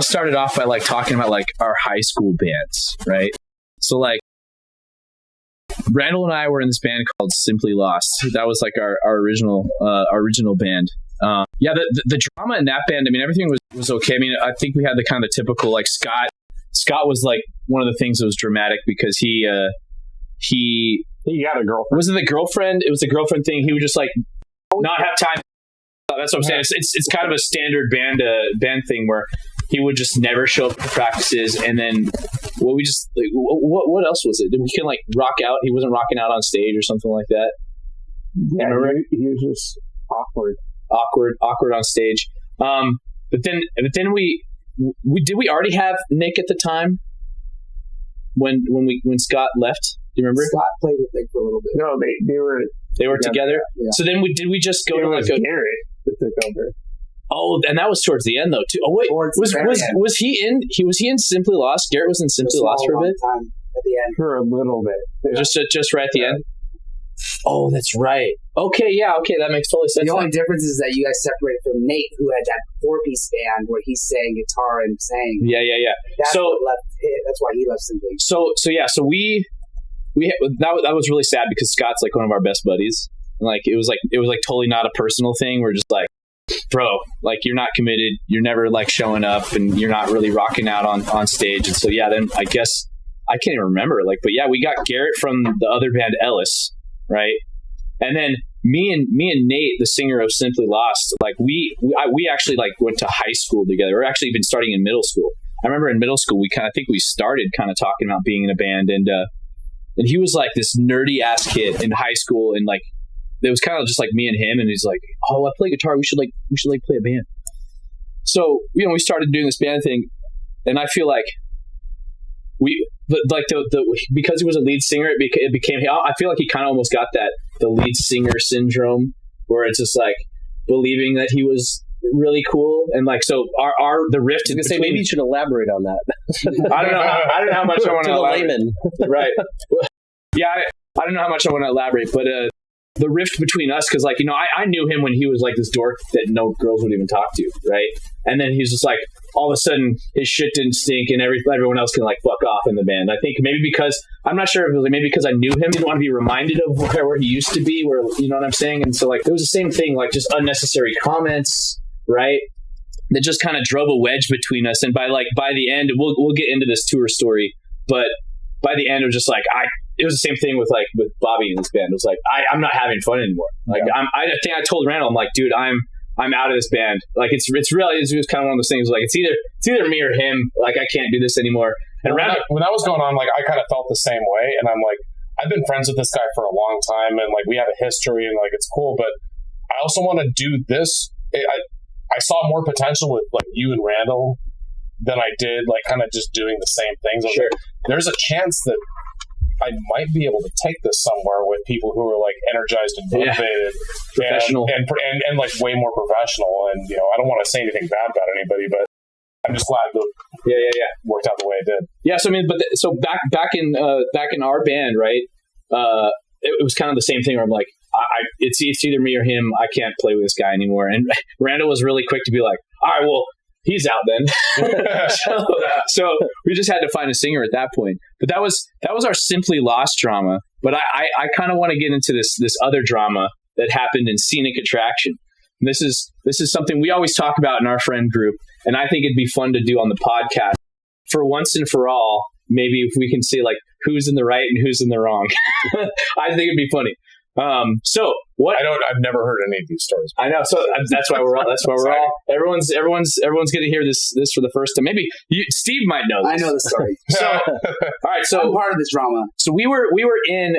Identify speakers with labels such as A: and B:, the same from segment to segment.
A: start it off by like talking about like our high school bands, right? So like Randall and I were in this band called Simply Lost. That was like our original band. The drama in that band, I mean, everything was okay. I mean, I think we had the kind of the typical, like Scott was like one of the things that was dramatic because he had a girlfriend. Was it the girlfriend? It was the girlfriend thing. He would just like not have time. That's what I'm saying. It's kind of a standard band thing where he would just never show up for practices, and then what else was it? Did we can like rock out? He wasn't rocking out on stage or something like that.
B: Yeah, remember? He was just
A: awkward on stage. But then we already have Nick at the time when Scott left. Do you remember?
C: Scott played with Nick for a little bit.
B: No,
A: they were together. Yeah. So then did we just go to like a
B: Garrett that took over?
A: Oh, and that was towards the end though too. Oh wait, was he in Simply Lost? Garrett was in Simply Lost for a bit.
C: Time at the end.
B: For a little bit.
A: Yeah. Just right at the end. Oh, that's right. Okay, that makes totally sense.
C: The only difference is that you guys separated from Nate, who had that 4-piece band where he sang guitar and sang.
A: Yeah. That's
C: why he left Simply.
A: So that was really sad because Scott's like one of our best buddies. And like it was like totally not a personal thing. We're just like, bro, like you're not committed. You're never like showing up, and you're not really rocking out on stage. And so then I guess I can't even remember. Like, but yeah, we got Garrett from the other band Ellis. Right, and then me and Nate, the singer of Simply Lost, like we actually like went to high school together. We're actually been starting in middle school. I remember in middle school we started talking about being in a band, and he was like this nerdy ass kid in high school, and like it was kind of just like me and him, and he's like, oh, I play guitar. We should play a band. So we started doing this band thing, and I feel like because he was a lead singer, it became. I feel like he kind of almost got the lead singer syndrome, where it's just like believing that he was really cool, and like so the rift.
D: I was gonna say maybe you should elaborate on that.
A: I don't know how much I want to elaborate.
D: Layman.
A: Right? Yeah, I don't know how much I want to elaborate, but the rift between us, because like I knew him when he was like this dork that no girls would even talk to, right? And then he's just like, all of a sudden his shit didn't stink and everyone else can like fuck off in the band. I think maybe because I'm not sure if it was like maybe because I knew him, didn't want to be reminded of where he used to be, where you know what I'm saying. And so like it was the same thing, like just unnecessary comments, right? That just kind of drove a wedge between us. And by the end, we'll get into this tour story, but by the end it was just like it was the same thing with Bobby in this band. It was like I'm not having fun anymore. Like I think I told Randall, I'm like, dude, I'm out of this band. Like it's really it was kind of one of those things. Like it's either me or him. Like I can't do this anymore. And
E: when that was going on, like I kind of felt the same way. And I'm like, I've been friends with this guy for a long time, and like we have a history, and like it's cool. But I also want to do this. I saw more potential with like you and Randall than I did like kind of just doing the same things.
A: Sure.
E: There's a chance that I might be able to take this somewhere with people who are like energized and motivated,
A: professional,
E: and like way more professional. And I don't want to say anything bad about anybody, but I'm just glad that worked out the way it did.
A: Yeah. So I mean, so back in our band, right? It was kind of the same thing where I'm like, it's either me or him. I can't play with this guy anymore. And Randall was really quick to be like, all right, well, he's out then. so we just had to find a singer at that point. But that was our Simply Lost drama. But I kind of want to get into this other drama that happened in Scenic Attraction. And this is something we always talk about in our friend group, and I think it'd be fun to do on the podcast. For once and for all, maybe if we can see like who's in the right and who's in the wrong. I think it'd be funny. So what?
E: I've never heard any of these stories.
A: I know. So that's why we're all. Everyone's going to hear this for the first time. Maybe Steve might know this.
C: I know the story.
A: So, all right. So
C: I'm part of this drama.
A: So we were in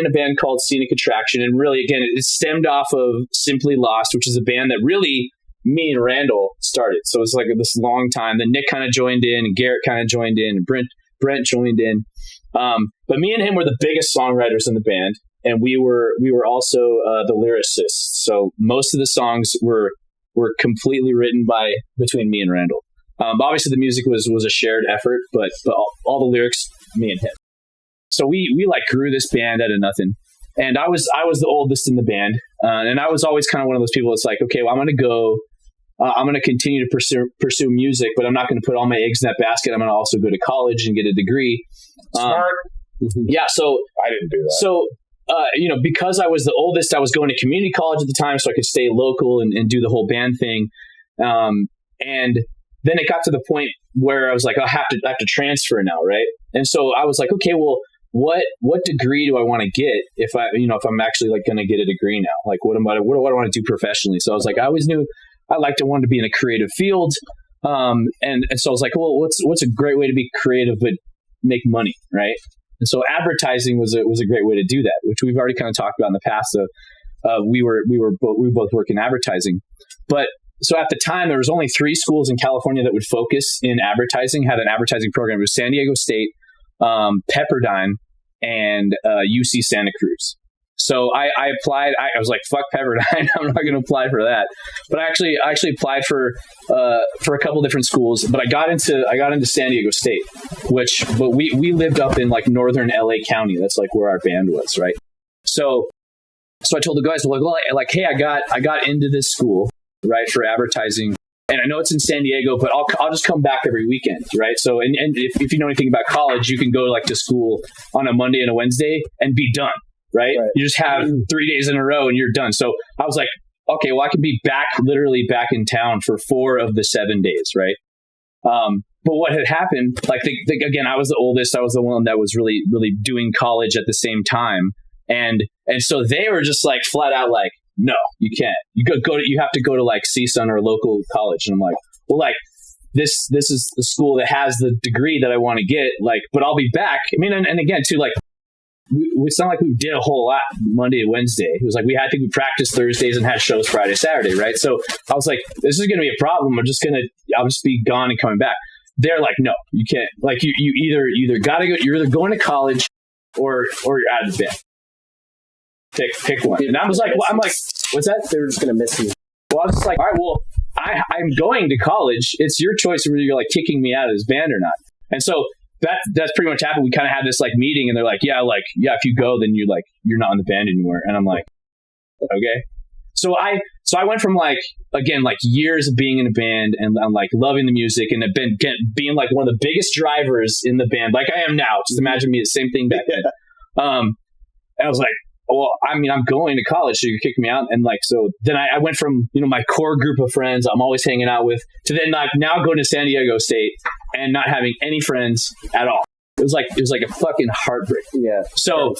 A: a band called Scenic Attraction, and really, again, it stemmed off of Simply Lost, which is a band that really me and Randall started. So it's like this long time. Then Nick kind of joined in, and Garrett kind of joined in, and Brent joined in. But me and him were the biggest songwriters in the band. And we were also the lyricists. So most of the songs were completely written between me and Randall. Obviously, the music was a shared effort, but all the lyrics, me and him. So we like grew this band out of nothing. And I was the oldest in the band, and I was always kind of one of those people that's like, okay, well, I'm gonna go I'm going to continue to pursue music, but I'm not going to put all my eggs in that basket. I'm going to also go to college and get a degree.
E: Smart.
A: Yeah. So
E: I didn't do that.
A: So, because I was the oldest, I was going to community college at the time, so I could stay local and do the whole band thing. And then it got to the point where I was like, I have to transfer now, right? And so I was like, okay, well, what degree do I want to get if I'm actually like going to get a degree now? Like, what do I want to do professionally? So I was like, I always knew I wanted to be in a creative field. And so I was like, well, what's a great way to be creative but make money, right? And so advertising was a great way to do that, which we've already kind of talked about in the past. So we both work in advertising, but so at the time there was only 3 schools in California that would focus in advertising, had an advertising program. It was San Diego State, Pepperdine, and UC Santa Cruz. So I applied. I was like, "Fuck Pepperdine! I'm not going to apply for that." But I actually applied for a couple different schools. But I got into San Diego State, but we lived up in like northern LA County. That's like where our band was, right? So I told the guys, hey, I got into this school, right, for advertising, and I know it's in San Diego, but I'll just come back every weekend, right? So and if you know anything about college, you can go like to school on a Monday and a Wednesday and be done. Right? You just have 3 days in a row and you're done. So I was like, okay, well, I can be literally back in town for 4 of the 7 days, right? But what had happened, like, again, I was the oldest. I was the one that was really, really doing college at the same time. And so they were just like flat out like, no, you can't. You have to go to like CSUN or a local college. And I'm like, well, like, this is the school that has the degree that I want to get, like, but I'll be back. I mean, and again, too, like, it's not like we did a whole lot Monday and Wednesday. It was like we practiced Thursdays and had shows Friday, Saturday, right? So I was like, this is going to be a problem. I'll just be gone and coming back. They're like, no, you can't. Like you either got to go. You're either going to college or you're out of the band. Pick one. And I was like, what's that?
D: They're just going to miss you.
A: Well, I was just like, all right, well, I'm going to college. It's your choice whether you're like kicking me out of this band or not. And so that's pretty much happened. We kind of had this like meeting and they're like, yeah, if you go, then you're not in the band anymore. And I'm like, okay. So I went from like, again, like years of being in a band and I'm like loving the music and have been being like one of the biggest drivers in the band. Like I am now, just imagine me the same thing back then. And I was like, well, I mean, I'm going to college, so you're kicking me out. And like, so then I went from, my core group of friends I'm always hanging out with to then like now going to San Diego State and not having any friends at all. It was like a fucking heartbreak.
D: Yeah.
A: So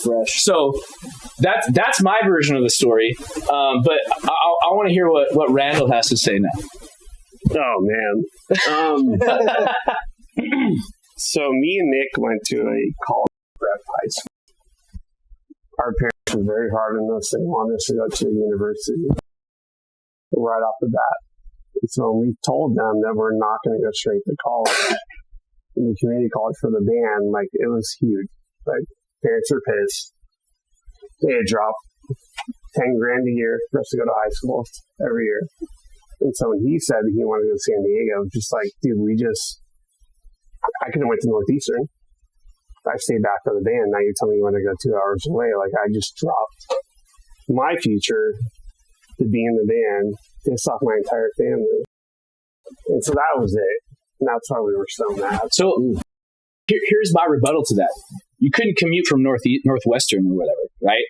A: that's my version of the story. But I want to hear what Randall has to say now.
B: Oh man. So me and Nick went to a college prep high school. Our parents were very hard on us. They wanted us to go to the university right off the bat. And so we told them that we're not going to go straight to college. In the community college for the band, like, it was huge. Like, parents were pissed. They had dropped $10,000 a year for us to go to high school every year. And so when he said that he wanted to go to San Diego, just like, dude, I could have went to Northeastern. I stayed back for the band. Now you're telling me you want to go 2 hours away. Like, I just dropped my future to be in the band, pissed off my entire family. And so that was it. And that's why we were so mad.
A: So here's my rebuttal to that. You couldn't commute from Northwestern or whatever, right?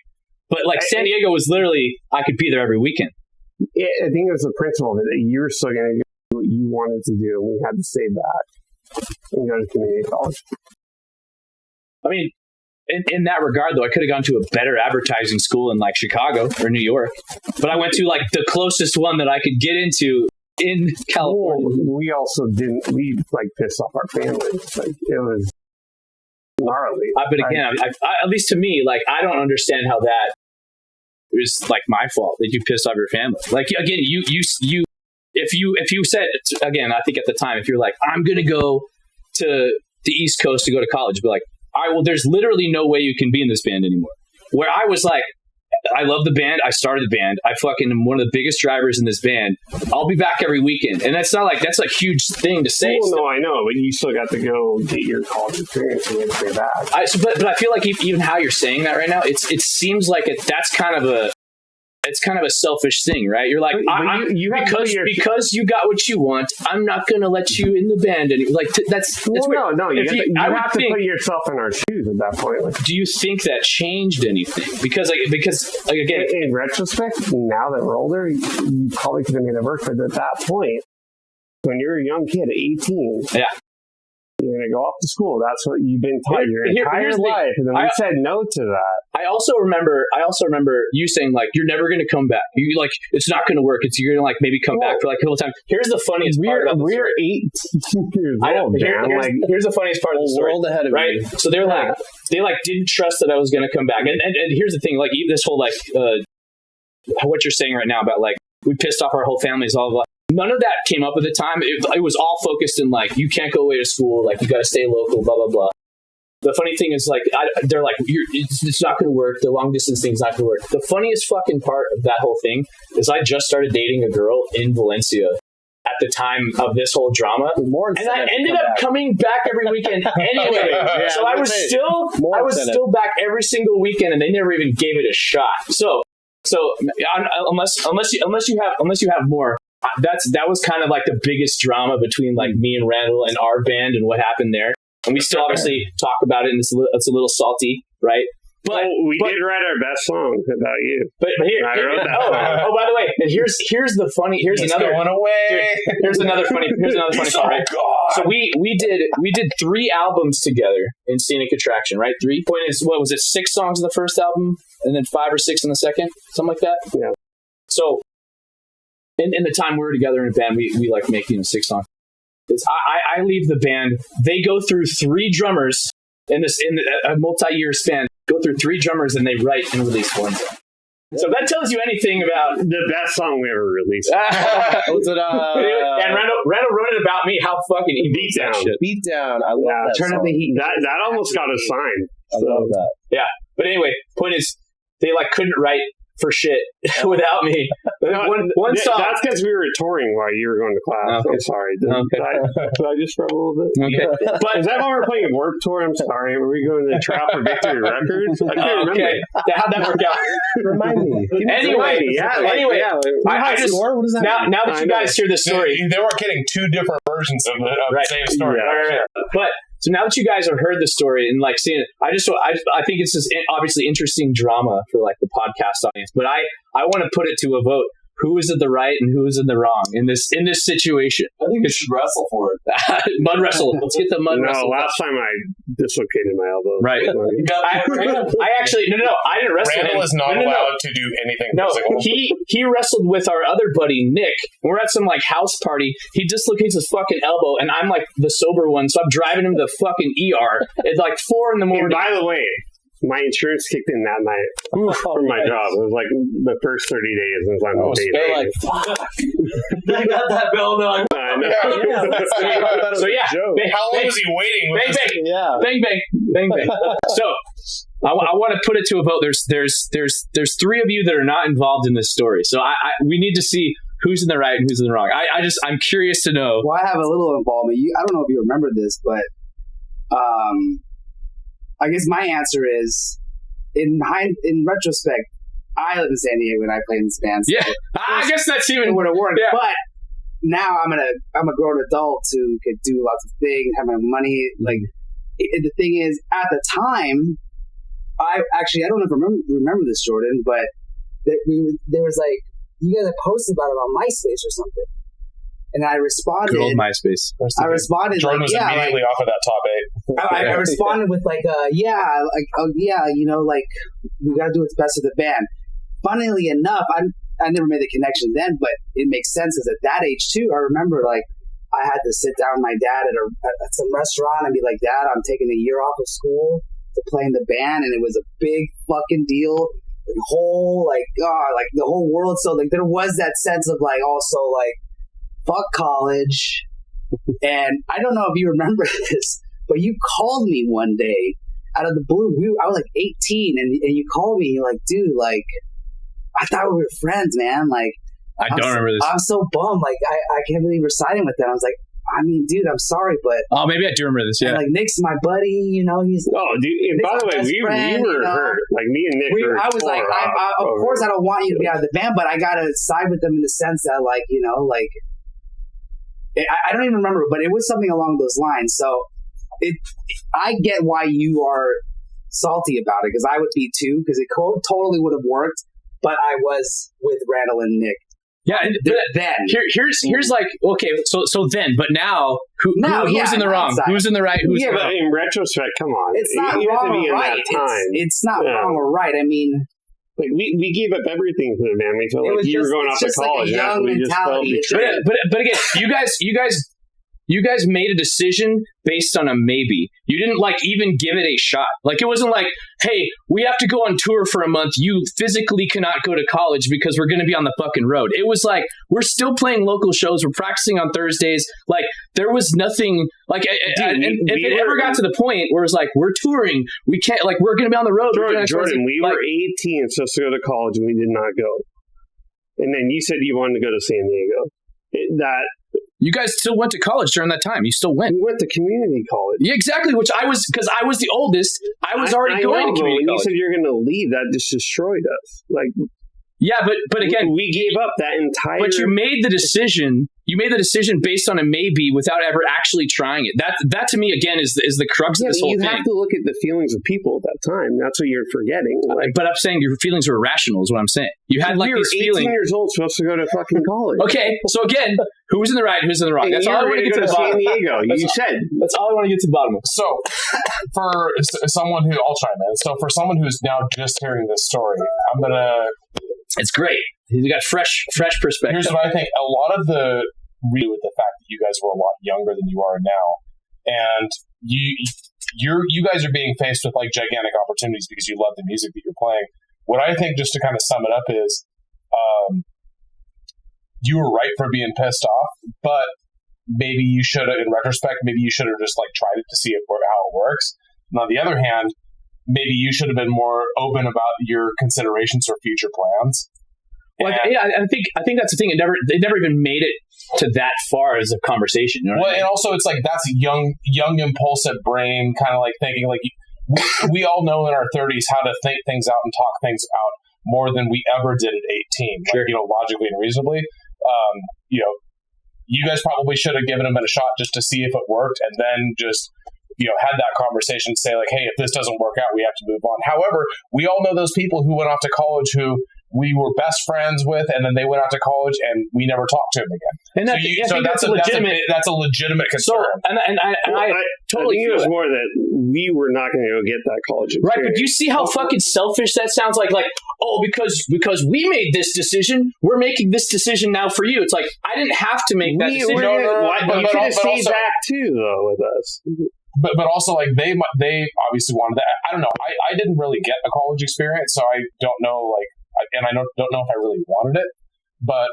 A: But like San Diego was literally, I could be there every weekend.
B: I think it was the principle that you were still going to do what you wanted to do. And we had to stay back and go to community college.
A: I mean, in that regard, though, I could have gone to a better advertising school in like Chicago or New York, but I went to like the closest one that I could get into in California.
B: Well, we also didn't. We like pissed off our families. Like it was gnarly.
A: But again, at least to me, like I don't understand how that is like my fault that you pissed off your family. Like again, you if you said again, I think at the time, if you're like, I'm gonna go to the East Coast to go to college, be like, all right, well, there's literally no way you can be in this band anymore. Where I was like, I love the band. I started the band. I fucking am one of the biggest drivers in this band. I'll be back every weekend. And that's not like, that's a huge thing to say.
B: Well, no, I know, but you still got to go get your college experience and you have to stay back.
A: But I feel like even how you're saying that right now, it seems like that's kind of it's kind of a selfish thing, right? You're like, because you got what you want, I'm not going to let you in the band. And like, that's weird.
B: No, you have to put yourself in our shoes at that point. Like,
A: do you think that changed anything? Because again,
B: in retrospect, now that we're older, you probably could have made it work. But at that point, when you're a young kid, 18,
A: yeah.
B: You're going to go off to school. That's what you've been taught your entire life. And then we said no to that.
A: I also remember you saying, like, you're never going to come back. You like, it's not going to work. You're going to like maybe come back for like a couple times. Here's the funniest part about the story.
B: We're 18 years old,
A: here's the funniest part of the story.
D: World ahead of
A: right?
D: you.
A: So they're like, they like didn't trust that I was going to come back. And here's the thing, like this whole like what you're saying right now about like we pissed off our whole families, all blah. None of that came up at the time. It was all focused in like, you can't go away to school, like you got to stay local, blah blah blah. The funny thing is, like, they're like, it's not going to work. The long distance thing's not going to work. The funniest fucking part of that whole thing is I just started dating a girl in Valencia at the time of this whole drama, and I ended up coming back every weekend anyway. So I was still back every single weekend, and they never even gave it a shot. So unless you have more. That was kind of like the biggest drama between like me and Randall and our band and what happened there. And we still obviously talk about it, and it's a little salty, right? But
B: we did write our best song about you.
A: But here,
B: I wrote that
A: oh, by the way, and here's another funny part. Right? So we did 3 albums together in Scenic Attraction, right? 3. Point is, what was it? 6 songs in the first album, and then 5 or 6 in the second, something like that.
B: Yeah. So.
A: In the time we were together in a band, we like making 6 songs. I leave the band. They go through 3 drummers in a multi-year span. Go through 3 drummers, and they write and release 1 song. So if that tells you anything about
B: the best song we ever released.
D: Was it?
A: And Randall wrote it about me. How fucking he beat that shit.
D: Beat down. I love that.
B: Turn up the heat. That almost got a sign.
D: I love that.
A: Yeah, but anyway, point is, they like couldn't write for shit without me. One song.
B: That's because we were touring while you were going to class. Okay. I'm sorry. Did I just struggle a little bit?
A: Okay.
B: But is that why we're playing a Warped Tour? I'm sorry. Were we going to the Trap for Victory Records? I can't remember.
A: Okay. How'd that work out?
D: Remind me.
A: Anyway, I just
D: what does that mean?
A: Now that you guys hear the story,
E: they weren't getting 2 different versions of the same story.
A: Right. But so now that you guys have heard the story and like seen it, I think it's just obviously interesting drama for like the podcast audience. But I want to put it to a vote. Who is in the right and who is in the wrong in this situation?
F: I think we should wrestle for it.
A: Mud wrestle. Let's get the mud wrestle.
B: No, last time I dislocated my elbow.
A: Right. I actually no. I didn't wrestle him.
E: Randall is not allowed to do anything physical.
A: He wrestled with our other buddy Nick. We're at some like house party. He dislocates his fucking elbow, and I'm like the sober one, so I'm driving him to the fucking ER at like 4 a.m.
B: And by the way, my insurance kicked in that night for my job. It was like the first 30 days since I'm
D: like, fuck.
F: They got that bill now.
B: I know.
A: So yeah,
E: how long was he waiting?
A: Bang bang. So I want to put it to a vote. There's 3 of you that are not involved in this story. So we need to see who's in the right and who's in the wrong. I'm curious to know.
C: Well, I have a little involvement. I don't know if you remember this, but I guess my answer is, in retrospect, I live in San Diego and I play in this band. So
A: I guess that's even
C: it would have worked.
A: Yeah.
C: But now I'm a grown adult who could do lots of things, have my money. Like the thing is, at the time, I don't know if you remember this, Jordan, but there was like, you guys had posted about it on MySpace or something. And I responded.
A: Good old MySpace.
C: I responded.
E: Jordan was immediately off of that top 8.
C: I responded with like, we got to do what's best for the band. Funnily enough, I never made the connection then, but it makes sense because at that age too, I remember like I had to sit down with my dad at some restaurant and be like, Dad, I'm taking a year off of school to play in the band, and it was a big fucking deal. The whole the whole world. So like there was that sense of like also like, fuck college. And I don't know if you remember this, but you called me one day out of the blue. I was like 18 and you called me and you're like, dude, like, I thought we were friends, man. Like,
A: I don't remember this.
C: I'm so bummed. Like, I can't believe we're siding with them. I was like, I mean, dude, I'm sorry, but
A: Oh, maybe I do remember this. Yeah.
C: like Nick's my buddy, you know, he's.
B: Oh, dude! And by the way,
C: best
B: we
C: friend,
B: were
C: you know.
B: hurt. Like me and Nick were.
C: I was like, of course, I don't want you to be out of the band, but I gotta side with them in the sense that, like, you know, like, I don't even remember, but it was something along those lines. So, I get why you are salty about it, because I would be too, because it totally would have worked, but I was with Randall and Nick.
A: Yeah,
C: Then
A: here's like, okay, so then, but now who's in the wrong?
C: hindsight.
A: Who's in the right? Who's
B: Yeah,
A: in the
B: but
A: wrong?
B: in retrospect, come on,
C: it's not
B: you have to
C: wrong
B: be
C: or
B: in
C: right.
B: that time.
C: It's not
B: Yeah.
C: wrong or right. I mean,
B: Like we gave up everything for the band. We felt
C: It
B: like
C: was
B: you were
C: just-
B: going
C: it's
B: off to
C: just like a
B: college, and
C: young
B: after we just felt
C: mentality.
B: betrayed.
A: But again, you guys made a decision based on a maybe. You didn't like even give it a shot. Like it wasn't like, hey, we have to go on tour for a month. You physically cannot go to college because we're going to be on the fucking road. It was like, we're still playing local shows. We're practicing on Thursdays. Like there was nothing like, and if it ever got to the point where it's like, we're touring, we can't, like, we're going to be on the road.
B: Jordan, we
A: like,
B: were 18 supposed to go to college, and we did not go. And then you said you wanted to go to San Diego.
A: You guys still went to college during that time. You still went.
B: We went to community college.
A: Yeah, exactly. Which because I was the oldest. I was already going
B: know,
A: to community
B: when
A: college.
B: you said you're going to leave, that just destroyed us. Like,
A: Yeah, but again,
B: we gave up that entire.
A: but you made the decision. You made the decision based on a maybe without ever actually trying it. That to me again is the crux of this whole
B: you
A: thing.
B: have to look at the feelings of people at that time. That's what you're forgetting. Like,
A: But I'm saying your feelings were irrational. Is what I'm saying. You had like
B: we were
A: these
B: 18
A: feelings.
B: years old, supposed to go to fucking college.
A: Okay, so again, who's in the right? Who's in the wrong?
B: And
A: That's
B: you
A: all I
B: were
A: want to
B: going
A: get to
B: to
A: the bottom.
B: San Diego. You said.
A: That's all I want to get to the bottom of.
E: So, for someone who, I'll chime in. So, for someone who's now just hearing this story, I'm gonna.
A: It's great. You got fresh perspective.
E: Here's what I think. A lot of the read with the fact that you guys were a lot younger than you are now, and you guys are being faced with like gigantic opportunities because you love the music that you're playing. What I think, just to kind of sum it up, is you were right for being pissed off, but maybe you should have, in retrospect, maybe you should have just like tried it to see how it works. And on the other hand, maybe you should have been more open about your considerations for future plans.
A: Well, yeah, I think that's the thing. It never even made it to that far as a conversation. You know what I mean?
E: And also it's like that's a young impulsive brain kind of like thinking like we all know in our 30s how to think things out and talk things out more than we ever did at 18.
A: Sure.
E: Like, you know, logically and reasonably. You know, you guys probably should have given him a shot just to see if it worked, and then just, you know, had that conversation, say like, hey, if this doesn't work out, we have to move on. However, we all know those people who went off to college who we were best friends with, and then they went out to college and we never talked to them again.
A: And that's a legitimate
E: concern.
A: I totally
B: I think
A: feel
B: it was
A: it.
B: more that we were not going to go get that college experience.
A: Right, but do you see how fucking selfish that sounds? Like, oh, because we made this decision, we're making this decision now for you. It's like, I didn't have to make that decision.
B: You should have stayed back too, though, with us.
E: But also, like, they obviously wanted that. I don't know. I didn't really get a college experience, so I don't know, like, and I don't know if I really wanted it. But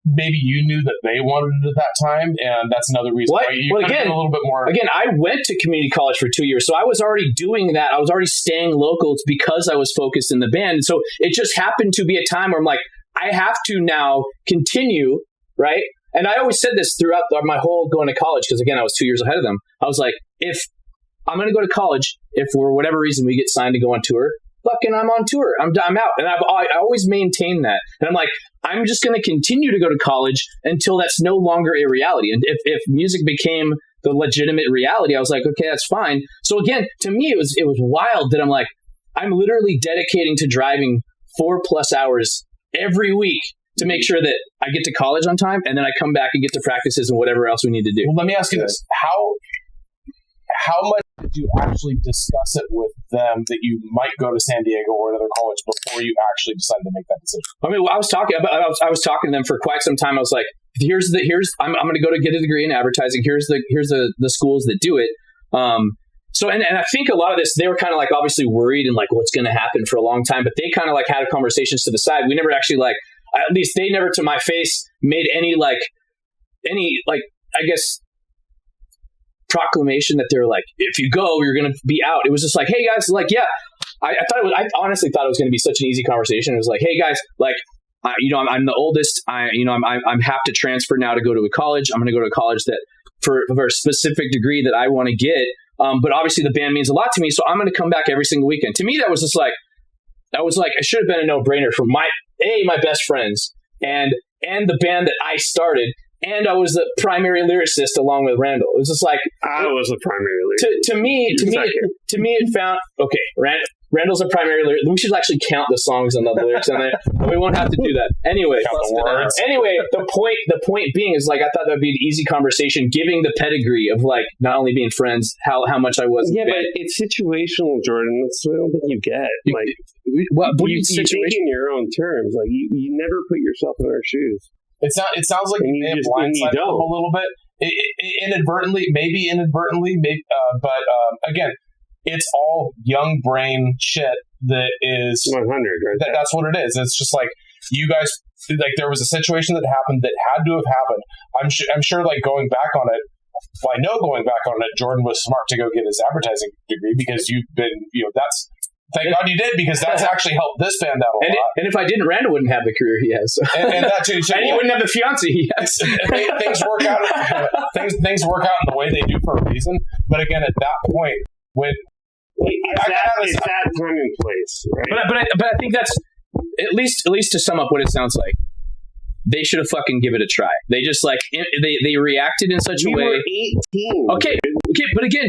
E: maybe you knew that they wanted it at that time, and that's another reason why you could have been a little bit more.
A: Again, I went to community college for 2 years, so I was already doing that. I was already staying local. It's because I was focused in the band. So it just happened to be a time where I'm like, I have to now continue, right? And I always said this throughout my whole going to college, because again, I was 2 years ahead of them. I was like, if I'm going to go to college, if for whatever reason we get signed to go on tour, fucking I'm on tour. I'm out. And I always maintain that. And I'm like, I'm just going to continue to go to college until that's no longer a reality. And if music became the legitimate reality, I was like, okay, that's fine. So again, to me, it was wild that I'm like, I'm literally dedicating to driving 4+ hours every week to make sure that I get to college on time, and then I come back and get to practices and whatever else we need to do.
E: Well, let me ask you this: how much did you actually discuss it with them that you might go to San Diego or another college before you actually decided to make that decision?
A: I mean, I was talking to them for quite some time. I was like, I'm going to go to get a degree in advertising. Here's the schools that do it. So and I think a lot of this, they were kind of like obviously worried and like what's going to happen for a long time, but they kind of like had conversations to the side. We never actually like, at least they never to my face made any I guess proclamation that they're like, if you go, you're going to be out. It was just like, hey guys, like, yeah, I honestly thought it was going to be such an easy conversation. It was like, hey guys, like, I'm the oldest. I'm have to transfer now to go to a college. I'm going to go to a college that for a specific degree that I want to get. But obviously the band means a lot to me, so I'm going to come back every single weekend. To me, that was it should have been a no-brainer for my best friends and the band that I started. And I was the primary lyricist along with Randall. It was just like
B: I was the primary lyricist.
A: To me, it found okay. Randall's a primary lyricist. We should actually count the songs and the lyrics on there. But we won't have to do that anyway. The point being is like I thought that'd be an easy conversation, giving the pedigree of like not only being friends, how much I was.
B: Yeah, but it's situational, Jordan. That's what I don't think you get. Like, you think in your own terms. Like you never put yourself in our shoes.
E: It sounds like you may have blindsided them a little bit, inadvertently, but again, it's all young brain shit that is
B: 100. Right?
E: That's what it is. It's just like you guys, like there was a situation that happened that had to have happened. I'm sure, like going back on it. Well, I know going back on it, Jordan was smart to go get his advertising degree because you've been, that's. Thank God you did, because that's actually helped this band out a lot.
A: And if I didn't, Randall wouldn't have the career he has. So.
E: And that too.
A: And he wouldn't have the fiance he has.
E: Things work out. Things work out in the way they do for a reason. But again, at that point, when
B: it's that time and place, right?
A: But I think that's at least to sum up what it sounds like. They should have fucking give it a try. They just they reacted in such a way.
B: Were 18.
A: Okay, but again,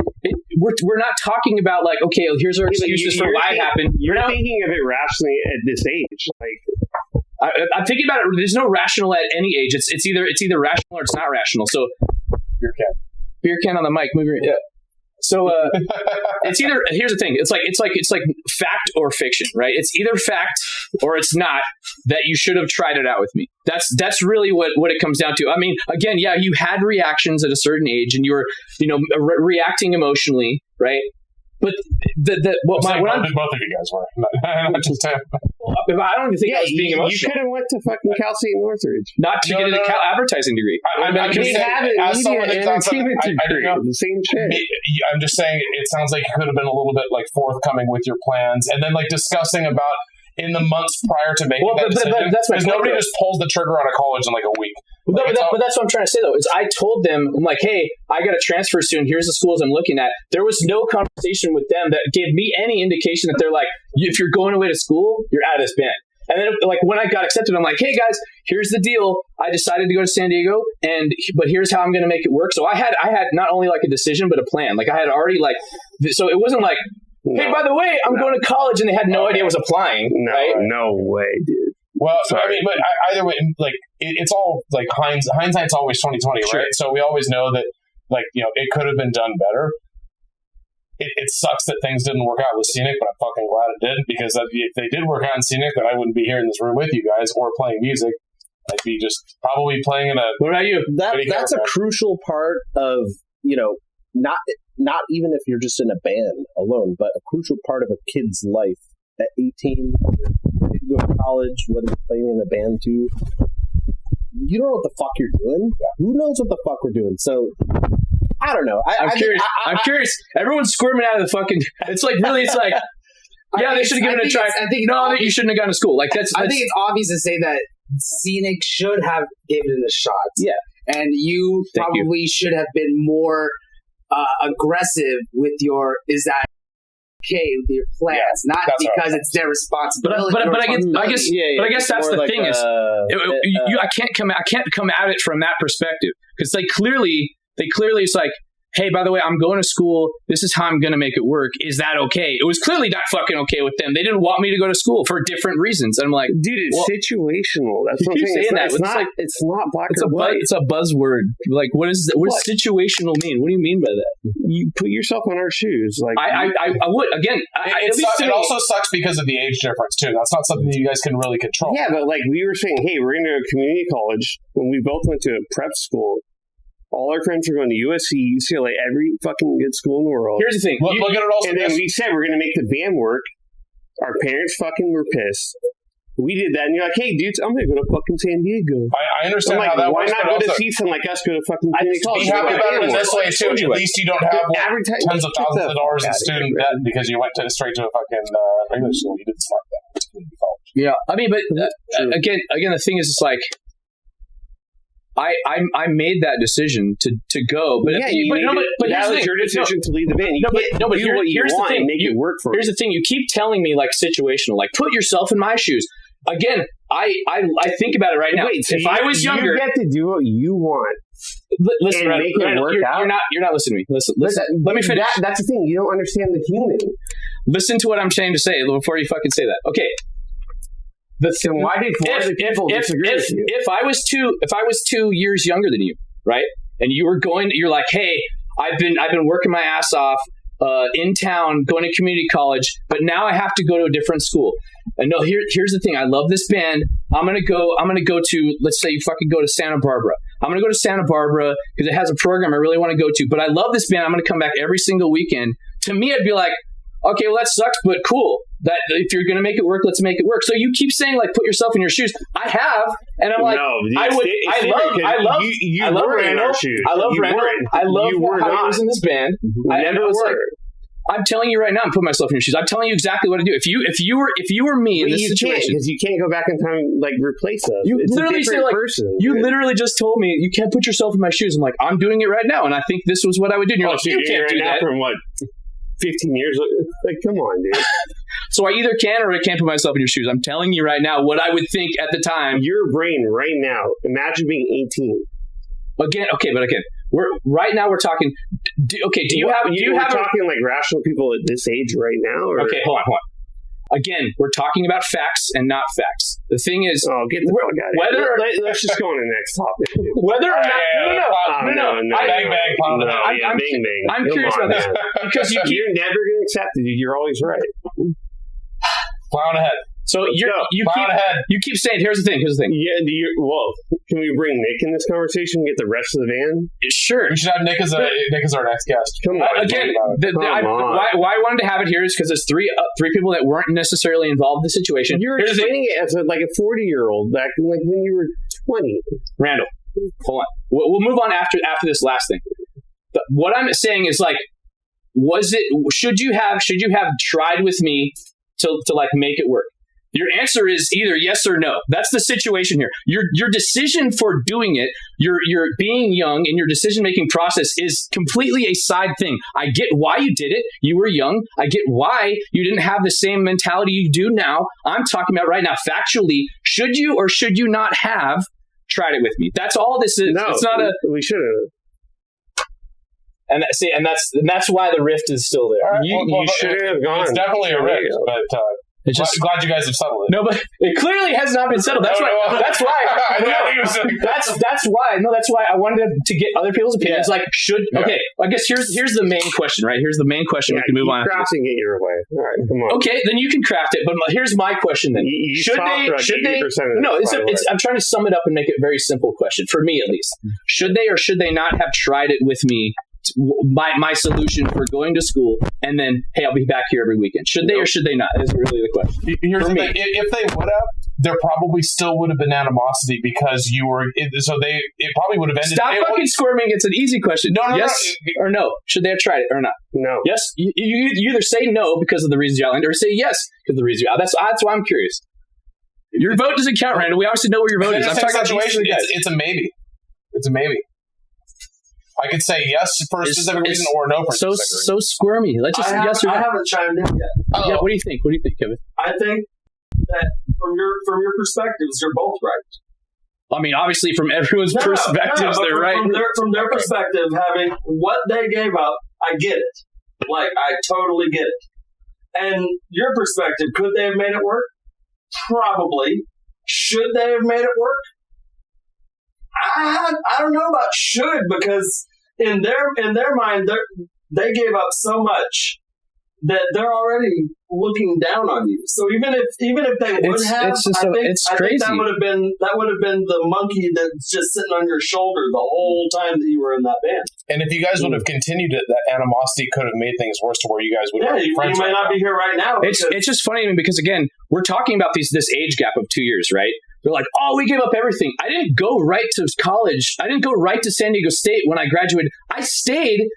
A: we're not talking about like, okay, here's our excuses for why it happened.
B: You're thinking of it rationally at this age. Like
A: I'm thinking about it. There's no rational at any age. It's either rational or it's not rational. So beer can on the mic. Move your yeah. So it's either. Here's the thing. It's like fact or fiction, right? It's either fact or it's not that you should have tried it out with me. That's really what it comes down to. I mean, again, yeah, you had reactions at a certain age and you were reacting emotionally, right? But both of
E: you guys were. Not just him.
A: I don't even think I was being emotional.
B: You could have went to fucking Cal State Northridge.
A: Not to get an advertising degree.
E: I'm just saying, as someone that sounds like
B: the same shit.
E: I'm just saying, it sounds like you could have been a little bit like forthcoming with your plans, and then like discussing about in the months prior to making that decision.
A: That's my point.
E: Nobody just pulls the trigger on a college in like a week.
A: But that's what I'm trying to say, though, is I told them, I'm like, hey, I got to transfer soon. Here's the schools I'm looking at. There was no conversation with them that gave me any indication that they're like, if you're going away to school, you're out of this band. And then, like, when I got accepted, I'm like, hey, guys, here's the deal. I decided to go to San Diego, but here's how I'm going to make it work. So I had not only, like, a decision, but a plan. Like, I had already, like, so it wasn't like, hey, by the way, I'm going to college, and they had no idea I was applying. Right?
B: No way, dude.
E: Well, I mean, but either way, like it's all like hindsight's always 20/20, right?
A: Sure.
E: So we always know that, like, it could have been done better. It sucks that things didn't work out with Scenic, but I'm fucking glad it did, because if they did work out in Scenic, then I wouldn't be here in this room with you guys or playing music. I'd be just probably playing in a.
A: What about you?
D: That's a crucial part of not even if you're just in a band alone, but a crucial part of a kid's life at 18. You go to college, whether you're playing in a band too, you don't know what the fuck you're doing. Who knows what the fuck we're doing? So I don't know.
A: I'm curious. I'm curious. Everyone's squirming out of the fucking. It's like really. It's like they should have given it a try. That you shouldn't have gone to school. Like that's.
C: I think it's obvious to say that Scenic should have given it a shot.
A: Yeah,
C: and you probably should have been more aggressive with your. Is that okay with your plans, not because it's their responsibility.
A: But I guess that's the thing is, I can't come at it from that perspective, because they clearly it's like, hey, by the way, I'm going to school. This is how I'm going to make it work. Is that okay? It was clearly not fucking okay with them. They didn't want me to go to school for different reasons. And I'm like,
B: dude, it's situational. That's what I'm saying. It's not black or white.
A: It's a buzzword. Like, what does situational mean? What do you mean by that?
B: You put yourself on our shoes. Like
A: I would again.
E: It also sucks because of the age difference too. That's not something that you guys can really control.
B: Yeah, but like we were saying, hey, we're going to a community college when we both went to a prep school. All our friends are going to USC, UCLA, every fucking good school in the world.
A: Here's the thing.
E: Look at it also.
B: And then we said we're going to make the band work. Our parents fucking were pissed. We did that, and you're like, hey, dudes, I'm going to go to fucking San Diego.
E: I understand how that works.
B: Why not go to see someone like us go to fucking community college?
E: Be happy about it this way, too. At least you don't have tens of thousands of dollars in student debt because you went straight to a fucking regular school. You did smart that. It's community college.
A: Yeah, I mean, but again, the thing is, it's like I made that decision to go, but
B: Yeah,
A: but
B: that
A: here's the
B: was
A: thing.
B: your decision to leave the band. You can't do what you want and make it work for you.
A: Here's the thing: you keep telling me like situational, like put yourself in my shoes. Again, I think about it right now.
B: Wait, so
A: if I was younger,
B: you get to do what you want.
A: Listen,
B: and make it work out.
A: You're not listening to me. Listen. Let me finish.
B: That's the thing. You don't understand the human.
A: Listen to what I'm trying to say before you fucking say that. Okay.
B: Then why did people disagree with you?
A: If I was 2 years younger than you, right, and you're like, hey, I've been working my ass off in town, going to community college, but now I have to go to a different school. And no, here's the thing. I love this band. I'm gonna go to, let's say you fucking go to Santa Barbara. I'm gonna go to Santa Barbara because it has a program I really want to go to. But I love this band. I'm gonna come back every single weekend. To me, I'd be like, okay, well that sucks, but cool. That if you're gonna make it work, let's make it work. So you keep saying like, put yourself in your shoes. I have, and I'm like, I love Randall. I love how he was in this band. I never was like. I'm telling you right now, I'm putting myself in your shoes. I'm telling you exactly what to do. If you were me in this situation,
B: because you can't go back in time like replace us.
A: It's literally say like person. You literally just told me you can't put yourself in my shoes. I'm like, I'm doing it right now, and I think this was what I would do. And you're like, you can't do that
B: from what 15 years. Like, come on, dude.
A: So I either can or I can't put myself in your shoes. I'm telling you right now what I would think at the time.
B: Your brain right now. Imagine being 18.
A: Again, we're talking. Do you have
B: talking like rational people at this age right now? Or?
A: Okay, hold on. Again, we're talking about facts and not facts. The thing is,
B: get the fuck out of here. Let's just go on to the next topic.
A: Whether or not, no.
B: I'm
A: curious about this because you're
B: never going to accept it. You're always right.
E: Clown ahead.
A: So you keep saying, here's the thing.
B: Yeah, can we bring Nick in this conversation and get the rest of the band?
A: Sure.
E: We should have Nick as our next guest.
B: Come on.
A: Again, why I wanted to have it here is because there's three people that weren't necessarily involved in the situation.
B: You're explaining it as like a 40-year-old back like when you were 20.
A: Randall, hold on. We'll move on after this last thing. But what I'm saying is like, should you have tried with me to like make it work? Your answer is either yes or no. That's the situation here. Your decision for doing it, your being young and your decision-making process is completely a side thing. I get why you did it. You were young. I get why you didn't have the same mentality you do now. I'm talking about right now, factually, should you or should you not have tried it with me? That's all this is.
B: No,
A: it's not
B: we should have.
A: And that's why the rift is still there.
B: You should have gone.
E: It's definitely a rift, but
A: it's just
E: glad you guys have settled it.
A: No, but it clearly has not been settled. That's why. That's why I wanted to get other people's opinions. Yeah. Like, okay. I guess here's the main question, right? Here's the main question. We can move on.
B: Crafting it your way. All right, come on.
A: Okay, then you can craft it. But here's my question. Then should they? No, I'm trying to sum it up and make it a very simple question for me at least. Should they or should they not have tried it with me? My solution for going to school and then, hey, I'll be back here every weekend. Should they or should they not? Is really the question.
E: Here's the thing. If they would have, there probably still would have been animosity because you were. It probably would have ended.
A: Stop fucking squirming. It's an easy question.
E: No,
A: yes or no? Should they have tried it or not?
B: No.
A: Yes. You either say no because of the reasons you outlined, or say yes because of the reasons you outlined. That's why I'm curious. Your vote doesn't count, Randall. We obviously know where your vote is. I'm talking about situation.
E: It's a maybe. It's a maybe. I could say yes for a specific reason or no for a specific reason.
A: So squirmy. Let's just yes or no.
F: I haven't chimed in yet.
A: Yeah, what do you think? What do you think, Kevin?
F: I think that from your perspectives, you're both right.
A: I mean, obviously, from everyone's perspectives, they're right.
F: From their perspective, having what they gave up, I get it. Like, I totally get it. And your perspective, could they have made it work? Probably. Should they have made it work? I don't know about should, because in their mind they gave up so much that they're already looking down on you. So even if they would have, I think that would have been the monkey that's just sitting on your shoulder the whole time that you were in that band.
E: And if you guys would have continued it, that animosity could have made things worse to where you guys would have been friends.
F: You might not be here right now.
A: It's just funny because again, we're talking about this age gap of 2 years, right? They're like, oh, we gave up everything. I didn't go right to college. I didn't go right to San Diego State when I graduated. I stayed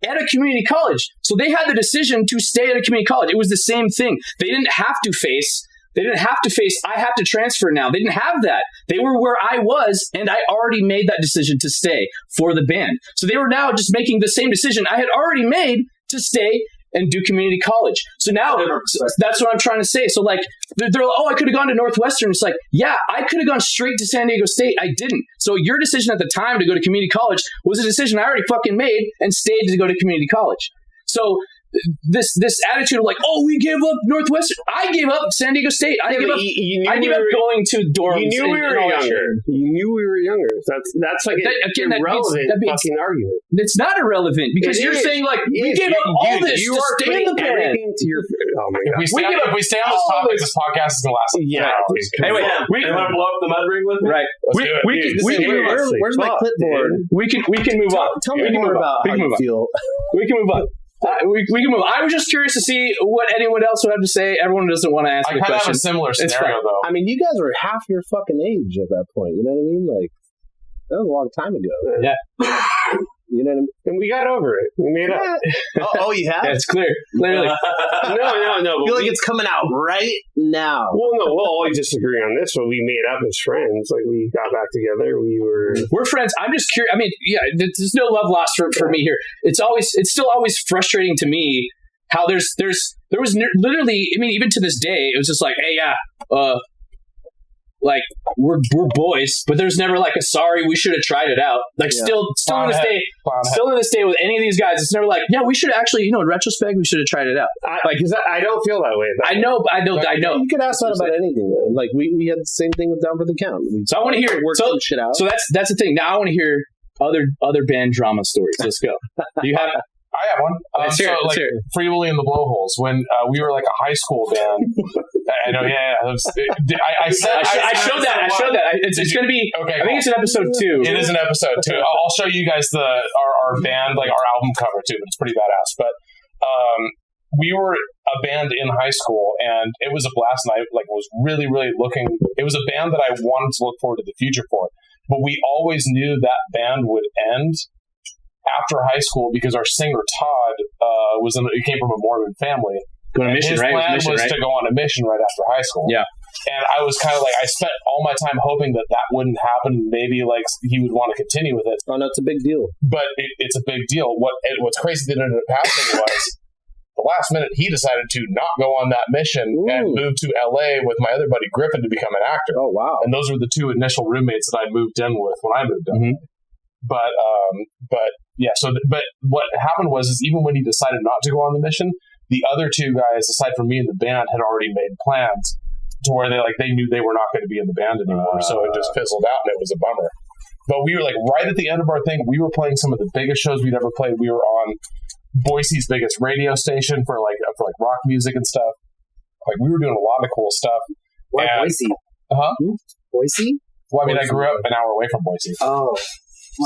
A: at a community college. So they had the decision to stay at a community college. It was the same thing. They didn't have to face They didn't have to face, I have to transfer now. They didn't have that. They were where I was, and I already made that decision to stay for the band. So they were now just making the same decision I had already made to stay and do community college. So now that's what I'm trying to say. So like, they're like, oh, I could have gone to Northwestern. It's like, yeah, I could have gone straight to San Diego State. I didn't. So your decision at the time to go to community college was a decision I already fucking made and stayed to go to community college. So this attitude of like, oh, we gave up Northwestern. I gave up San Diego State. I gave up going to dorms.
B: You knew we were younger. You knew we were younger. That's like an irrelevant fucking argument.
A: It's not irrelevant because you're saying like we gave up all this to stay in the band.
E: Oh my God. If we stay on this topic, this podcast is gonna last.
A: Yeah.
F: Anyway, we want to blow up the mud ring with me?
A: Right. We can move on.
D: Where's my clipboard?
A: We can move on.
D: Tell me more about how you feel.
A: We can move on. We can move. I was just curious to see what anyone else would have to say. Everyone doesn't want to answer the question. I kind of have a
E: similar scenario, though.
D: I mean, you guys were half your fucking age at that point. You know what I mean? Like, that was a long time ago.
A: Yeah.
B: You know what I mean? And we got over it. We made up.
D: Oh, you have?
A: Yeah, it's clear. Clearly.
B: No.
D: I feel like it's coming out right now.
B: Well, no, we'll always disagree on this, but we made up as friends. Like, we got back together. We're
A: friends. I'm just curious. I mean, yeah, there's no love lost for me here. It's still always frustrating to me how there was literally, I mean, even to this day, it was just like, hey, yeah, like we're boys, but there's never like a sorry, we should have tried it out. Like still to this day with any of these guys, it's never like, yeah, we should actually, in retrospect, we should have tried it out.
B: I don't feel that way.
A: I know.
D: You could ask that about anything. Man. Like we had the same thing with Down for the Count.
A: So I want to hear
D: some shit out.
A: So that's the thing. Now I want to hear other band drama stories. Let's go. Do you have?
E: I have one.
A: Let's hear it.
E: Free Willy and the Blowholes. When we were like a high school band. I know. Yeah. I
A: showed that. It's going to be. Okay. I think it's an episode 2.
E: It is an episode 2. I'll show you guys our band, like our album cover too. But it's pretty badass. But we were a band in high school, and it was a blast. And I was really, really looking. It was a band that I wanted to look forward to the future for. But we always knew that band would end after high school because our singer Todd he came from a Mormon family.
A: Going to mission,
E: his
A: right?
E: plan was to go on a mission right after high school.
A: Yeah.
E: And I was kind of like, I spent all my time hoping that wouldn't happen. Maybe like he would want to continue with it.
D: Oh, no, it's a big deal.
E: But it's a big deal. What's crazy that ended up happening was the last minute he decided to not go on that mission and move to LA with my other buddy Griffin to become an actor.
D: Oh, wow.
E: And those were the 2 initial roommates that I moved in with when I moved in. Mm-hmm. But yeah, but what happened was even when he decided not to go on the mission, the other 2 guys, aside from me and the band, had already made plans to where they knew they were not going to be in the band anymore. So it just fizzled out, and it was a bummer. But we were like right at the end of our thing. We were playing some of the biggest shows we'd ever played. We were on Boise's biggest radio station for rock music and stuff. Like we were doing a lot of cool stuff.
C: Why Boise? Boise?
E: Well, I mean, I grew up an hour away from Boise.
C: Oh.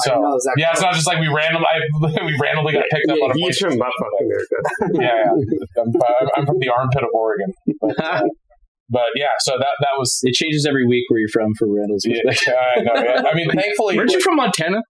E: So it's not just like we randomly got picked up on a
B: He's from Buffalo, America.
E: Yeah. I'm from the armpit of Oregon. But yeah, so that was.
A: It changes every week where you're from for Randall's.
E: Yeah, I know. Yeah. I mean, thankfully,
A: weren't you from Montana?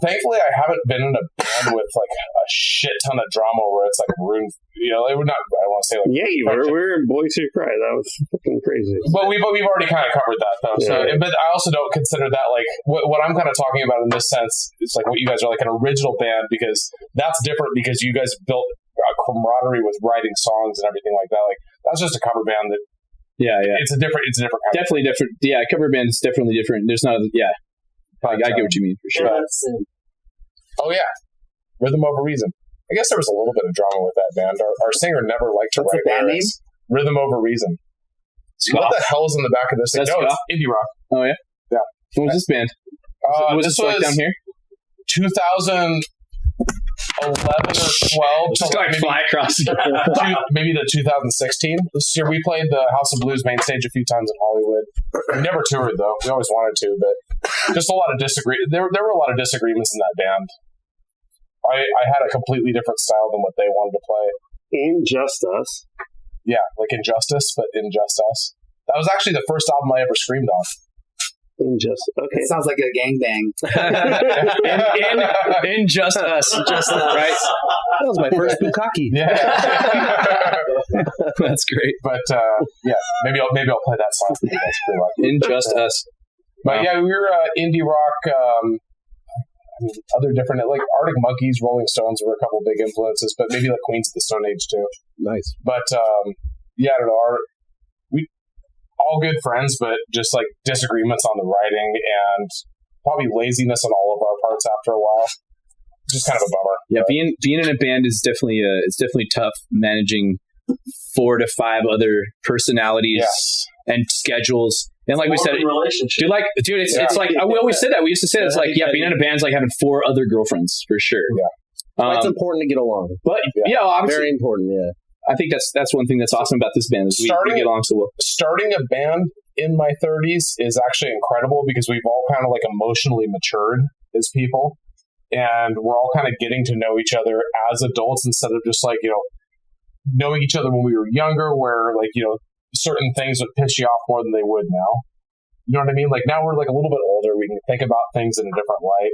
E: Thankfully, I haven't been in a band with like a shit ton of drama where it's like ruined. It would not. I want to say like.
B: Yeah, you were. We're in Boise Cry. That was fucking crazy.
E: But we've already kind of covered that though. Yeah. So, but I also don't consider that like what I'm kind of talking about in this sense. It's like what you guys are like an original band because that's different because you guys built a camaraderie with writing songs and everything like that. Like that's just a cover band that.
A: Yeah.
E: It's a different kind
A: definitely
E: of
A: different. Yeah, cover band is definitely different. There's not. I get what you mean for sure.
E: Oh yeah, Rhythm Over Reason. I guess there was a little bit of drama with that band. Our singer never liked to write
C: band name.
E: Rhythm Over Reason. What the hell is in the back of this thing? No, it's indie rock.
A: Oh yeah.
E: Yeah.
A: What was this band? Was this like down here?
E: 2011 or 12.
A: Just like fly across.
E: Maybe the 2016. This year we played the House of Blues main stage a few times in Hollywood. We never toured though. We always wanted to, but just a lot of There were a lot of disagreements in that band. I had a completely different style than what they wanted to play.
B: Injustice.
E: Yeah, like Injustice, but Injust Us. That was actually the first album I ever screamed on.
C: It sounds like a gangbang.
A: in just us, just right.
D: That was my first bukkake.
E: Yeah.
A: That's great.
E: But yeah, maybe I'll play that song for you guys. If you're lucky.
A: In just us.
E: But yeah, we were indie rock. Other different, like Arctic Monkeys, Rolling Stones were a couple big influences, but maybe like Queens of the Stone Age too.
D: Nice.
E: But yeah, I don't know. We all good friends, but just like disagreements on the writing and probably laziness on all of our parts after a while. Just kind of a bummer.
A: Yeah, being in a band is definitely it's definitely tough managing 4 to 5 other personalities and schedules. And like we said, dude, it's like we always said that. We used to say that it's like, being in a band is like having 4 other girlfriends for sure.
E: Yeah,
D: it's important to get along.
A: But obviously,
D: very important. Yeah,
A: I think that's one thing that's awesome about this band is we get along so well.
E: Starting a band in my 30s is actually incredible because we've all kind of like emotionally matured as people, and we're all kind of getting to know each other as adults instead of just like knowing each other when we were younger, where like certain things would piss you off more than they would now. You know what I mean? Like now we're like a little bit older. We can think about things in a different light,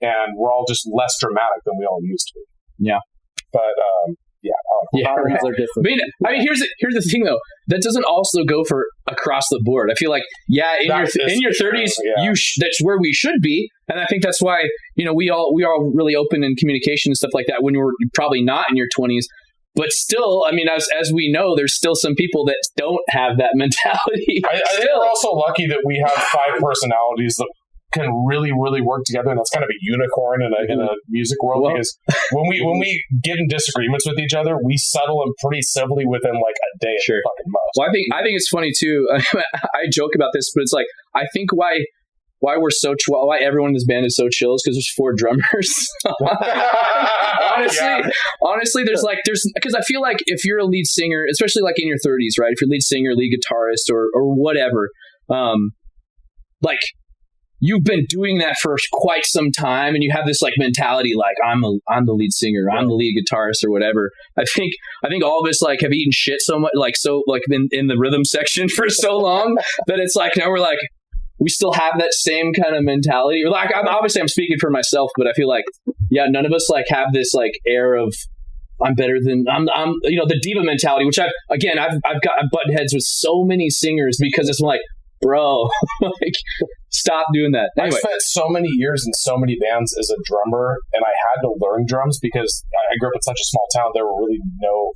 E: and we're all just less dramatic than we all used to.
A: Yeah.
E: But
D: patterns are different.
A: I mean, here's the thing though. That doesn't also go for across the board. I feel like in your 30s, that's where we should be, and I think that's why we all really open in communication and stuff like that when we're probably not in your 20s. But still, I mean, as we know, there's still some people that don't have that mentality.
E: I think we're also lucky that we have 5 personalities that can really, really work together, and that's kind of a unicorn in a music world. Because when we get in disagreements with each other, we settle them pretty civilly within like a day at the fucking most.
A: Well, I think it's funny too. I joke about this, but it's like I think why why everyone in this band is so chill is because there's 4 drummers. honestly, there's because I feel like if you're a lead singer, especially like in your 30s, right? If you're lead singer, lead guitarist, or whatever, like you've been doing that for quite some time, and you have this like mentality, like I'm the lead singer, I'm the lead guitarist, or whatever. I think all of us like have eaten shit so much, like in the rhythm section for so long that it's like now we're like. We still have that same kind of mentality. Like, I'm speaking for myself, but I feel like, none of us like have this like air of I'm better than I'm the diva mentality, which I've butted heads with so many singers because it's like, bro, like stop doing that. Anyway.
E: I spent so many years in so many bands as a drummer, and I had to learn drums because I grew up in such a small town. There were really no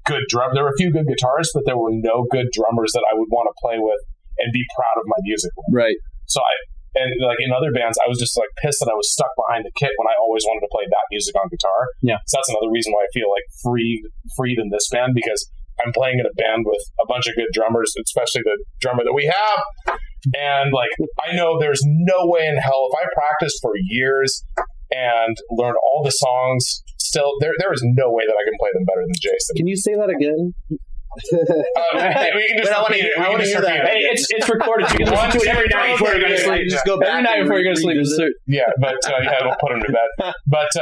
E: good there were a few good guitarists, but there were no good drummers that I would want to play with and be proud of my music.
A: Right.
E: So like in other bands, I was just like pissed that I was stuck behind the kit when I always wanted to play that music on guitar.
A: Yeah.
E: So that's another reason why I feel like freed in this band, because I'm playing in a band with a bunch of good drummers, especially the drummer that we have. And like, I know there's no way in hell if I practiced for years and learned all the songs, still there is no way that I can play them better than Jason.
D: Can you say that again?
E: We can just repeat it. I want to hear that.
A: Hey, it's recorded. You can listen to it every night before you're going to sleep.
D: Just go back
A: every night before you're going to sleep.
E: Yeah, but we'll put him to bed. But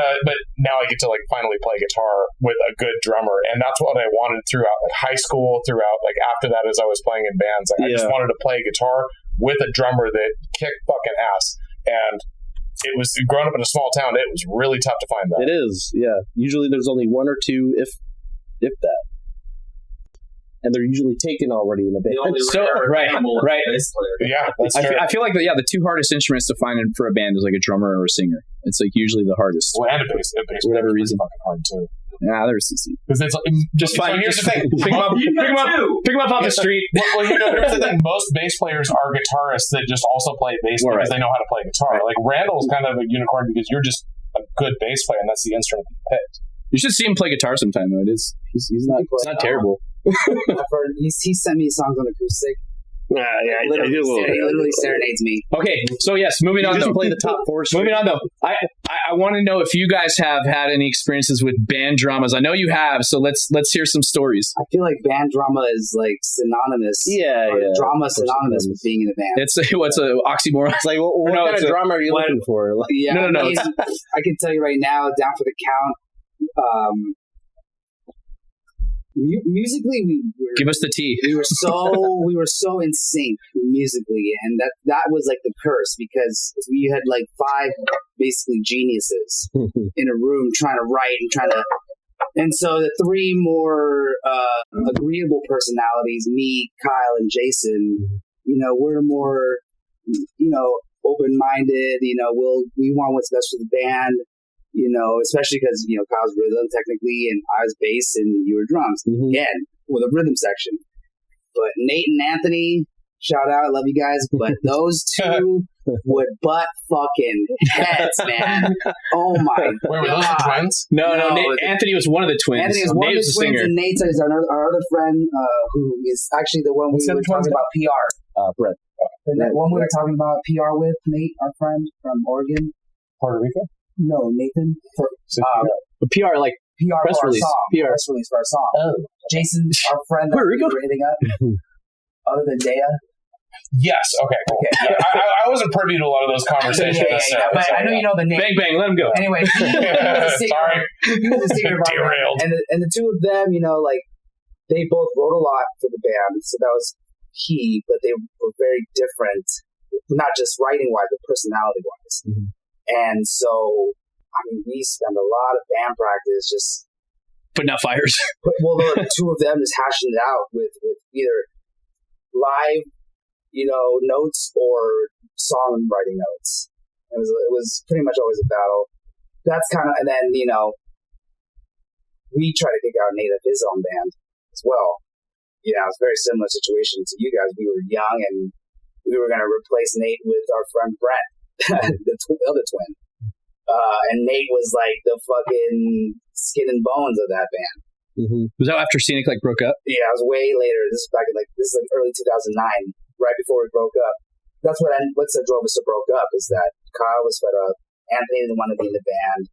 E: now I get to like finally play guitar with a good drummer, and that's what I wanted throughout like high school. Throughout like after that, as I was playing in bands, I just wanted to play guitar with a drummer that kicked fucking ass. And it was growing up in a small town. It was really tough to find that.
D: It is, yeah. Usually there's only 1 or 2, if that. And they're usually taken already in a band.
A: Right.
E: Yeah, that's true.
A: I feel like the 2 hardest instruments to find for a band is like a drummer or a singer. It's like usually the hardest.
E: Well, and a bass
A: for whatever reason.
E: Fucking hard too.
A: Yeah, there's easy.
E: Because it's just fine. Here's the thing: pick them up off the street. Well, here's the thing: most bass players are guitarists that just also play bass because they know how to play guitar. Right. Like Randall's kind of a unicorn because you're just a good bass player, and that's the instrument you picked.
A: You should see him play guitar sometime, though. He's not terrible.
C: He sent me songs on acoustic.
D: Yeah,
C: he literally serenades me.
A: Okay, so yes, moving on.
D: Just play the top 4.
A: Moving on though, I want to know if you guys have had any experiences with band dramas. I know you have, so let's hear some stories.
C: I feel like band drama is like synonymous. Drama synonymous with being in a band.
A: It's what's an oxymoron?
D: It's like what kind of drama are you looking for? Like,
C: no. I can tell you right now, Down for the Count. musically,
A: Give us the tea.
C: we were so in sync musically, and that was like the curse, because we had like 5 basically geniuses in a room trying to write and so the 3 more agreeable personalities, me, Kyle, and Jason, we're more, open-minded. We want what's best for the band. Especially because, Kyle's rhythm technically, and I was bass and you were drums. Again, with a rhythm section. But Nate and Anthony, shout out, I love you guys. But those 2 would butt fucking heads, man. Oh my God.
E: Wait, were those the twins?
A: No, Anthony was one of the twins.
C: Anthony was one of the twins, singer. And Nate is our other friend, who is actually the one we were talking about PR.
D: Brett.
C: That one we were talking about PR with, Nate, our friend from Oregon.
E: Puerto Rico?
C: No, Nathan.
A: PR, like
C: PR
A: press
C: for
A: release.
C: our song.
A: PR.
C: Press release for our song.
E: Oh.
C: Jason, our friend that
A: Puerto Rico?
C: we were hitting up. Other than Dea.
E: Yes. Okay. Cool.
C: Okay.
E: I wasn't privy to a lot of those conversations.
C: Yeah, but I know you know the name.
A: Bang, bang, let him go.
C: Anyway, he was a singer.
E: Sorry.
C: He was a singer.
E: Derailed.
C: And the 2 of them, they both wrote a lot for the band, so that was key. But they were very different, not just writing wise, but personality wise. And so, we spend a lot of band practice just
A: putting out fires.
C: Well, the 2 of them is hashing it out with either live, notes or songwriting notes. It was pretty much always a battle. That's kind of, and then we try to kick out Nate of his own band as well. It's a very similar situation to you guys. We were young and we were going to replace Nate with our friend Brent, the other twin. And Nate was like the fucking skin and bones of that band.
A: Was that after Scenic broke up?
C: Yeah, it was way later. This is back in early 2009, right before we broke up. That's what drove us to broke up, is that Kyle was fed up. Anthony didn't want to be in the band.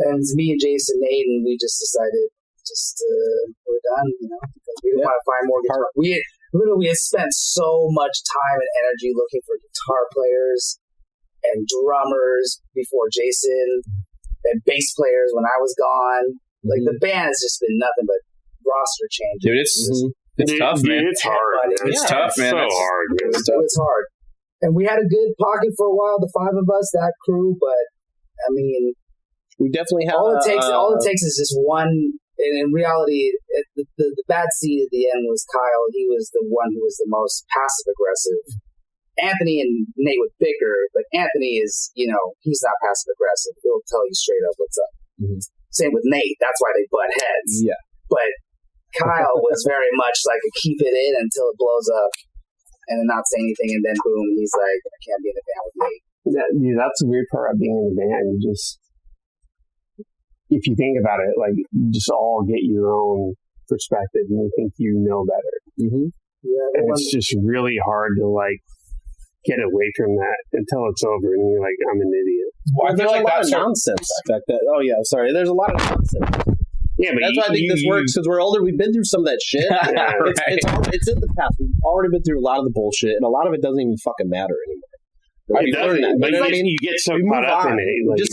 C: And it's me and Jason, Nate, and we just decided we're done, because we didn't want to find more guitar. We had spent so much time and energy looking for guitar players and drummers before Jason, and bass players when I was gone. The band has just been nothing but roster changes.
A: Dude, it's tough, man.
B: It's hard.
A: It's tough, man.
B: So hard, man.
C: It's hard. And we had a good pocket for a while, the 5 of us, that crew. But
D: we definitely have.
C: All it takes is just one. And in reality, the bad seed at the end was Kyle. He was the one who was the most passive aggressive. Anthony and Nate would bicker, but Anthony is, he's not passive aggressive. He'll tell you straight up what's up. Same with Nate. That's why they butt heads.
D: Yeah.
C: But Kyle was very much like a keep it in until it blows up and then not say anything. And then boom, he's like, I can't be in the band with Nate.
B: That's the weird part of being in the band. If you think about it, you just all get your own perspective and you think you know better.
C: Yeah,
B: and it's just really hard to get away from that until it's over and you're like, I'm an idiot.
D: Well, I feel like that's nonsense. There's a lot of nonsense.
B: Yeah, but
D: that's why I think this works, because we're older. We've been through some of that shit. It's in the past. We've already been through a lot of the bullshit, and a lot of it doesn't even fucking matter anymore.
B: It doesn't, but you get so caught up in it.
D: Just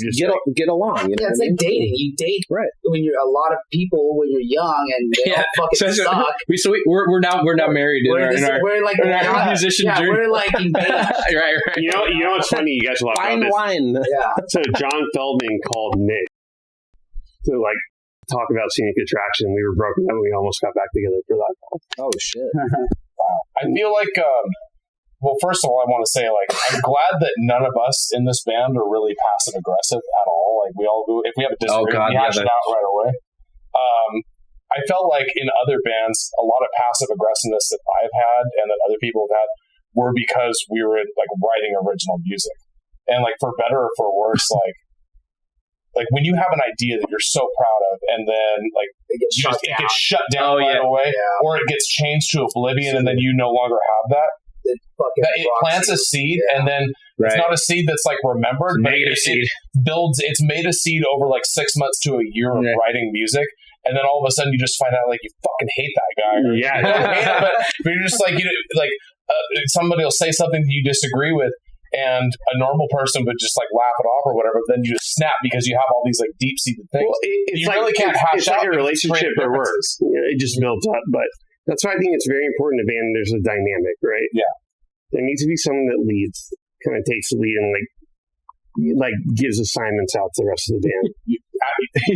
D: get along.
C: Yeah, it's like dating. You date when you're a lot of people when you're young and they all fucking suck.
A: We're now married.
C: We're in
A: musician journey.
C: We're engaged.
A: right.
B: You know what's funny? You guys will laugh about this.
D: Fine wine.
C: Yeah.
B: So John Feldman called Nick to talk about Scenic Attraction. We were broken up and we almost got back together for that.
D: Oh shit.
E: I feel like well, first of all, I want to say, I'm glad that none of us in this band are really passive aggressive at all. We all, if we have a disagreement, we hash it out right away. I felt like in other bands, a lot of passive aggressiveness that I've had and that other people have had were because we were writing original music. And for better or for worse, when you have an idea that you're so proud of, and then it gets shut down right away, or it gets changed to oblivion, and then you no longer have that. It plants a seed, and then it's not a seed that's remembered, but it builds. It's made a seed over 6 months to a year of writing music, and then all of a sudden you just find out you fucking hate that guy. Or, you don't hate it, but you're just somebody will say something that you disagree with, and a normal person would just laugh it off or whatever. But then you just snap because you have all these deep seated things.
B: Well,
E: you really can't hash out.
B: It's like a relationship at work. it just builds up. But that's why I think it's very important to band. There's a dynamic, right?
E: Yeah.
B: There needs to be someone that leads, kind of takes the lead and like gives assignments out to the rest of the band.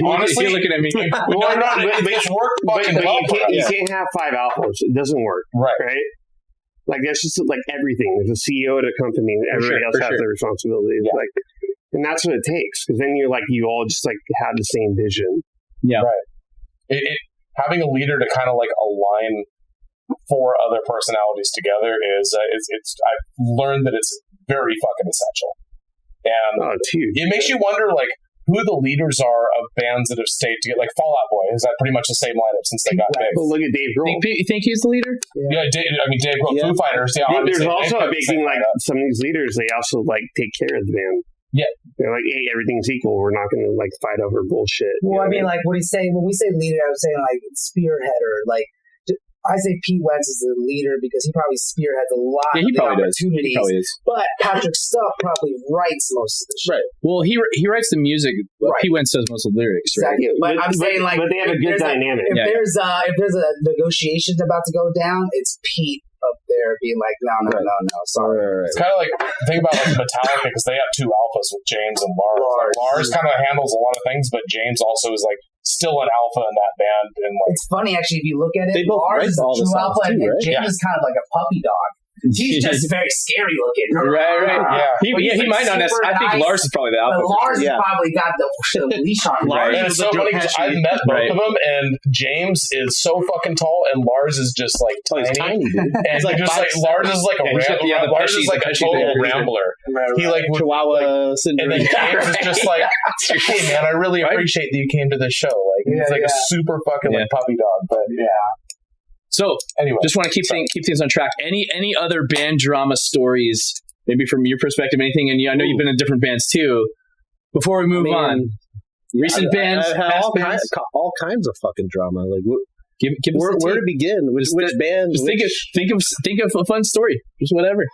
E: Honestly,
A: you're looking at me.
E: It's worked fucking well.
B: You can't have 5 alphas. It doesn't work. Right? Like, that's just like everything. There's a CEO at a company, and everybody else has their responsibilities.
E: Yeah.
B: Like, and that's what it takes. Because then you all just like have the same vision.
A: Yeah.
E: Right. Having a leader to kind of like align 4 other personalities together is I've learned that it's very fucking essential. And
B: it's huge.
E: It makes you wonder, like, who the leaders are of bands that have stayed together. Like Fall Out Boy, is that pretty much the same lineup since they got big?
B: Well, look at Dave Grohl.
A: You think he's the leader?
E: Yeah, Dave Grohl, Foo Fighters. Yeah,
B: there's also a big thing, like, some of these leaders, they also, like, take care of the band.
E: Yeah.
B: They're like, hey, everything's equal. We're not going to, like, fight over bullshit.
C: Well, I mean, like, when we say leader, I'm saying, like, spearheader. Like, I say Pete Wentz is the leader because he probably spearheads a lot of the opportunities.
A: He probably is.
C: But Patrick Stuff probably writes most of the shit.
A: Right. Well, he writes the music. Right. Pete Wentz does most of the lyrics. Right?
C: Exactly. But I'm saying, like,
B: but they have a good dynamic.
C: If there's a negotiation about to go down, it's Pete up there being like, no, sorry.
E: It's kind of like, think about like Metallica, because they have 2 alphas with James and Lars. Like, Lars kind of handles a lot of things, but James also is like still an alpha in that band. And like,
C: it's funny actually if you look at it.
A: They both
C: Lars is a true alpha, and James is kind of like a puppy dog. He's just very scary looking.
A: Right.
E: Yeah.
A: He might not necessarily. I think Lars is probably the alpha.
C: But Lars has probably got the leash on.
E: Lars is so funny because I've met both of them, and James is so fucking tall, and Lars is just like tiny. Dude. And like, just like Lars is like a rambler. Lars is like a total rambler. He like
D: Chihuahua
E: and
D: syndrome.
E: then James is just like, hey man, I really appreciate that you came to the show. Like he's like a super fucking like puppy dog. But
A: So anyway, just want to keep things on track. Any other band drama stories, maybe from your perspective, anything? And I know you've been in different bands too. Before we move on, recent bands,
D: all kinds of fucking drama. Like,
A: give us
D: where to begin? Which band?
A: Just think of a fun story. Just whatever.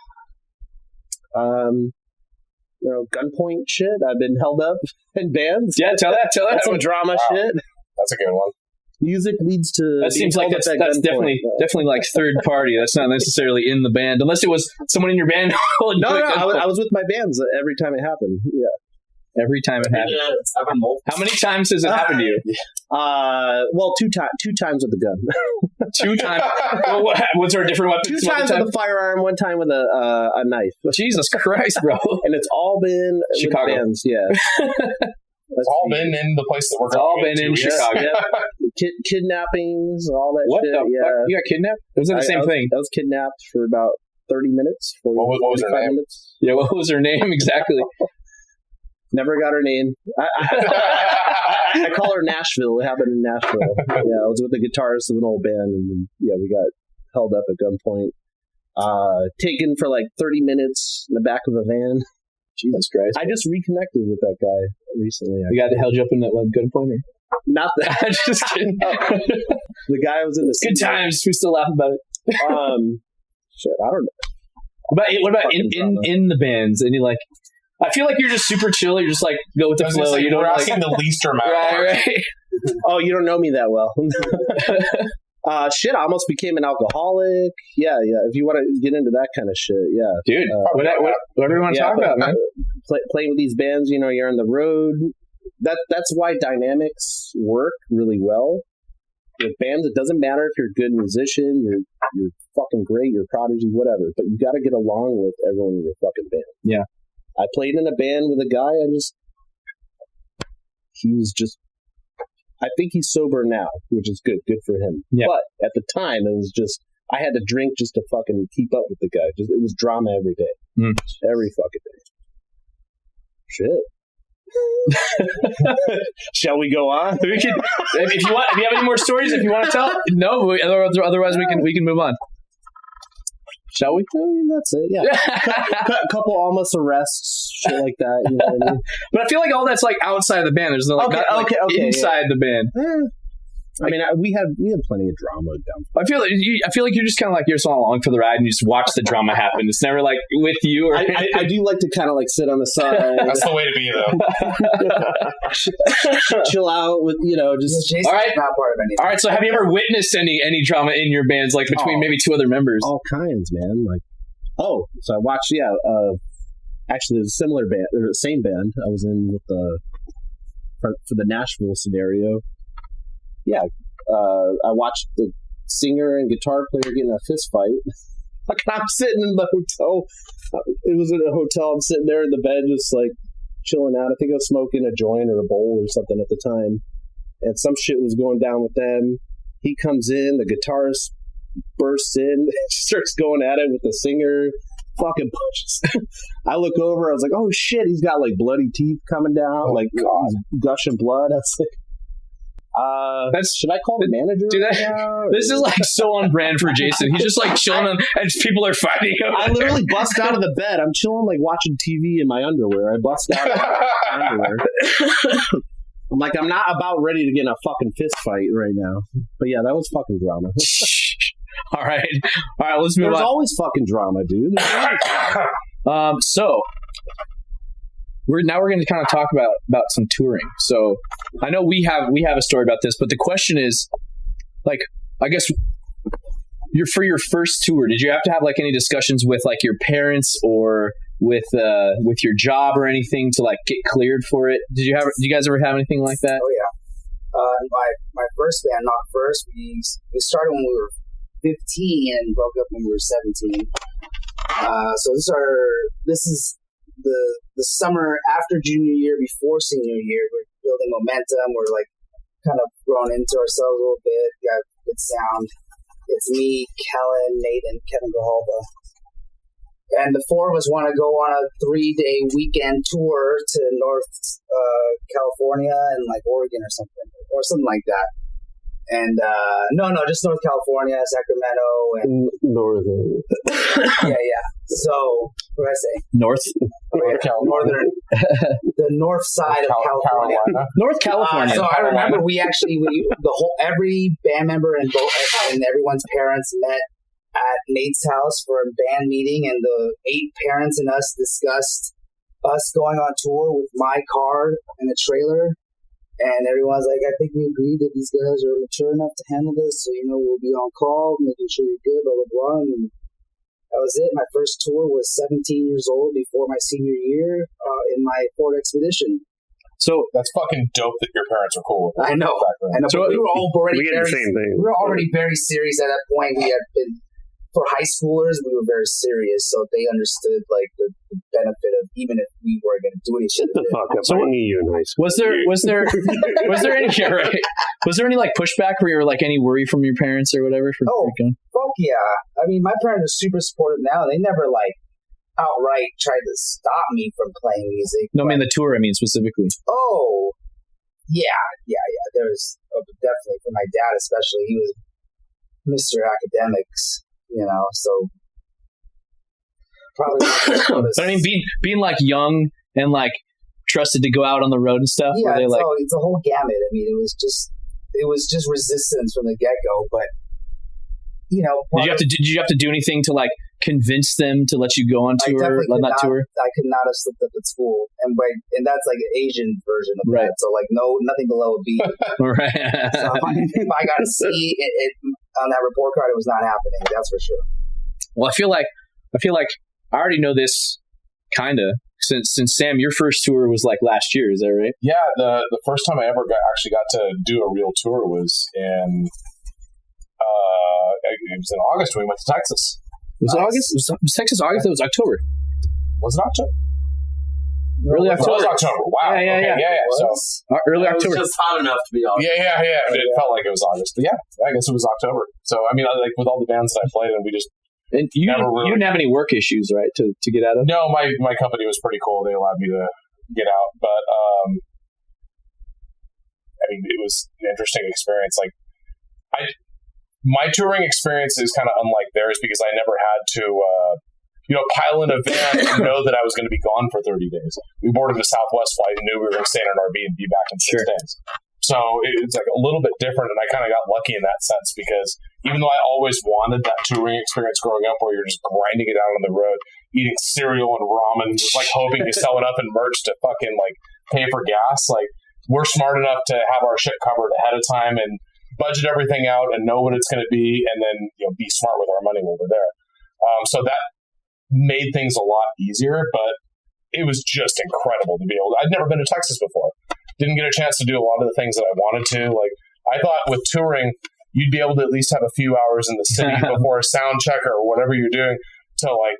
D: Gunpoint shit. I've been held up in bands.
A: Yeah, tell that.
D: That's some drama shit.
E: That's a good one.
D: Music leads to.
A: That seems like that's definitely like third party. That's not necessarily in the band, unless it was someone in your band.
D: I was with my bands every time it happened. Yeah,
A: every time it happened. How many times has it happened to you?
D: Well, two times with the gun.
A: 2 times. Was there a different weapon?
D: 2 times with a firearm. 1 time with a knife.
A: Jesus Christ, bro!
D: And it's all been
A: Chicago.
D: Bands, yeah.
E: It's all been in the place that we're going.
A: All been in Chicago.
D: Kidnappings, all that
A: what
D: shit.
A: What the fuck? You got kidnapped? It was the same thing.
D: I was kidnapped for about 30 minutes.
E: What was her name?
A: Minutes. Yeah, what was her name exactly?
D: Never got her name. I call her Nashville. It happened in Nashville. Yeah, I was with the guitarist of an old band, and we got held up at gunpoint. Taken for like 30 minutes in the back of a van. Jesus Christ. I just reconnected with that guy recently.
A: The guy that held you up in that gunpoint?
D: Not that. Just kidding. The guy was in the
A: good times. We still laugh about it.
D: Shit, I don't know.
A: What about in the bands? And you're like, I feel like you're just super chill. You're just like go with the flow.
E: You don't asking the least amount.
A: Right.
D: Oh, you don't know me that well. Shit, I almost became an alcoholic. Yeah. If you want to get into that kind of shit, yeah.
A: Dude, whatever you want to talk about, man.
D: Playing with these bands, you're on the road. That's why dynamics work really well. With bands, it doesn't matter if you're a good musician, you're fucking great, you're a prodigy, whatever, but you got to get along with everyone in your fucking band.
A: Yeah.
D: I played in a band with a guy, I think he's sober now, which is good for him.
A: Yeah.
D: But at the time, it was just, I had to drink just to fucking keep up with the guy. It was drama every day. Every fucking day. Shit. Shall we go on?
A: We can, if you have any more stories, if you want to tell, no. Otherwise, we can move on. Shall we?
D: I mean, that's it. Yeah, a couple almost arrests, shit like that. You know what I mean?
A: But I feel like all that's like outside the band. There's no inside the band.
D: I mean, we have plenty of drama down.
A: I feel like you're just kind of like you're just along for the ride and you just watch the drama happen. It's never like with you. Or
D: I do like to kind of like sit on the side.
E: That's the way to be, though.
D: Chill out with just.
C: Jason's
A: All right.
C: not part of anything.
A: All right, so have you ever witnessed any drama in your bands, like between maybe two other members?
D: All kinds, man. Like, so I watched. Actually, it was a similar band, or the same band I was in with for the Nashville scenario. Yeah, I watched the singer and guitar player get in a fist fight. Like, I'm sitting in the hotel. It was in a hotel. I'm sitting there in the bed, just like chilling out. I think I was smoking a joint or a bowl or something at the time, and some shit was going down with them. He comes in, the guitarist bursts in, starts going at it with the singer. Fucking punches. I look over. I was like, "Oh shit!" He's got like bloody teeth coming down, gushing blood. I was like, should I call the manager?
A: Dude, this is like so on brand for Jason. He's just like chilling and people are fighting him.
D: I literally bust out of the bed. I'm chilling, like watching TV in my underwear. I bust out of my underwear. I'm like, I'm not about ready to get in a fucking fist fight right now. But yeah, that was fucking drama.
A: All right, let's move on.
D: There's always fucking drama, dude.
A: So we're going to kind of talk about some touring. So I know we have a story about this, but the question is, like, I guess for your first tour, did you have to have like any discussions with like your parents or with your job or anything to like get cleared for it? Did you guys ever have anything like that?
C: Oh yeah. My first band, Not First, we started when we were 15 and broke up when we were 17. So this is the summer after junior year, before senior year. We're building momentum. We're like kind of growing into ourselves a little bit. Got good sound. It's me, Kellen, Nate, and Kevin Grijalva. And the four of us want to go on a 3-day weekend tour to North California and like Oregon or something like that. And no, just North California, Sacramento, and
B: Northern.
C: yeah. So what did I say?
A: North
C: Northern, the north side of California.
A: North California.
C: So I remember every band member and everyone's parents met at Nate's house for a band meeting, and the 8 parents and us discussed us going on tour with my car and a trailer. And everyone's like, I think we agreed that these guys are mature enough to handle this, so we'll be on call, making sure you're good, blah blah blah. And that was it. My first tour was 17 years old before my senior year in my Ford Expedition.
A: So
E: that's fucking dope that your parents are cool with.
C: I know.
A: So
C: we were already
B: we
C: were already very serious at that point. We had been, for high schoolers, we were very serious, so they understood like the benefit of even if we were going to do anything.
B: Shut the fuck up! I knew you in high school.
A: Was there any like pushback where you were like any worry from your parents or whatever?
C: Fuck yeah! I mean, my parents are super supportive now. They never like outright tried to stop me from playing music.
A: No, I mean the tour. I mean specifically.
C: Oh, yeah. There was definitely for my dad, especially. He was Mr. Academics. So probably.
A: But I mean, being like young and like trusted to go out on the road and stuff.
C: Yeah, it's a whole gamut. I mean, it was just resistance from the get go. But
A: did you have to do anything to like convince them to let you go on tour?
C: Tour? I could not have slipped up at school, and that's like an Asian version of that. So like nothing below a B.
A: Right.
C: So if I got a C it on that report card, it was not happening. That's for sure.
A: Well, I feel like I already know this kind of since Sam, your first tour was like last year. Is that right?
E: Yeah, the first time I ever actually got to do a real tour was in it was in August when we went to Texas.
A: Was it August? Was Texas August? It was October.
E: Was it October?
A: Early October.
E: It was October. Wow.
A: Yeah.
E: So
A: early October.
F: It was just hot enough to be August.
E: Yeah. It felt like it was August, but yeah, I guess it was October. So I mean, like with all the bands that I played, and we just
A: you didn't have any work issues, right? To get out of.
E: No, my company was pretty cool. They allowed me to get out, but I mean, it was an interesting experience. Like my touring experience is kind of unlike theirs because I never had to, pile in a van and know that I was going to be gone for 30 days. We boarded a Southwest flight and knew we were going to stay in an Airbnb back in 6 days. So it's like a little bit different, and I kind of got lucky in that sense because even though I always wanted that touring experience growing up where you're just grinding it out on the road, eating cereal and ramen, just like hoping to sell it up in merch to fucking like pay for gas, like we're smart enough to have our shit covered ahead of time and budget everything out and know what it's going to be, and then be smart with our money while we're there. So that made things a lot easier, but it was just incredible to be able to. I'd never been to Texas before. Didn't get a chance to do a lot of the things that I wanted to. Like, I thought with touring, you'd be able to at least have a few hours in the city before a sound check or whatever you're doing to, like,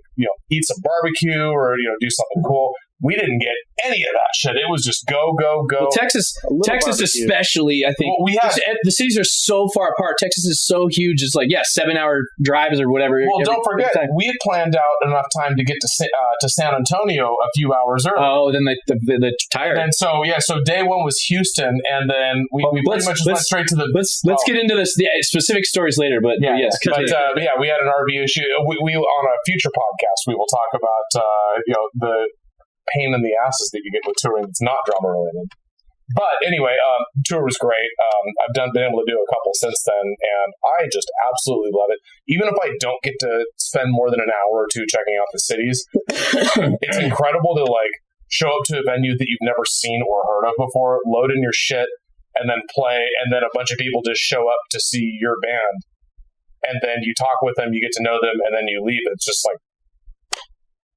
E: eat some barbecue or, do something cool. We didn't get any of that shit. It was just go, go, go.
A: Well, Texas barbecue. Especially, I think. Well, the cities are so far apart. Texas is so huge. It's like, 7-hour drives or whatever.
E: Well, don't forget, we had planned out enough time to get to San Antonio a few hours early.
A: Oh, then the tire.
E: And so, so day one was Houston, and then we pretty much went straight to the...
A: Let's get into this specific stories later, but yes.
E: But we had an RV issue. We on a future podcast, we will talk about, the pain in the asses that you get with touring that's not drama related. But anyway, tour was great. I've been able to do a couple since then, and I just absolutely love it. Even if I don't get to spend more than an hour or two checking out the cities, it's incredible to like show up to a venue that you've never seen or heard of before, load in your shit, and then play, and then a bunch of people just show up to see your band, and then you talk with them, you get to know them, and then you leave. It's just like,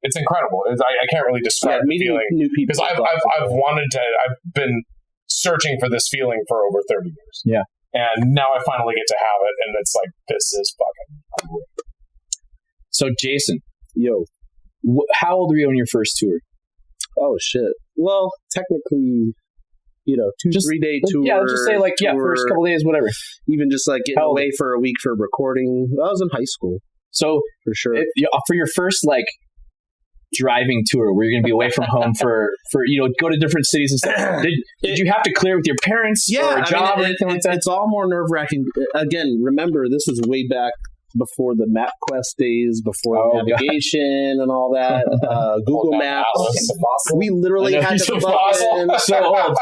E: it's incredible. I can't really describe the feeling because I've been searching for this feeling for over 30 years.
A: Yeah.
E: And now I finally get to have it, and it's like, this is fucking unreal.
A: So, Jason, how old were you on your first tour?
D: Oh, shit. Well, technically, 2-3-day tour.
A: Yeah, let's just say first couple days, whatever.
D: Even just like getting away for a week for recording. I was in high school.
A: So,
D: for sure.
A: For your first, driving tour where you're going to be away from home for go to different cities and stuff. Did you have to clear with your parents or a job or anything like that?
D: It's all more nerve-wracking. Again, remember, this was way back before the MapQuest days, before navigation and all that. Google Maps. We literally had to fucking...
A: So old.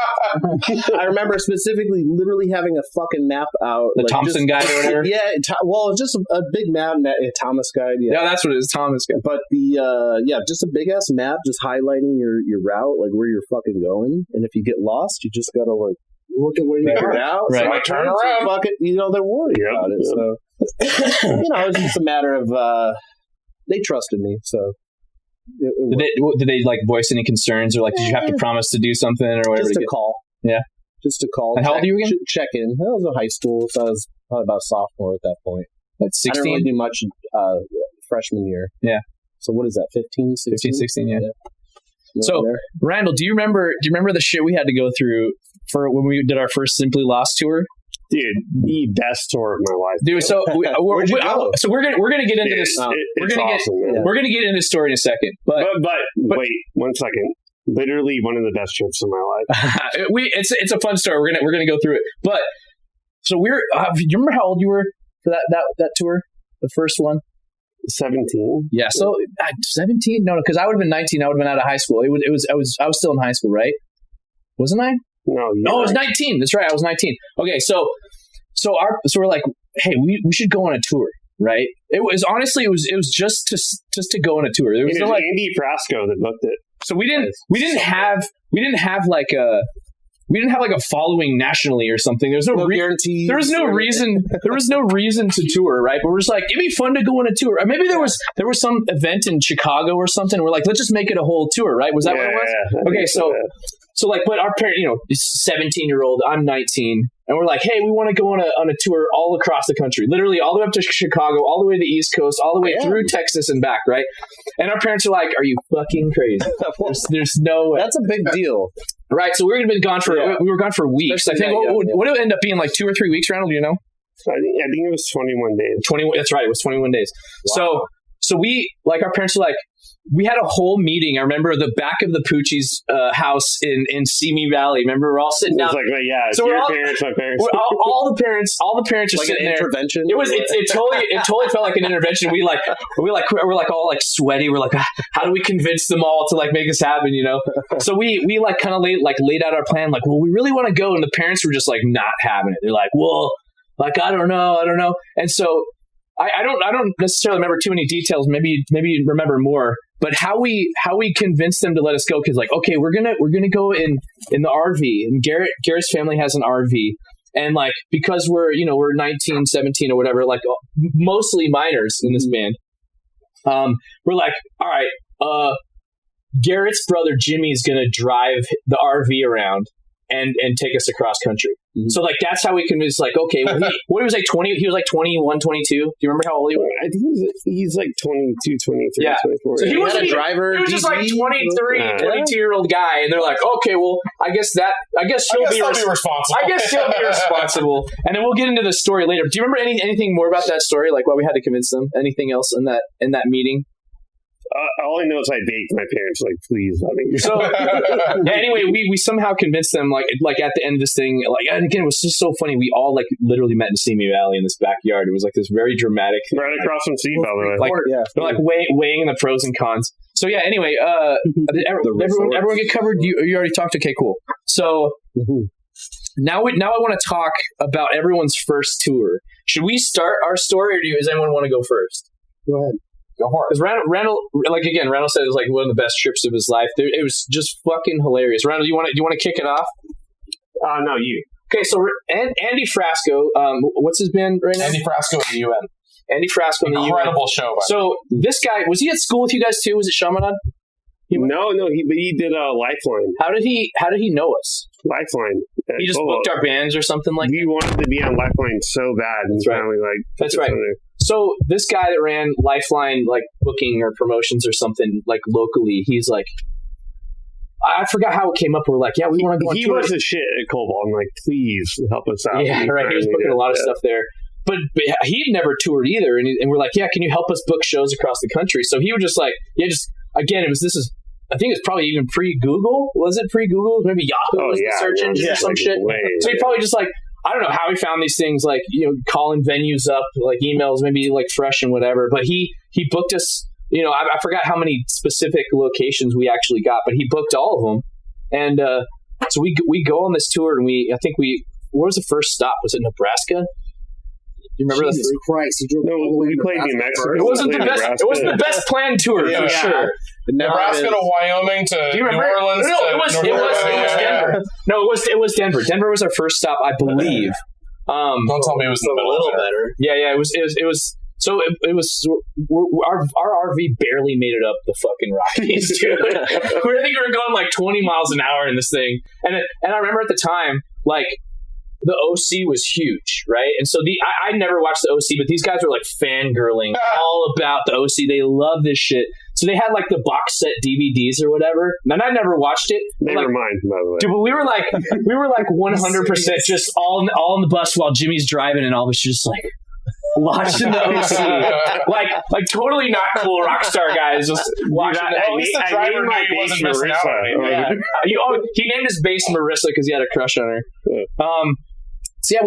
D: I remember specifically literally having a fucking map out.
A: The Thompson guide or whatever?
D: Yeah, just a big map, a Thomas guide.
A: Yeah, that's what it is, Thomas guide.
D: But just a big-ass map just highlighting your route, like where you're fucking going. And if you get lost, you just got to look at where you're going out.
A: Right.
D: So turn around. Fuck it, they're worried about it. So... it's just a matter of they trusted me, so
A: did they voice any concerns or did you have to promise to do something or whatever?
D: Just a call.
A: And how old are you again?
D: Check in. I was in high school, so I was probably about a sophomore at that point.
A: 16?
D: I didn't really do much freshman year.
A: Yeah.
D: So what is that? 15,
A: 16? Yeah. So Randall, do you remember the shit we had to go through for when we did our first Simply Lost tour?
B: Dude, the best tour of my life.
A: Dude, so we're gonna get into this. We're gonna get into this story in a second. But
B: wait 1 second. Literally one of the best trips of my life.
A: It's a fun story. We're gonna go through it. But so do you remember how old you were for that tour, the first one?
B: 17.
A: Yeah. So 17? No, because I would have been 19. I would have been out of high school. I was still in high school, right? Wasn't I?
B: No,
A: I was 19. That's right. I was 19. Okay, so we're like, hey, we should go on a tour, right? It was just to go on a tour. There was no
B: Andy Frasco that booked it.
A: So we didn't have a following nationally or something. There's no
D: guarantees.
A: There was no reason to tour, right? But we're just like, it'd be fun to go on a tour. Or maybe there was some event in Chicago or something. We're like, let's just make it a whole tour, right? Was that what it was?
B: Yeah,
A: okay, so but our parent, 17-year-old, I'm 19, and we're like, hey, we want to go on a tour all across the country, literally all the way up to Chicago, all the way to the East Coast, all the way through Texas and back, right? And our parents are like, are you fucking crazy? There's no way.
D: That's a big deal.
A: Right, so we were gone for weeks. I think what did it end up being, 2 or 3 weeks, Randall? Do you know?
B: I think it was 21 days.
A: 20. That's right. It was 21 days.
B: Wow.
A: So our parents were like, we had a whole meeting. I remember the back of the Poochie's house in Simi Valley. Remember, we're all sitting down.
B: It's like, it's
A: So
B: your
A: we're all-
B: parents, my parents.
A: all the parents are
D: Like
A: sitting
D: an
A: there.
D: intervention.
A: It totally felt like an intervention. We're like all like sweaty. We're like, how do we convince them all to like make this happen? You know? So we like kind of laid out our plan. Like, well, we really want to go, and the parents were just like not having it. They're like, well, like I don't know. And so I don't necessarily remember too many details. Maybe remember more. But how we convinced them to let us go, because like, okay, we're gonna go in the RV, and Garrett's family has an RV, and like because we're 19, 17 or whatever, like mostly minors in this band, we're like, all right, Garrett's brother Jimmy's gonna drive the RV around and take us across country. Mm-hmm. So like that's how we convinced, like, okay, well, he was like 20, he was like 21, 22. Do you remember how old he was?
B: I think he's like 22, 23,
A: yeah.
B: 24.
A: So he was
D: a driver.
A: He was just like 22-year-old guy, and they're like, okay, well, I guess he'll be responsible. I guess he'll be responsible. And then we'll get into the story later. Do you remember anything more about that story? Like why we had to convince them? Anything else in that meeting?
B: All I know is I begged my parents, like, please let me.
A: So anyway, we somehow convinced them, like at the end of this thing, like, and again, it was just so funny. We all like literally met in Simi Valley in this backyard. It was like this very dramatic thing.
B: Right across from sea, by the way.
A: Like, they're like weighing the pros and cons. So yeah, anyway, everyone get covered. You already talked. Okay, cool. So now I want to talk about everyone's first tour. Should we start our story, or does anyone want to go first?
C: Go ahead.
A: Go for it. Because Randall, Randall said it was like one of the best trips of his life. It was just fucking hilarious. Randall, do you want to kick it off?
B: No, you.
A: Okay, so Andy Frasco, what's his band right now?
E: Andy Frasco in the UN.
A: Andy Frasco in the UN.
E: Incredible show.
A: So this guy, was he at school with you guys too? Was it Shamanan?
B: No, he did a Lifeline.
A: How did he know us?
B: Lifeline.
A: He just booked our bands or something like that?
B: We wanted to be on Lifeline so bad. And finally,
A: That's right. So this guy that ran Lifeline, like booking or promotions or something, like locally, he's like, I forgot how it came up. We're like, yeah, we want to go on
B: He
A: tour.
B: was a shit at Cobalt. I'm like, please help us out.
A: Yeah, right. He was booking a lot of stuff there. But he'd never toured either. And we're like, yeah, can you help us book shows across the country? So he was just like, again, I think it's probably even pre-Google. Was it pre-Google? Maybe Yahoo was the search engine or some shit. So he probably just like, I don't know how he found these things, like, calling venues up, like emails, maybe like fresh and whatever. But he booked us, I forgot how many specific locations we actually got, but he booked all of them. And so we go on this tour, and what was the first stop? Was it Nebraska? You remember
C: Jesus Christ!
B: We played New Mexico.
A: It wasn't the best. It wasn't the best planned tour for sure.
E: Nebraska to Wyoming to New Orleans.
A: No, it was Denver. No, it was Denver. Denver was our first stop, I believe.
E: Don't tell me it was in the middle. A little better.
A: Yeah. It was. So it was. Our RV barely made it up the fucking Rockies, dude. I think we were going like 20 miles an hour in this thing, and I remember at the time, like, the OC was huge, right? And so I never watched the OC, but these guys were like fangirling all about the OC. They love this shit. So they had like the box set DVDs or whatever. And I never watched it.
B: Never mind, by the way.
A: Dude, but we were like 100% just all in the bus while Jimmy's driving, and all of us just like watching the OC. like totally not cool rock star guys just watching the OC.
E: At least the driver knew he wasn't missing out on it.
A: Yeah. He named his bass Marissa because he had a crush on her. So yeah,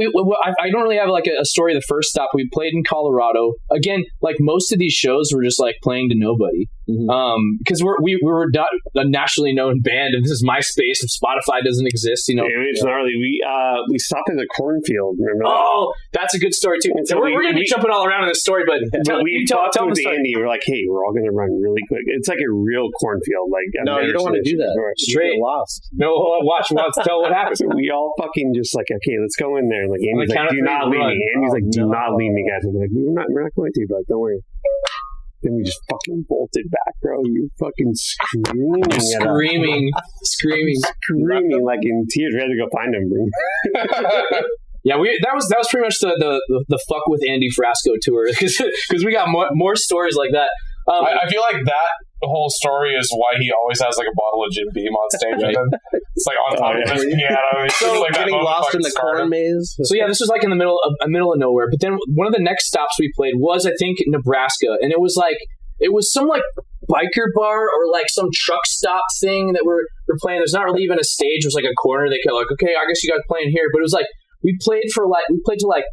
A: I don't really have like a story of the first stop. We played in Colorado. Again, like most of these shows were just like playing to nobody. Because we were not a nationally known band, and this is MySpace, and Spotify doesn't exist.
B: It's gnarly. We stopped at the cornfield. Remember that?
A: Oh, that's a good story too. So we're going to be jumping all around in this story, but
B: we talked with Andy. We're like, hey, we're all going to run really quick. It's like a real cornfield. Like,
D: no, you don't want to do that.
A: Straight
D: lost.
A: No, watch. Tell what happened.
B: So we all fucking just like, okay, let's go in there. Like, Andy's like, do not leave me. Andy's like, do not leave me, guys. I'm like, we're not going to, but don't worry. Then we just fucking bolted back, bro. You fucking screaming like in tears. We had to go find him, bro.
A: Yeah, that was pretty much the fuck with Andy Frasco tour, because we got more stories like that.
E: I feel like that whole story is why he always has like a bottle of Jim Beam on stage with him. It's like on top of his piano.
D: So
E: like
D: getting lost in the corn maze.
A: So yeah, this was like in the middle of nowhere. But then one of the next stops we played was, I think, Nebraska, and it was like it was some like biker bar or like some truck stop thing that we're playing. There's not really even a stage. It was like a corner. They could like, okay, I guess you guys playing here. But it was like we played to like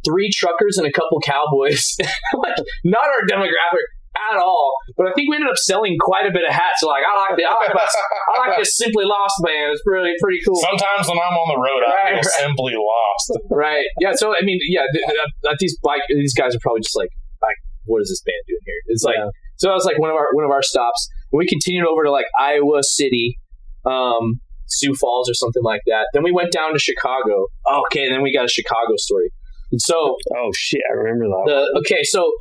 A: 3 truckers and a couple cowboys. Like not our demographic at all. But I think we ended up selling quite a bit of hats. So like I like this Simply Lost band. It's really pretty cool.
E: Sometimes when I'm on the road, I feel simply lost.
A: Right. Yeah. So I mean, yeah, these guys are probably just like, what is this band doing here? It's like, so that was like one of our stops. And we continued over to like Iowa City, Sioux Falls or something like that. Then we went down to Chicago. Okay. And then we got a Chicago story. And so,
B: oh shit, I remember that.
A: So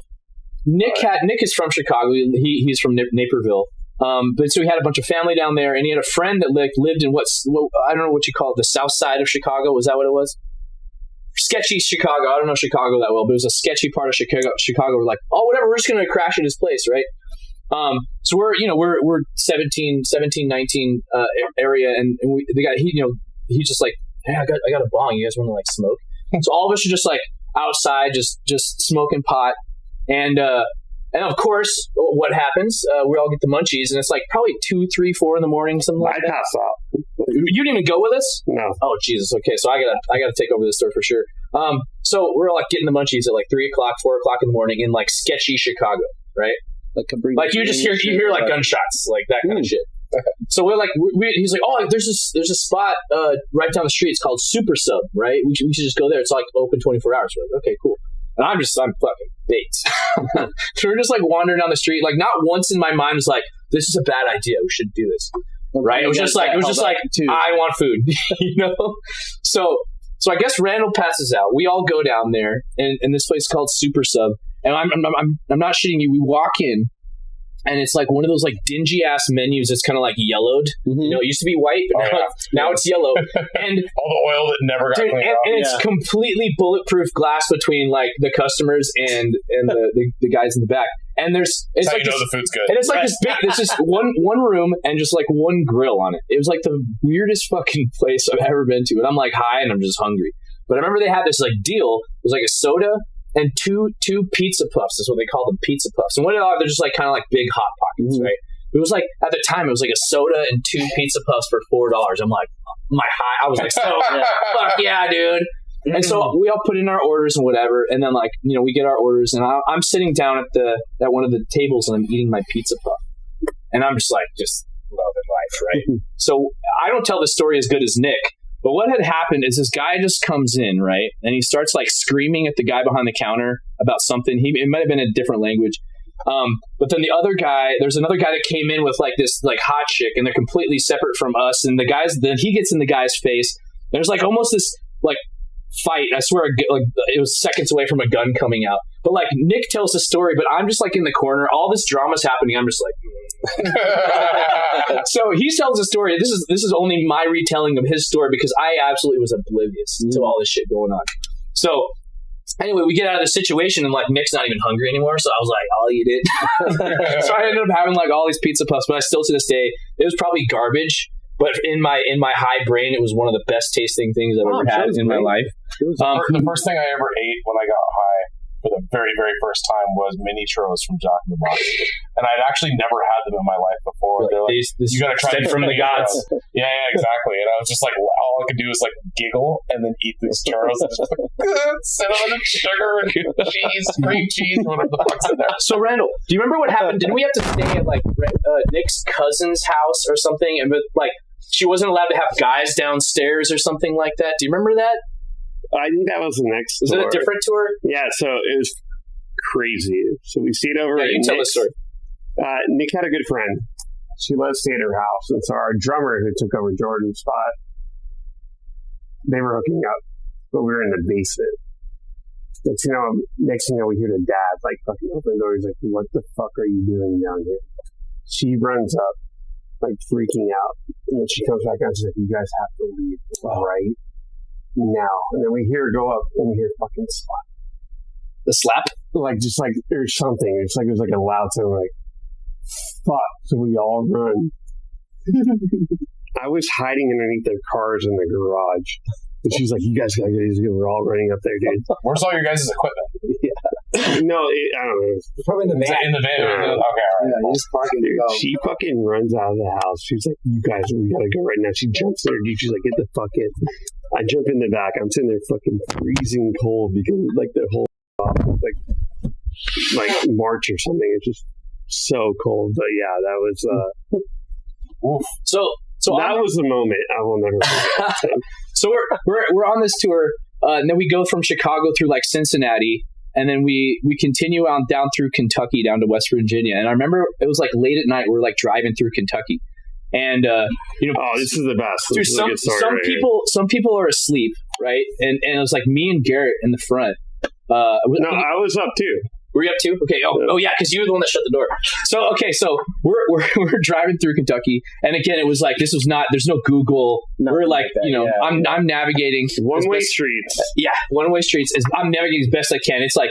A: Nick is from Chicago. He's from Naperville. But so he had a bunch of family down there, and he had a friend that lived in I don't know what you call it, the south side of Chicago. Was that what it was? Sketchy Chicago. I don't know Chicago that well, but it was a sketchy part of Chicago. We're like, oh, whatever, we're just going to crash at his place, right? So we're 17, 19 area, and the guy, he's just like, hey, I got a bong. You guys want to like smoke? So all of us are just like outside, just smoking pot, and of course, what happens? We all get the munchies, and it's like probably 2, 3, 4 in the morning, something like that.
B: I pass out.
A: You didn't even go with us?
B: No.
A: Oh Jesus. Okay, so I gotta take over this store for sure. So we're like getting the munchies at like 3 o'clock, 4 o'clock in the morning in like sketchy Chicago, right? Like you hear like gunshots, like that kind of shit. So we're like, he's like, oh, there's a spot right down the street. It's called Super Sub, right? We should just go there. It's like open 24 hours. We're like, okay, cool. And I'm fucking baked. So we're just like wandering down the street. Like not once in my mind was like, this is a bad idea. We shouldn't do this. Right? It was just like, I want food, So I guess Randall passes out. We all go down there, and this place is called Super Sub. And I'm not shitting you. We walk in, and it's like one of those like dingy ass menus that's kind of like yellowed. Mm-hmm. It used to be white, but now it's yellow. And
E: all the oil that never got cleaned up.
A: And it's completely bulletproof glass between like the customers and the guys in the back. And the food's good. And it's like there's just one room and just like one grill on it. It was like the weirdest fucking place I've ever been to. And I'm like high and I'm just hungry. But I remember they had this like deal. It was like a soda and two pizza puffs. That's what they call them, pizza puffs. And what they're just like kind of like big hot pockets, right? It was like at the time it was like a soda and 2 pizza puffs for $4. I'm like, I was like, so fuck yeah, dude. And so we all put in our orders and whatever, and then like we get our orders, and I'm sitting down at one of the tables and I'm eating my pizza puff, and I'm just loving life, right? So I don't tell the story as good as Nick, but what had happened is this guy just comes in, right, and he starts like screaming at the guy behind the counter about something. It might have been a different language, but then there's another guy that came in with like this like hot chick, and they're completely separate from us. And then he gets in the guy's face. There's like almost this like fight. I swear, like it was seconds away from a gun coming out. But like Nick tells the story, but I'm just like in the corner. All this drama's happening. I'm just like, So he tells the story. This is only my retelling of his story because I absolutely was oblivious to all this shit going on. So anyway, we get out of the situation and like Nick's not even hungry anymore. So I was like, I'll eat it. So I ended up having like all these pizza puffs, but I still to this day, it was probably garbage. But in my high brain, it was one of the best tasting things I've ever had in my life.
E: The first thing I ever ate when I got high for the very, very first time was mini churros from Jack in the Box. And I'd actually never had them in my life before. They're like, you got to try them from the gods. Yeah, exactly. And I was just like, all I could do was like giggle and then eat these churros and just like, cinnamon and sugar and cheese, cream cheese, whatever the fuck's in there.
A: So Randall, do you remember what happened? Didn't we have to stay at like Nick's cousin's house or something? And like she wasn't allowed to have guys downstairs or something like that. Do you remember that?
B: I think that was the next
A: tour. Was it a different tour?
B: Yeah, so it was crazy. So we stayed over at
A: Nick's. Tell the story.
B: Nick had a good friend. She let us stay at her house. And so our drummer who took over Jordan's spot, they were hooking up, but we were in the basement. Next thing you know, we hear the dad like fucking open the door. He's like, what the fuck are you doing down here? She runs up, like freaking out. And then she comes back out and she's like, you guys have to leave right now. And then we hear her go up and we hear fucking slap.
A: The slap?
B: Like, just like, or something. It's like, it was like a loud sound, like, fuck. So we all run. I was hiding underneath their cars in the garage. And she's like, you guys gotta go. We're all running up there, dude.
E: Where's all your guys' equipment?
B: Yeah. No, I don't know.
C: Probably in the van.
E: In the van.
B: Yeah.
E: Okay, all right.
C: Yeah, you just parking to go.
B: She fucking runs out of the house. She's like, "You guys, we gotta go right now." She jumps in her Jeep. She's like, "Get the fuck in." I jump in the back. I'm sitting there fucking freezing cold because like the whole like March or something. It's just so cold. But yeah, that was
A: So
B: that was a moment I will never forget.
A: So we're on this tour, and then we go from Chicago through like Cincinnati, and then we continue on down through Kentucky down to West Virginia. And I remember it was like late at night. We're like driving through Kentucky, and
B: Oh, this is the best.
A: dude,
B: This is a good story right here.
A: some people are asleep, right? And it was like me and Garrett in the front.
B: No, I was up too.
A: Were you up too? Okay. Oh yeah, because you were the one that shut the door. So we're driving through Kentucky, and again, it was like this was not. There's no Google.
D: Nothing
A: we're like
D: like that,
A: I'm navigating
B: One-way
A: as best-
B: streets.
A: Yeah, one-way streets. I'm navigating as best I can. It's like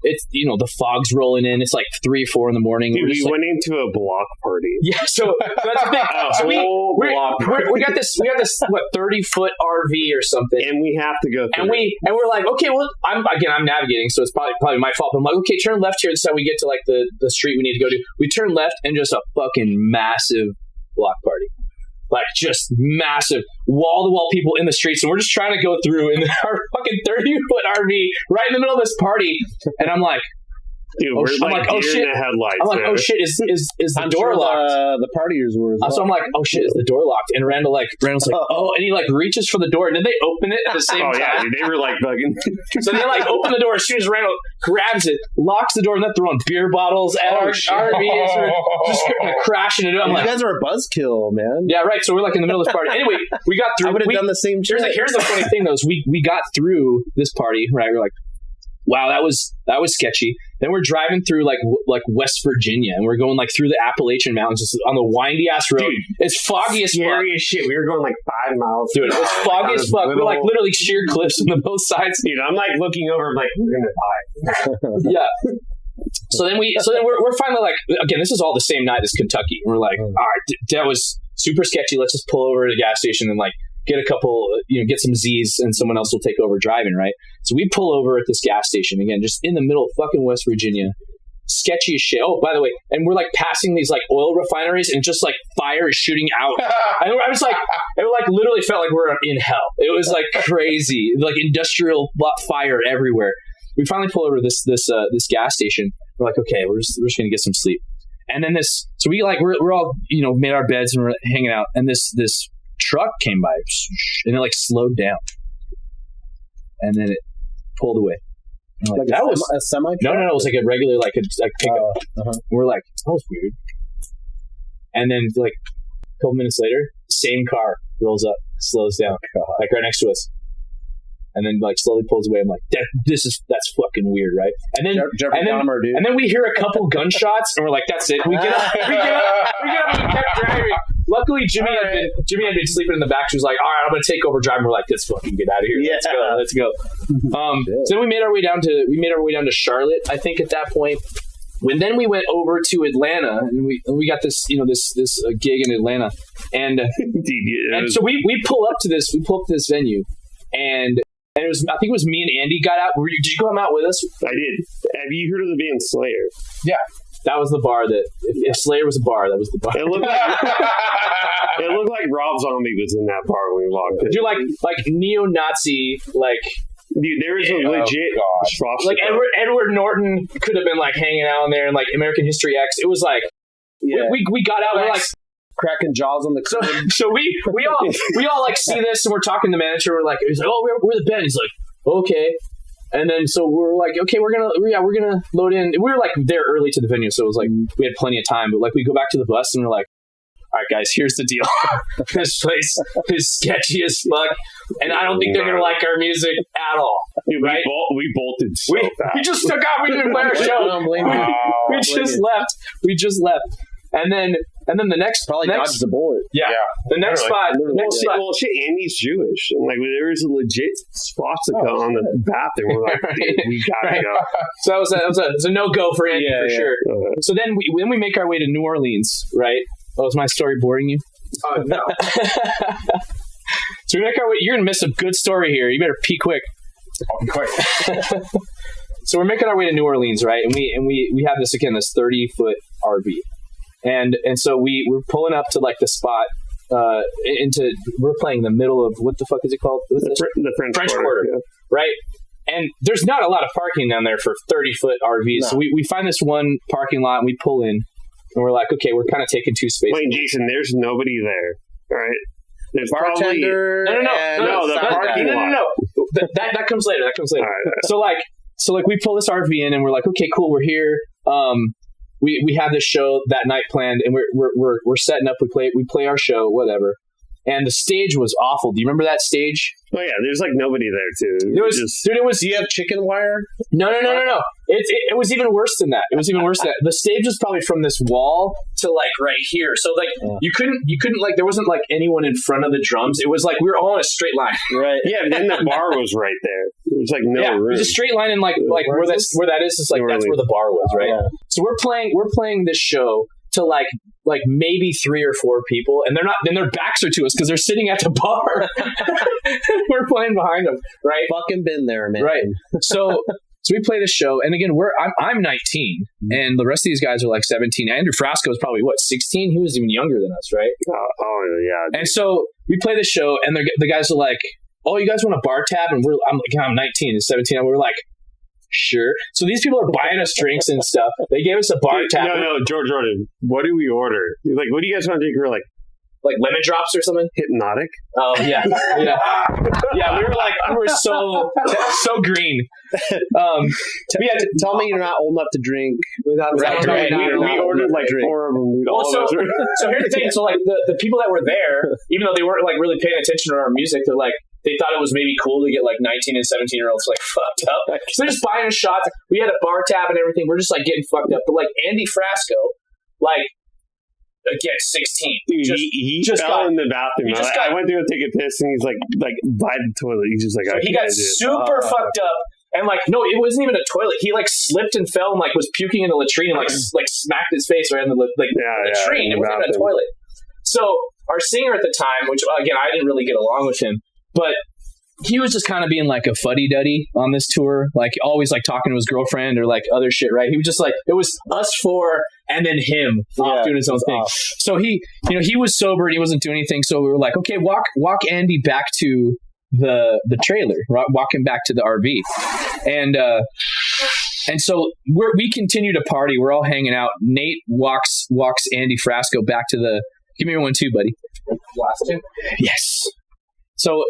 A: the fog's rolling in. It's like 3-4 in the morning.
B: Dude,
A: We're
B: we
A: just like,
B: went into a block party.
A: yeah. So that's the thing. So we got this 30-foot RV or something.
B: And we have to go through.
A: And we're like, okay, well, I'm navigating, so it's probably my fault. I'm like, okay, turn left here. This is how we get to like the street we need to go to. We turn left, and just a fucking massive block party, like just massive wall-to-wall people in the streets, and we're just trying to go through in our fucking 30-foot RV right in the middle of this party, and I'm like,
B: Dude, we're like deer
A: shit.
B: in the headlights.
A: I'm like,
B: man.
A: oh shit, is the
D: I'm
A: door
D: sure
A: locked?
D: The partiers were as well.
A: So I'm like, oh shit, is the door locked? And Randall's like, oh, and he like reaches for the door, and then they open it at the same
B: Oh
A: time.
B: yeah, dude, they were like fucking.
A: So they like open the door as soon as Randall grabs it, locks the door, and they're throwing beer bottles at our RV. We're just crashing it. I'm
D: you
A: like,
D: guys are a buzzkill, man.
A: yeah, right. So we're like in the middle of this party. Anyway, we got through.
D: I would have done the same shit.
A: Here's the funny thing, though, is we got through this party, right? We're like, wow, that was sketchy. Then we're driving through like West Virginia, and we're going like through the Appalachian Mountains, just on the windy ass road.
B: Dude,
A: it's foggy as fuck.
B: Scary as shit. We were going like 5 miles.
A: Dude, it was foggy as fuck. We're like literally sheer cliffs on both sides.
B: Dude, I'm like looking over, I'm like, we're gonna die.
A: Yeah. So then we're finally like, again, this is all the same night as Kentucky. And we're like, all right, that was super sketchy. Let's just pull over to the gas station and like get a couple, get some Z's, and someone else will take over driving, right? So we pull over at this gas station, again, just in the middle of fucking West Virginia. Sketchy as shit. Oh, by the way, and we're like passing these like oil refineries, and just like fire is shooting out. I was like, it like literally felt like we're in hell. It was like crazy, like industrial fire everywhere. We finally pull over to this gas station. We're like, okay, we're just gonna get some sleep. And then so we like we're all made our beds and we're hanging out, and this truck came by and it like slowed down, and then it pulled away.
D: Like
A: that was
D: a semi.
A: no, it was like a regular like a pickup. We're like, that was weird. And then like a couple minutes later, same car rolls up, slows down, like right next to us, and then like slowly pulls away. I'm like, that's fucking weird, right? And then
D: Dahmer, dude.
A: and then we hear a couple gunshots, and we're like, that's it. We get up, and we kept driving. Luckily, Jimmy had been sleeping in the back. She was like, all right, I'm going to take over driving. We're like, let's fucking get out of here.
D: Yeah.
A: Let's go. So then we made our way down to Charlotte, I think, at that point. Then we went over to Atlanta, and we got this gig in Atlanta, and so we pull up to this venue, and it was, I think it was me and Andy got out. Did you come out with us?
B: I did. Have you heard of the band Slayer?
E: Yeah.
A: That was the bar that, if Slayer was a bar, that was the bar.
B: It looked like Rob Zombie was in that bar when we walked in.
A: Dude, like neo-Nazi, like...
B: Dude, there is a legit
A: swastika. Like Edward Norton could have been like hanging out in there, and like American History X. It was like, we got out, we're like...
D: cracking jaws on the curb.
A: So we all like see this, and we're talking to the manager. We're like, he's like, oh, we're the band. He's like, okay. And then so we're like, okay, we're gonna load in. We were like there early to the venue, so it was like we had plenty of time. But like we go back to the bus, and we're like, all right, guys, here's the deal. This place is sketchy as fuck, and I don't think they're gonna like our music at all.
B: Dude,
A: right?
B: We bolted so fast.
A: We just took off. We didn't play our show. We just left. And then the next
D: probably dodged the bullet.
A: Yeah. The next spot.
B: Well, shit, Andy's Jewish, and like there was a legit swastika on the bathroom. We're like, dude, we gotta go.
A: So that was a no go for Andy for sure. So then we make our way to New Orleans, right? Oh, is my story boring you?
F: Oh no.
A: So we make our way. You're gonna miss a good story here. You better pee quick.
E: I'll be quick.
A: So we're making our way to New Orleans, right? And we have this 30-foot RV, and so we're pulling up to like the spot. We're playing the middle of what the fuck is it called?
B: The French Quarter,
A: yeah. Right? And there's not a lot of parking down there for 30-foot RVs. No. So we find this one parking lot and we pull in, and we're like, okay, we're kind of taking 2 spaces.
B: Wait, Jason, there's nobody there, all right? There's
D: bartender.
B: No, the parking lot.
A: No. That comes later. Right. So we pull this RV in and we're like, okay, cool, we're here. We have this show that night planned, and we're setting up. We play our show, whatever. And the stage was awful. Do you remember that stage?
B: Oh yeah, there's like nobody there too.
A: It was.
D: Do you have chicken wire?
A: No. It was even worse than that. The stage was probably from this wall to like right here. So like you couldn't like there wasn't like anyone in front of the drums. It was like we were all in a straight line.
D: Right.
B: Yeah, and then the bar was right there. There was like no room.
A: It was a straight line, and like where that is like that's where the bar was, right? Yeah. So we're playing this show to like maybe 3 or 4 people, and their backs are to us because they're sitting at the bar. We're playing behind them, right?
D: Fucking been there, man.
A: Right. So we play the show, and again, I'm 19, and the rest of these guys are like 17. Andrew Frasco is probably 16. He was even younger than us, right?
B: Oh yeah.
A: And so we play the show, and the guys are like, "Oh, you guys want a bar tab?" And I'm 19 and 17, and we're like, sure. So these people are buying us drinks and stuff. They gave us a bar tab.
B: No, Jordan. What do we order? He's like, what do you guys want to drink? We're like
A: lemon drops or something.
B: Hypnotic.
A: Oh yeah. Yeah. We were so green.
D: Tell me you're not old enough to drink without.
A: Right.
B: We ordered like 4 of them.
A: So here's the thing. So like the people that were there, even though they weren't like really paying attention to our music, they're like. They thought it was maybe cool to get like 19 and 17-year-olds like fucked up. So they're just buying us shots. We had a bar tab and everything. We're just like getting fucked up. But like Andy Frasco, like again 16,
B: dude, he just fell in the bathroom. I went to go take a piss and he's like by the toilet. He's just like
A: so he got super fucked up. And like no, it wasn't even a toilet. He like slipped and fell and like was puking in the latrine and like smacked his face right in the latrine. It wasn't even a toilet. So our singer at the time, which again I didn't really get along with him. But he was just kind of being like a fuddy-duddy on this tour, like always like talking to his girlfriend or like other shit, right? He was just like, it was us 4 and then him off doing his own thing. So he was sober and he wasn't doing anything. So we were like, okay, walk Andy back to the trailer, walk him back to the RV. And so we continue to party. We're all hanging out. Nate walks Andy Frasco back to the, give me your 1, 2, buddy.
C: Last 2?
A: Yes. So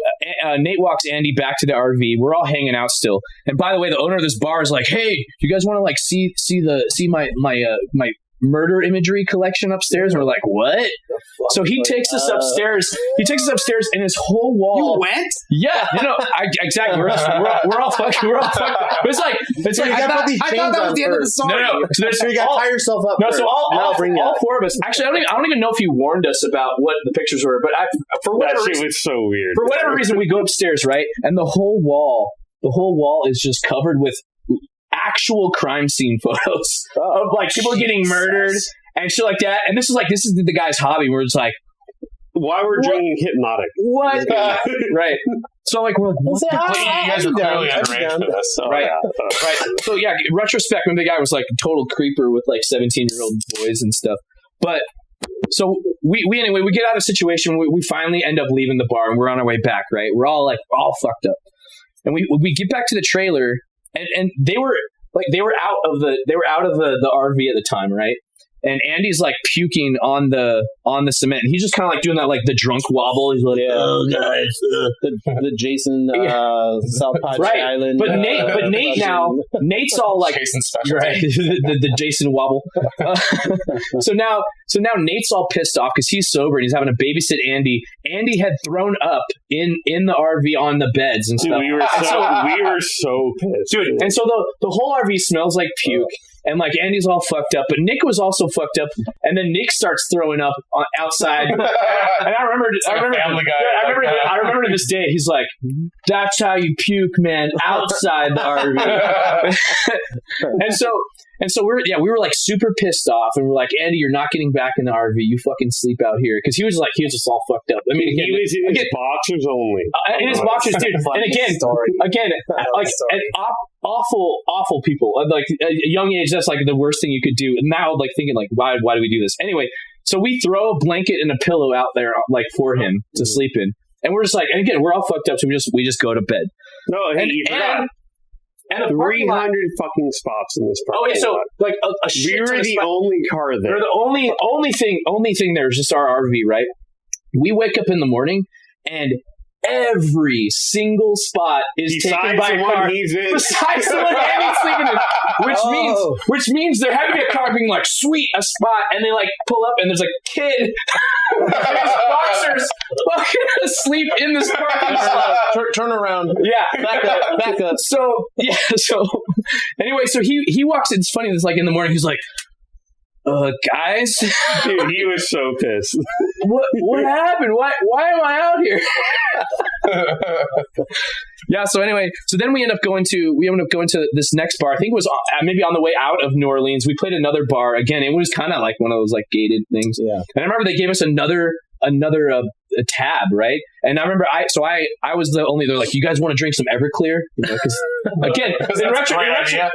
A: Nate walks Andy back to the RV. We're all hanging out still. And by the way, the owner of this bar is like, "Hey, you guys want to like see my murder imagery collection upstairs?" And we're like, "What?" So he takes us upstairs. And his whole wall.
C: You went?
A: Yeah. Exactly. We're all fucked. It's like
C: I thought that was the end of the song.
A: No.
D: So you got to tie yourself up.
A: No. So all 4 of us. Actually, I don't even know if he warned us about what the pictures were. But
B: that shit was so weird.
A: For whatever reason, we go upstairs, right? And the whole wall is just covered with actual crime scene photos of like people getting murdered and shit like that. And this is the guy's hobby. Where it's like,
B: why we're drinking Hypnotic?
A: What? Right. So like we're like,
E: you guys are clearly underage for this. So,
A: right. Right. So yeah, in retrospect, when the guy was like a total creeper with like 17-year-old boys and stuff. But so we get out of a situation. We finally end up leaving the bar and we're on our way back. Right. We're all fucked up, and we get back to the trailer and they were out of the RV at the time, right? And Andy's like puking on the cement, and he's just kind of like doing that like the drunk wobble. He's like, "Oh guys,
D: the Jason South Patch Island."
A: But Nate's all like, right, the Jason wobble. So now Nate's all pissed off because he's sober and he's having to babysit Andy. Andy had thrown up in the RV on the beds and stuff.
B: Dude, we were so pissed,
A: dude. And so the whole RV smells like puke. And like Andy's all fucked up, but Nick was also fucked up. And then Nick starts throwing up outside. And I remember to this day, he's like, "That's how you puke, man, outside the RV." And so we were like super pissed off, and we're like, Andy, you're not getting back in the RV. You fucking sleep out here, because he was just all fucked up. I mean,
B: he was in his boxers only.
A: In his boxers, dude. And again, like awful people. Like at a young age, that's like the worst thing you could do. And now, like thinking, like, why do we do this anyway? So we throw a blanket and a pillow out there, like for him to sleep in, and we're just like, and again, we're all fucked up, so we just go to bed.
B: No, hey, you forgot.
A: And
B: 300 fucking spots in this park.
A: Oh yeah, so like a shit.
B: We were the only car there.
A: We're the only thing there is just our RV, right? We wake up in the morning and every single spot is taken by a car. Besides the one Andy's sleeping in, which means there had to be a car being like, sweet, a spot, and they like pull up and there's a kid in his boxers fucking asleep in this parking spot.
D: Turn around.
A: Yeah, back up. So anyway, so he walks in. It's funny. It's like in the morning. He's like, guys,
B: dude, he was so pissed.
A: What happened? Why am I out here? Yeah. So anyway, then we end up going to this next bar. I think it was maybe on the way out of New Orleans. We played another bar again. It was kind of like one of those like gated things.
D: Yeah.
A: And I remember they gave us another a tab, right? And I remember I was the only. They're like, you guys want to drink some Everclear? You know, because again,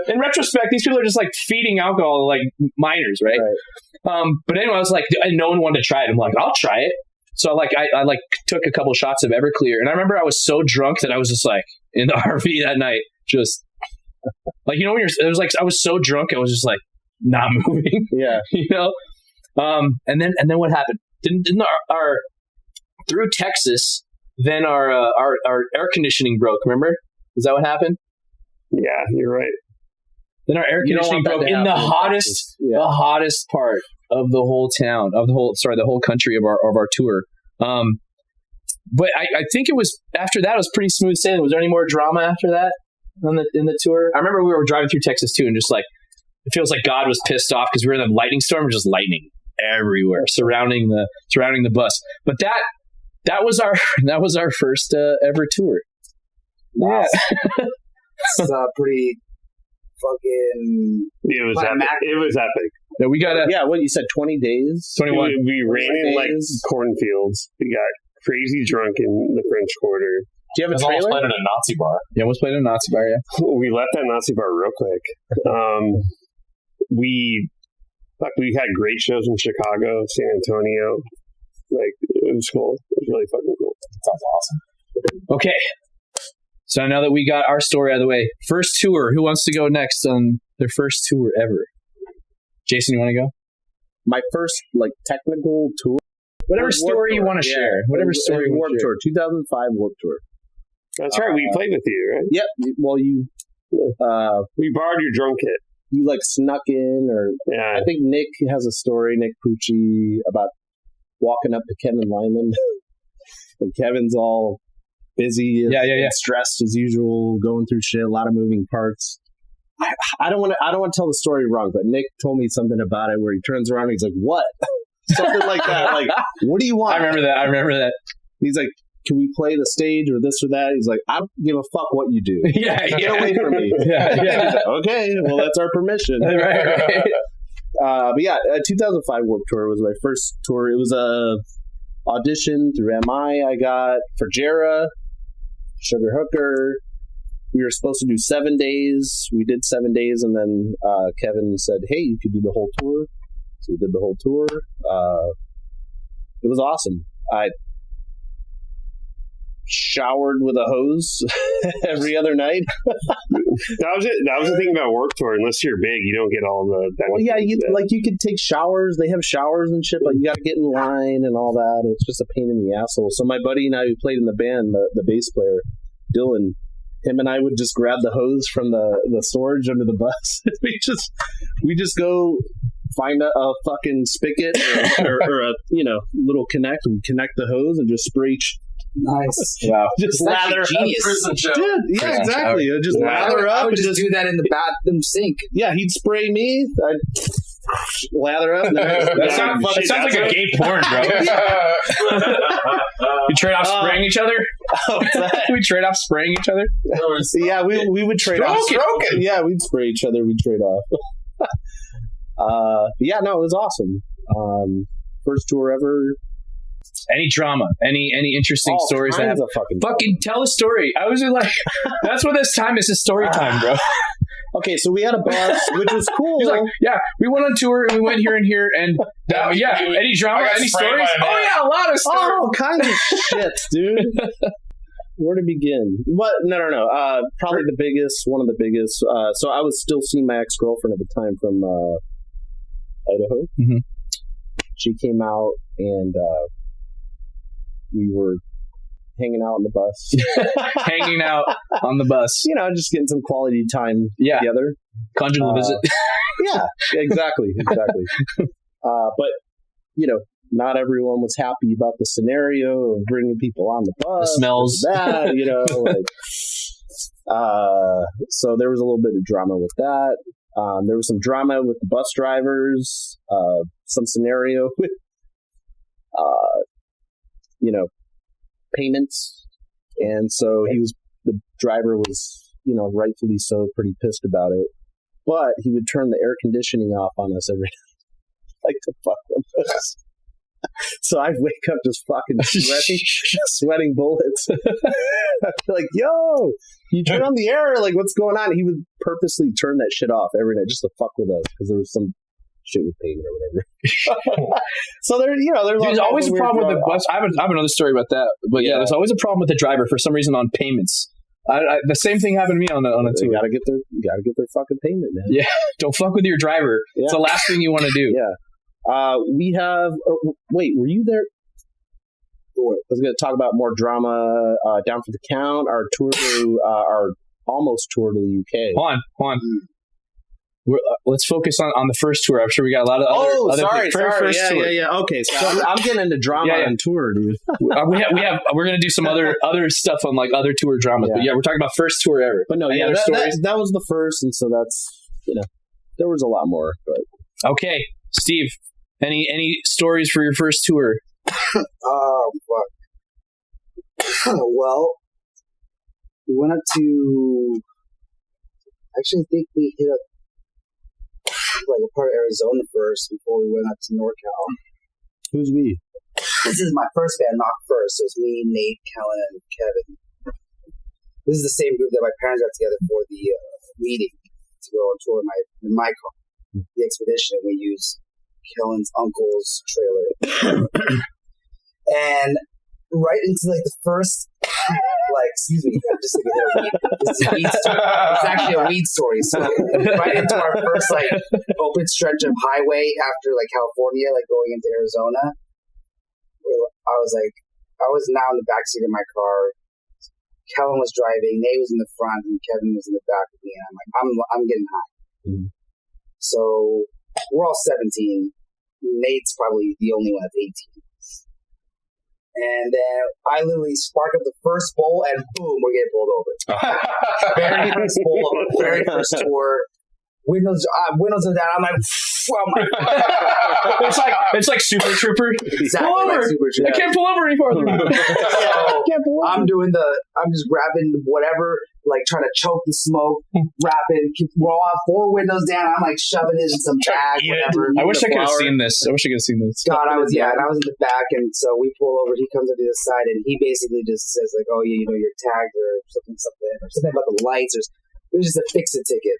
A: in retrospect, these people are just like feeding alcohol to like minors, right? But anyway, I was like, and no one wanted to try it. I'm like, I'll try it. So like I like took a couple shots of Everclear, and I remember I was so drunk that I was just like in the RV that night, just like, you know, when it was like I was so drunk I was just like not moving.
D: Yeah,
A: you know. And then what happened? Didn't our through Texas, then our air conditioning broke. Remember? Is that what happened?
B: Yeah, you're right.
A: Then our air conditioning broke in the hottest part of the whole town, the whole country of our tour. But I think it was after that it was pretty smooth sailing. Was there any more drama after that in the tour? I remember we were driving through Texas too, and just like it feels like God was pissed off because we were in a lightning storm, just lightning everywhere surrounding the bus. But that was our first ever tour.
C: Wow. Yeah. It's pretty fucking.
B: It was epic. It was epic.
A: Yeah, we got
D: what you said, 20 days?
A: 21.
B: We ran in like cornfields. We got crazy drunk in the French Quarter.
D: Do you have a trailer?
E: Almost played at a Nazi bar.
A: Yeah, almost played at a Nazi bar, yeah.
B: We left that Nazi bar real quick. We had great shows in Chicago, San Antonio. Like, it was cool. It was really fucking cool.
E: Sounds awesome.
A: Okay. So now that we got our story out of the way, first tour. Who wants to go next on their first tour ever? Jason, you want to go?
D: My first like technical tour.
A: Whatever story you want to share. Whatever story you want to share.
D: 2005 Warped Tour.
B: That's right. We played with you, right?
D: Yep. Well,
B: we borrowed your drum kit.
D: You like snuck in, or
B: yeah.
D: I think Nick has a story, Nick Pucci, about walking up to Kevin Lyman. And Kevin's all busy, and stressed as usual, going through shit, a lot of moving parts. I don't want to tell the story wrong, but Nick told me something about it where he turns around and he's like, "What?" Something like that. Like, what do you want?
A: I remember that.
D: He's like, "Can we play the stage or this or that?" He's like, "I don't give a fuck what you do. Get away from me."
A: Yeah.
D: Like, okay, well, that's our permission.
A: Right.
D: But yeah, 2005 Warped Tour was my first tour. It was a audition through MI I got for Jera, Sugar Hooker. We were supposed to do 7 days. We did 7 days, and then Kevin said, "Hey, you could do the whole tour." So we did the whole tour. It was awesome. I showered with a hose every other night.
B: That was it. That was the thing about Warped Tour. Unless you're big, you don't get all the.
D: Well, yeah, you could take showers. They have showers and shit, but you got to get in line and all that. It's just a pain in the asshole. So my buddy and I, who played in the band, the bass player, Dylan, him and I would just grab the hose from the storage under the bus. we just go find a fucking spigot or a little connect. We connect the hose and just spray.
C: Nice.
D: Wow. Just lather
C: genius.
D: up. Dude, yeah, exactly. Just lather up.
C: I would just do that in the bathroom sink.
D: Yeah, he'd spray me. I'd lather up.
A: That sounds like a gay porn, bro. You trade off spraying each other? We trade off spraying each other?
D: Yeah, we would trade off.
E: Stroking.
D: Yeah, we'd spray each other. We'd trade off. Yeah, no, it was awesome. First tour ever.
A: Any drama? Any interesting stories?
D: Kinds of
A: fucking tell a story. I was like, that's what this time is. It's story time, bro.
D: Okay, so we had a bus, which was cool.
A: He's like, yeah, we went on tour and we went here and here, and any drama, any stories? Oh yeah, a lot of stories.
D: Oh, kinds of shit, dude. Where to begin? What? No. Probably one of the biggest. So I was still seeing my ex-girlfriend at the time from Idaho.
A: Mm-hmm.
D: She came out and we were hanging out on the bus.
A: Hanging out on the bus.
D: You know, just getting some quality time together.
A: Conjugal visit.
D: Yeah, exactly. But, you know, not everyone was happy about the scenario of bringing people on the bus.
A: The smells.
D: That, you know. So there was a little bit of drama with that. There was some drama with the bus drivers. Some scenario with, you know, payments. And so the driver was, you know, rightfully so, pretty pissed about it. But he would turn the air conditioning off on us every night. Like to fuck with us. So I'd wake up just fucking sweating bullets. Like, yo, you turn on the air. Like, what's going on? He would purposely turn that shit off every night just to fuck with us because there was some shit with payment or whatever. So there's
A: always a problem with the bus. I have another story about that, but yeah, there's always a problem with the driver for some reason on payments. The same thing happened to me on a tour.
D: You gotta get their fucking payment, man.
A: Yeah, don't fuck with your driver. Yeah. It's the last thing you want to do.
D: Yeah. We have. Wait, were you there? I was going to talk about more drama. Down for the Count, our tour to our almost tour to the UK.
A: Hold on. Let's focus on the first tour. I'm sure we got a lot of other
D: sorry.
A: tour.
D: Yeah. Okay, so I'm getting into drama on tour, dude.
A: We're gonna do some other stuff on like other tour dramas. Yeah. But yeah, we're talking about first tour ever.
D: But no, that was the first, and so that's, you know, there was a lot more. But
A: okay, Steve, any stories for your first tour?
C: Oh fuck. Well, we went up to. Actually, I think we hit up like a part of Arizona first before we went up to NorCal.
D: Who's we?
C: This is my first band, not first. So it's me, Nate, Kellen, and Kevin. This is the same group that my parents got together for the meeting to go on tour in my car, the Expedition. We use Kellen's uncle's trailer, and right into like the first. Like, excuse me, I'm just thinking of weed. This is a weed story. It's actually a weed story. So right into our first like open stretch of highway after like California, like going into Arizona. I was now in the backseat of my car. Kellen was driving, Nate was in the front, and Kevin was in the back with me. And I'm like, I'm getting high. Mm-hmm. So we're all 17. Nate's probably the only one that's 18. And then I literally spark up the first bowl, and boom, we're getting pulled over. Very first bowl of the very first tour. Windows are down. I'm like, oh my God.
A: It's like Super Trooper.
C: Exactly,
A: pull over.
C: Like Super Trooper.
A: I can't pull over any farther.
C: I'm just grabbing whatever, like trying to choke the smoke, wrapping. We're all 4 windows down. I'm like shoving it in some bag, whatever.
A: I wish I could have seen this.
C: God, I was in the back, and so we pull over. He comes up to the side, and he basically just says like, "Oh, yeah, you know, you're tagged or something about the lights." It was just a fix-it ticket.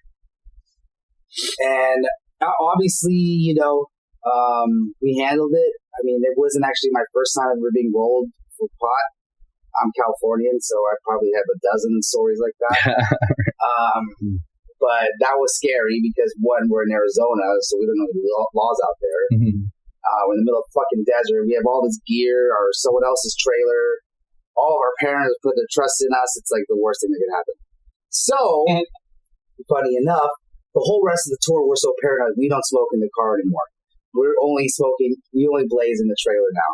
C: And obviously, you know, we handled it. I mean, it wasn't actually my first time ever being rolled for pot. I'm Californian, so I probably have a dozen stories like that. But that was scary because, one, we're in Arizona, so we don't know the laws out there. Mm-hmm. We're in the middle of fucking desert. We have all this gear or someone else's trailer. All of our parents put their trust in us. It's like the worst thing that could happen. So, funny enough, the whole rest of the tour, we're so paranoid. We don't smoke in the car anymore. We only blaze in the trailer now,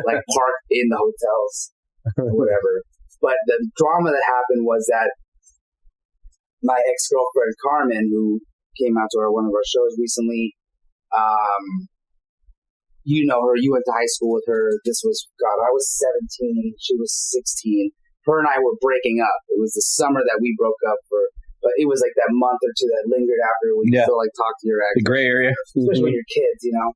C: like parked in the hotels or whatever. But the drama that happened was that my ex-girlfriend, Carmen, who came out to one of our shows recently, you know her, you went to high school with her. I was 17, she was 16. Her and I were breaking up. It was the summer that we broke up for But it was like that month or two that lingered after when you still like talk to your ex.
A: The gray area.
C: Especially when you're kids, you know?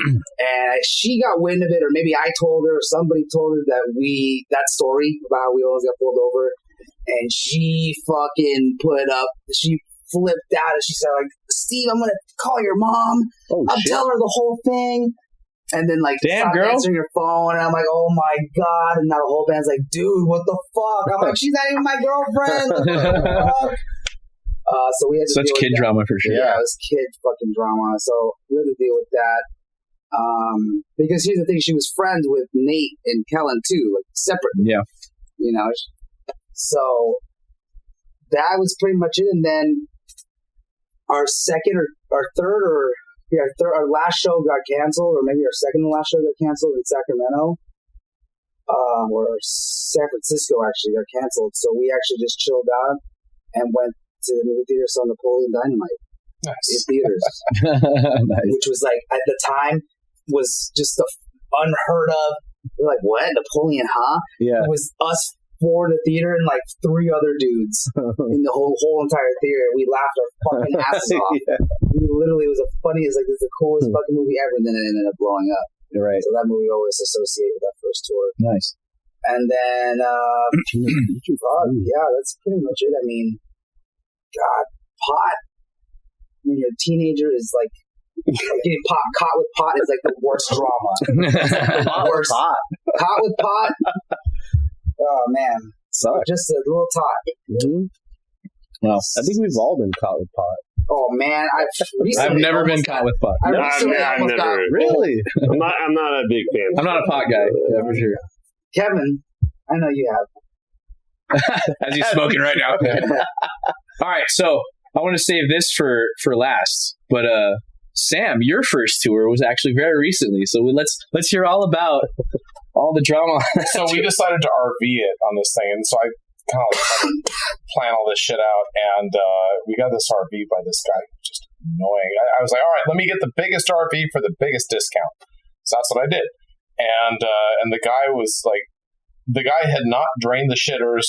C: And she got wind of it, or maybe I told her, or somebody told her that story about how we always got pulled over. And she fucking she flipped out and she said, like, Steve, I'm going to call your mom. I'll tell her the whole thing. And then, like,
A: damn, girl,
C: answering your phone, and I'm like, oh my God. And now the whole band's like, dude, what the fuck? I'm like, she's not even my girlfriend. What the fuck? So we had to
A: such
C: deal
A: kid
C: with
A: drama for sure.
C: Yeah, it was kid fucking drama. So we had to deal with that. Because here's the thing, she was friends with Nate and Kellen too, like separately. Yeah. You know? So that was pretty much it. And then our our last show got canceled, or maybe our second to last show got canceled in Sacramento. Or San Francisco actually got canceled. So we actually just chilled out and went to the movie theater, saw Napoleon Dynamite in theaters. Nice. Which was like, at the time, was just unheard of. We're like, what? Napoleon, huh?
D: Yeah.
C: It was us four in the theater and like three other dudes in the whole entire theater. We laughed our fucking asses off. Yeah. We literally, it was the funniest, like, it's the coolest fucking movie ever, and then it ended up blowing up.
D: You're right.
C: So that movie always associated with that first tour.
D: Nice.
C: And then, yeah, that's pretty much it. I mean, God, pot when you're a teenager is like getting caught with pot is like the worst drama. Worst. Caught with pot. Oh man,
D: sucks.
C: Just a little tot.
D: Mm-hmm. Well, I think we've all been caught with pot.
C: Oh man, I've
A: never been caught with pot.
B: I've never.
D: Really?
B: I'm not a big fan.
A: I'm not a pot guy. Yeah, for sure.
C: Kevin, I know you have.
A: As he's smoking right now. All right, so I want to save this for last, but Sam, your first tour was actually very recently, so let's hear all about all the drama.
E: So we decided to RV it on this thing, and so I kind of plan all this shit out, and we got this RV by this guy, just annoying. I was like, all right, let me get the biggest RV for the biggest discount. So that's what I did, and the guy was like, the guy had not drained the shitters,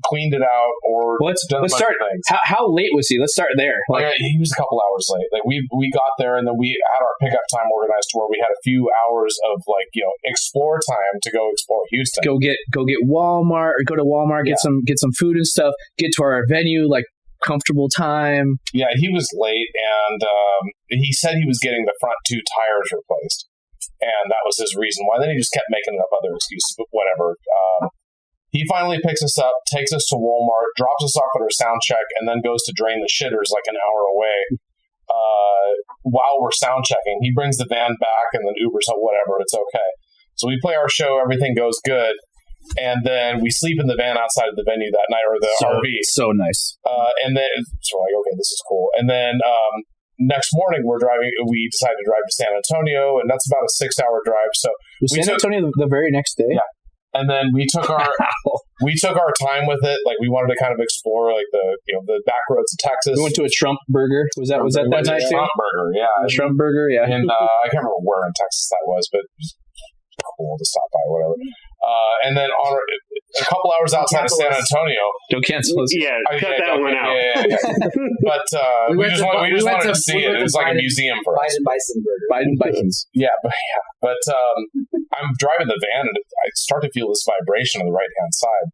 E: cleaned it out, or
A: let's
E: start.
A: How late was he? Let's start there.
E: Like, he was a couple hours late. Like we got there, and then we had our pickup time organized to where we had a few hours of explore time to go explore Houston.
A: Go get Walmart, or go to Walmart, get some food and stuff. Get to our venue, like comfortable time.
E: Yeah, he was late, and he said he was getting the front two tires replaced. And that was his reason why. Then he just kept making up other excuses, but whatever. He finally picks us up, takes us to Walmart, drops us off at our sound check, and then goes to drain the shitters like an hour away. While we're sound checking, he brings the van back and then Ubers, whatever, it's okay. So we play our show, everything goes good, and then we sleep in the van outside of the venue that night, or the RV.
A: So nice.
E: And then so we're like, okay, this is cool. And then next morning we decided to drive to San Antonio, and that's about a 6-hour drive. So
A: San Antonio the very next day?
E: Yeah. And then we took our time with it. Like, we wanted to kind of explore like the back roads of Texas.
A: We went to a Trump Burger. Was that night too?
E: Trump Burger, yeah.
A: Trump Burger, yeah.
E: And I can't remember where in Texas that was, but it was cool to stop by, whatever. And then on a couple hours outside of San Antonio.
A: Don't cancel us.
B: Yeah, cut that one out.
E: Yeah. But we just wanted to see it. It was like a museum for us.
A: Biden Bikins.
E: Yeah. But I'm driving the van, and I start to feel this vibration on the right-hand side.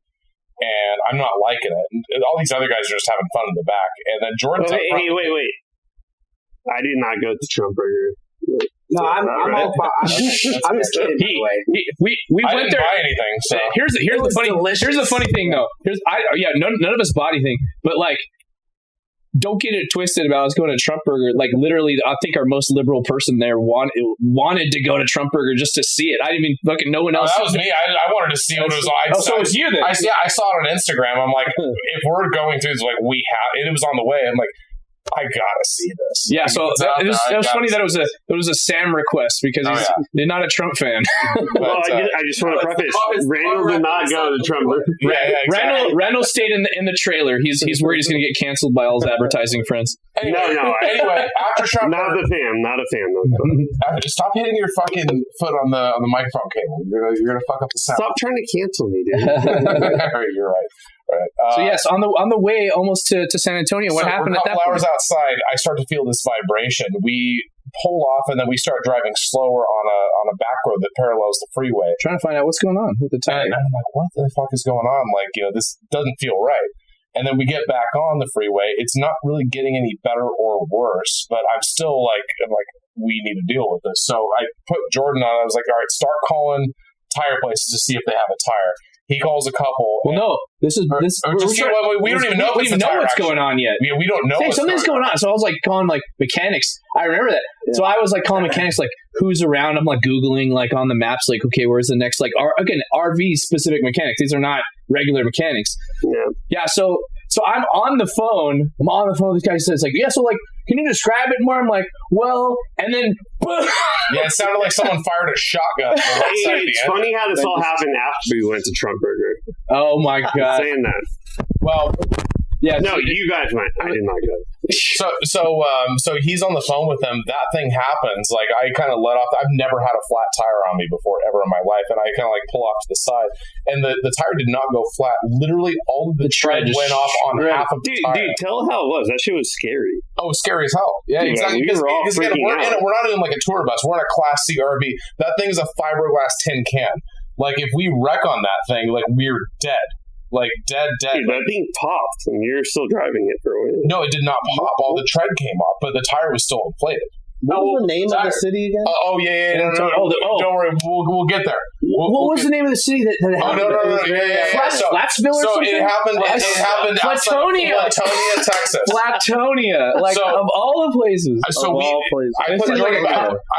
E: And I'm not liking it. And all these other guys are just having fun in the back. And then Jordan's
B: wait. I did not go to Trump Burger.
C: No, I'm all fine. I'm just kidding.
A: We
E: I
A: went
E: didn't
A: there.
E: buy anything. So
A: Here's the funny thing though. None of us bought anything, but like, don't get it twisted about us going to Trump Burger. Like, literally, I think our most liberal person there wanted to go to Trump Burger just to see it. I didn't even fucking, no one else.
E: That was me. I wanted to see what it was on.
A: So it was you then.
E: I saw it on Instagram. I'm like, if we're going through this, like, it was on the way. I'm like, I gotta see this.
A: Yeah, so it was funny that it was a Sam request because he's not a Trump fan.
B: Well, I just want to preface: Randall did not go to Trump.
E: Yeah, exactly.
A: Randall stayed in the trailer. He's worried he's going to get canceled by all his advertising friends.
E: Anyway, after Shop
B: not a fan. No.
E: just stop hitting your fucking foot on the microphone cable. You're gonna fuck up the sound.
B: Stop trying to cancel me, dude.
E: You're right.
A: So yes, on the way almost to San Antonio, what happened at that point?
E: A couple hours outside, I start to feel this vibration. We pull off, and then we start driving slower on a back road that parallels the freeway.
A: Trying to find out what's going on with the tire.
E: And I'm like, what the fuck is going on? Like, this doesn't feel right. And then we get back on the freeway. It's not really getting any better or worse, but I'm still like, we need to deal with this. So I put Jordan on. I was like, all right, start calling tire places to see if they have a tire. He calls a couple.
A: Well, no,
E: we don't even know
A: what's going on yet.
E: Yeah, we don't know.
A: Hey, something's going on. So I was like calling like mechanics. I remember that. Yeah. So I was like calling mechanics, like who's around. I'm like Googling like on the maps, like, okay, where's the next, like, RV specific mechanics. These are not regular mechanics. Yeah. So I'm on the phone. This guy says like, yeah. So like, can you describe it more? I'm like, well, and then.
E: Yeah, it sounded like someone fired a shotgun.
B: It's funny how this all happened after we went to Trump Burger.
A: Oh my god!
B: Saying that.
E: Well,
B: yeah. No, you guys went. I did not go.
E: So he's on the phone with them. That thing happens. Like, I kind of let off. I've never had a flat tire on me before ever in my life, and I kind of like pull off to the side, and the tire did not go flat. Literally, all of the tread went off on half of the tire.
B: Dude, tell how it was. That shit was scary.
E: Oh, scary as hell. Yeah, exactly.
B: We were all freaking out.
E: We're not even like a tour bus. We're in a Class C RV. That thing is a fiberglass tin can. Like, if we wreck on that thing, like, we're dead. Like, dead.
B: Dude, that thing popped, and you're still driving it for a while.
E: No, it did not pop. All the tread came off, but the tire was still inflated.
D: What was the name of the city again?
E: Yeah. No. Don't worry. We'll get there.
A: What was the name of the city that happened?
E: No.
A: Flatsville or something?
E: So it happened
A: Flatonia,
E: Texas.
A: Flatonia, like, of all the places.
E: I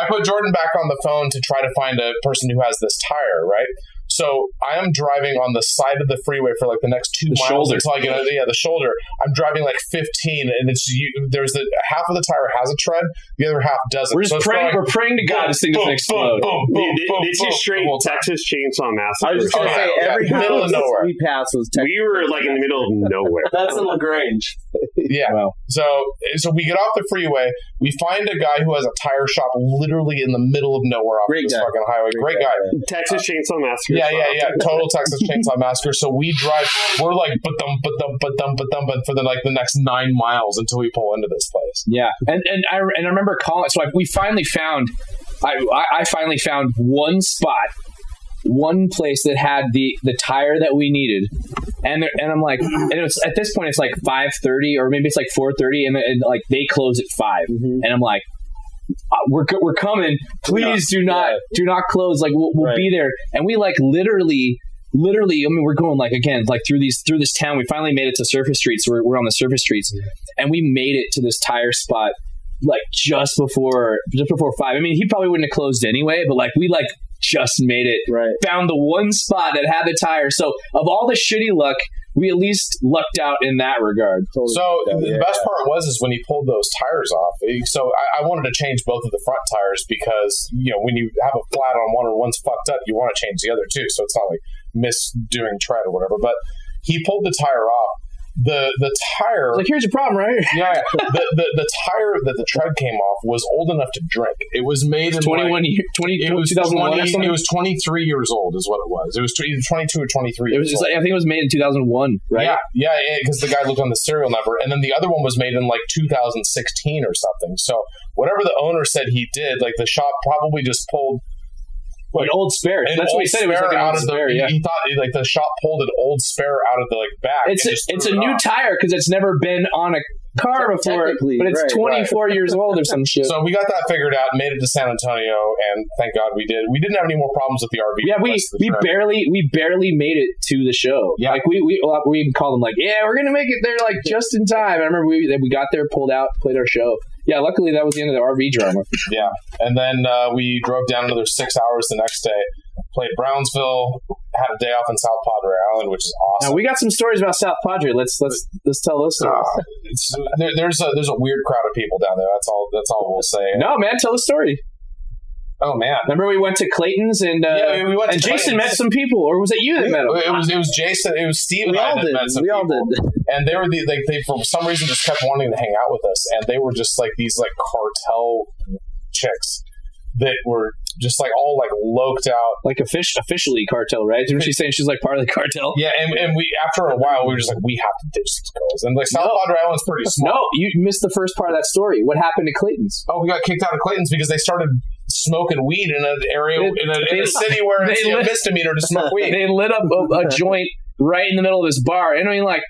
E: put Jordan back on the phone to try to find a person who has this tire, right? So I am driving on the side of the freeway for like the next 2 miles until I get the shoulder. I'm driving like 15, and there's half of the tire has a tread, the other half doesn't.
A: We're praying to God this thing doesn't explode.
B: Did you straight Texas Chainsaw Massacre?
D: I was just going to say, every house we passed was Texas.
B: We were like in the middle of nowhere.
F: That's in LaGrange.
E: Yeah. Wow. So we get off the freeway. We find a guy who has a tire shop literally in the middle of nowhere off this fucking highway. Great guy.
B: Texas Chainsaw Massacre.
E: Yeah. Total Texas Chainsaw Massacre. So we drive. We're like but for the next 9 miles until we pull into this place.
A: Yeah, and I remember calling. So we finally found. I finally found one spot, one place that had the tire that we needed, and I'm like, and it was, at this point it's like 5:30 or maybe it's like 4:30, and like they close at 5, and I'm like, we're coming. Please do not close. Like we'll be there. And we like literally. I mean, we're going like again like through this town. We finally made it to surface streets. We're on the surface streets, and we made it to this tire spot like just before 5. I mean, he probably wouldn't have closed anyway, but like we like just made it.
D: Right.
A: Found the one spot that had the tire. So of all the shitty luck, we at least lucked out in that regard.
E: The best part was when he pulled those tires off. So I wanted to change both of the front tires because, when you have a flat on one or one's fucked up, you want to change the other too. So it's not like misdoing tread or whatever. But he pulled the tire off. The tire,
A: like, here's your problem, right?
E: Yeah. The tire that the tread came off was old enough to drink. It was made in
A: 2001 or something.
E: It was 23 years old, is what it was. It was either 22 or 23 years old.
A: I think it was made in 2001, right?
E: Yeah, because the guy looked on the serial number, and then the other one was made in like 2016 or something. So whatever the owner said he did, like the shop probably just pulled.
A: An old spare. That's what he said. It was like an old spare. Yeah.
E: He thought like the shop pulled an old spare out of the back.
A: It's a new tire because it's never been on a car before, but it's 24 years old or some shit.
E: So we got that figured out, made it to San Antonio, and thank God we did. We didn't have any more problems with the RV.
A: Yeah, we barely made it to the show. Yeah, like we even called them like, yeah, we're gonna make it there like just in time. I remember we got there, pulled out, played our show. Yeah, luckily that was the end of the RV drama.
E: Yeah, and then we drove down another 6 hours the next day, played Brownsville, had a day off in South Padre Island, which is awesome.
A: Now, we got some stories about South Padre. Let's tell those stories.
E: There's a weird crowd of people down there. That's all we'll say.
A: No, man, tell the story.
E: Oh man!
A: Remember we went to Clayton's and
E: we went to
A: Jason
E: Clayton's.
A: met some people, or was it you that met them?
E: It was Jason. It was Steve and
D: We
E: I
D: all
E: that
D: did.
E: met some
D: We all
E: people.
D: did.
E: And they were they for some reason just kept wanting to hang out with us, and they were just like these like cartel chicks that were just like all like loked out.
A: Like officially cartel, right? Didn't she say she's like part of the cartel?
E: Yeah, and we after a while we were just like, we have to ditch these girls. And like South Padre Island's pretty small.
A: No, you missed the first part of that story. What happened to Clayton's?
E: Oh, we got kicked out of Clayton's because they started smoking weed in an area in a city where it's a misdemeanor to smoke weed.
A: They lit up a joint right in the middle of this bar. And I mean, like,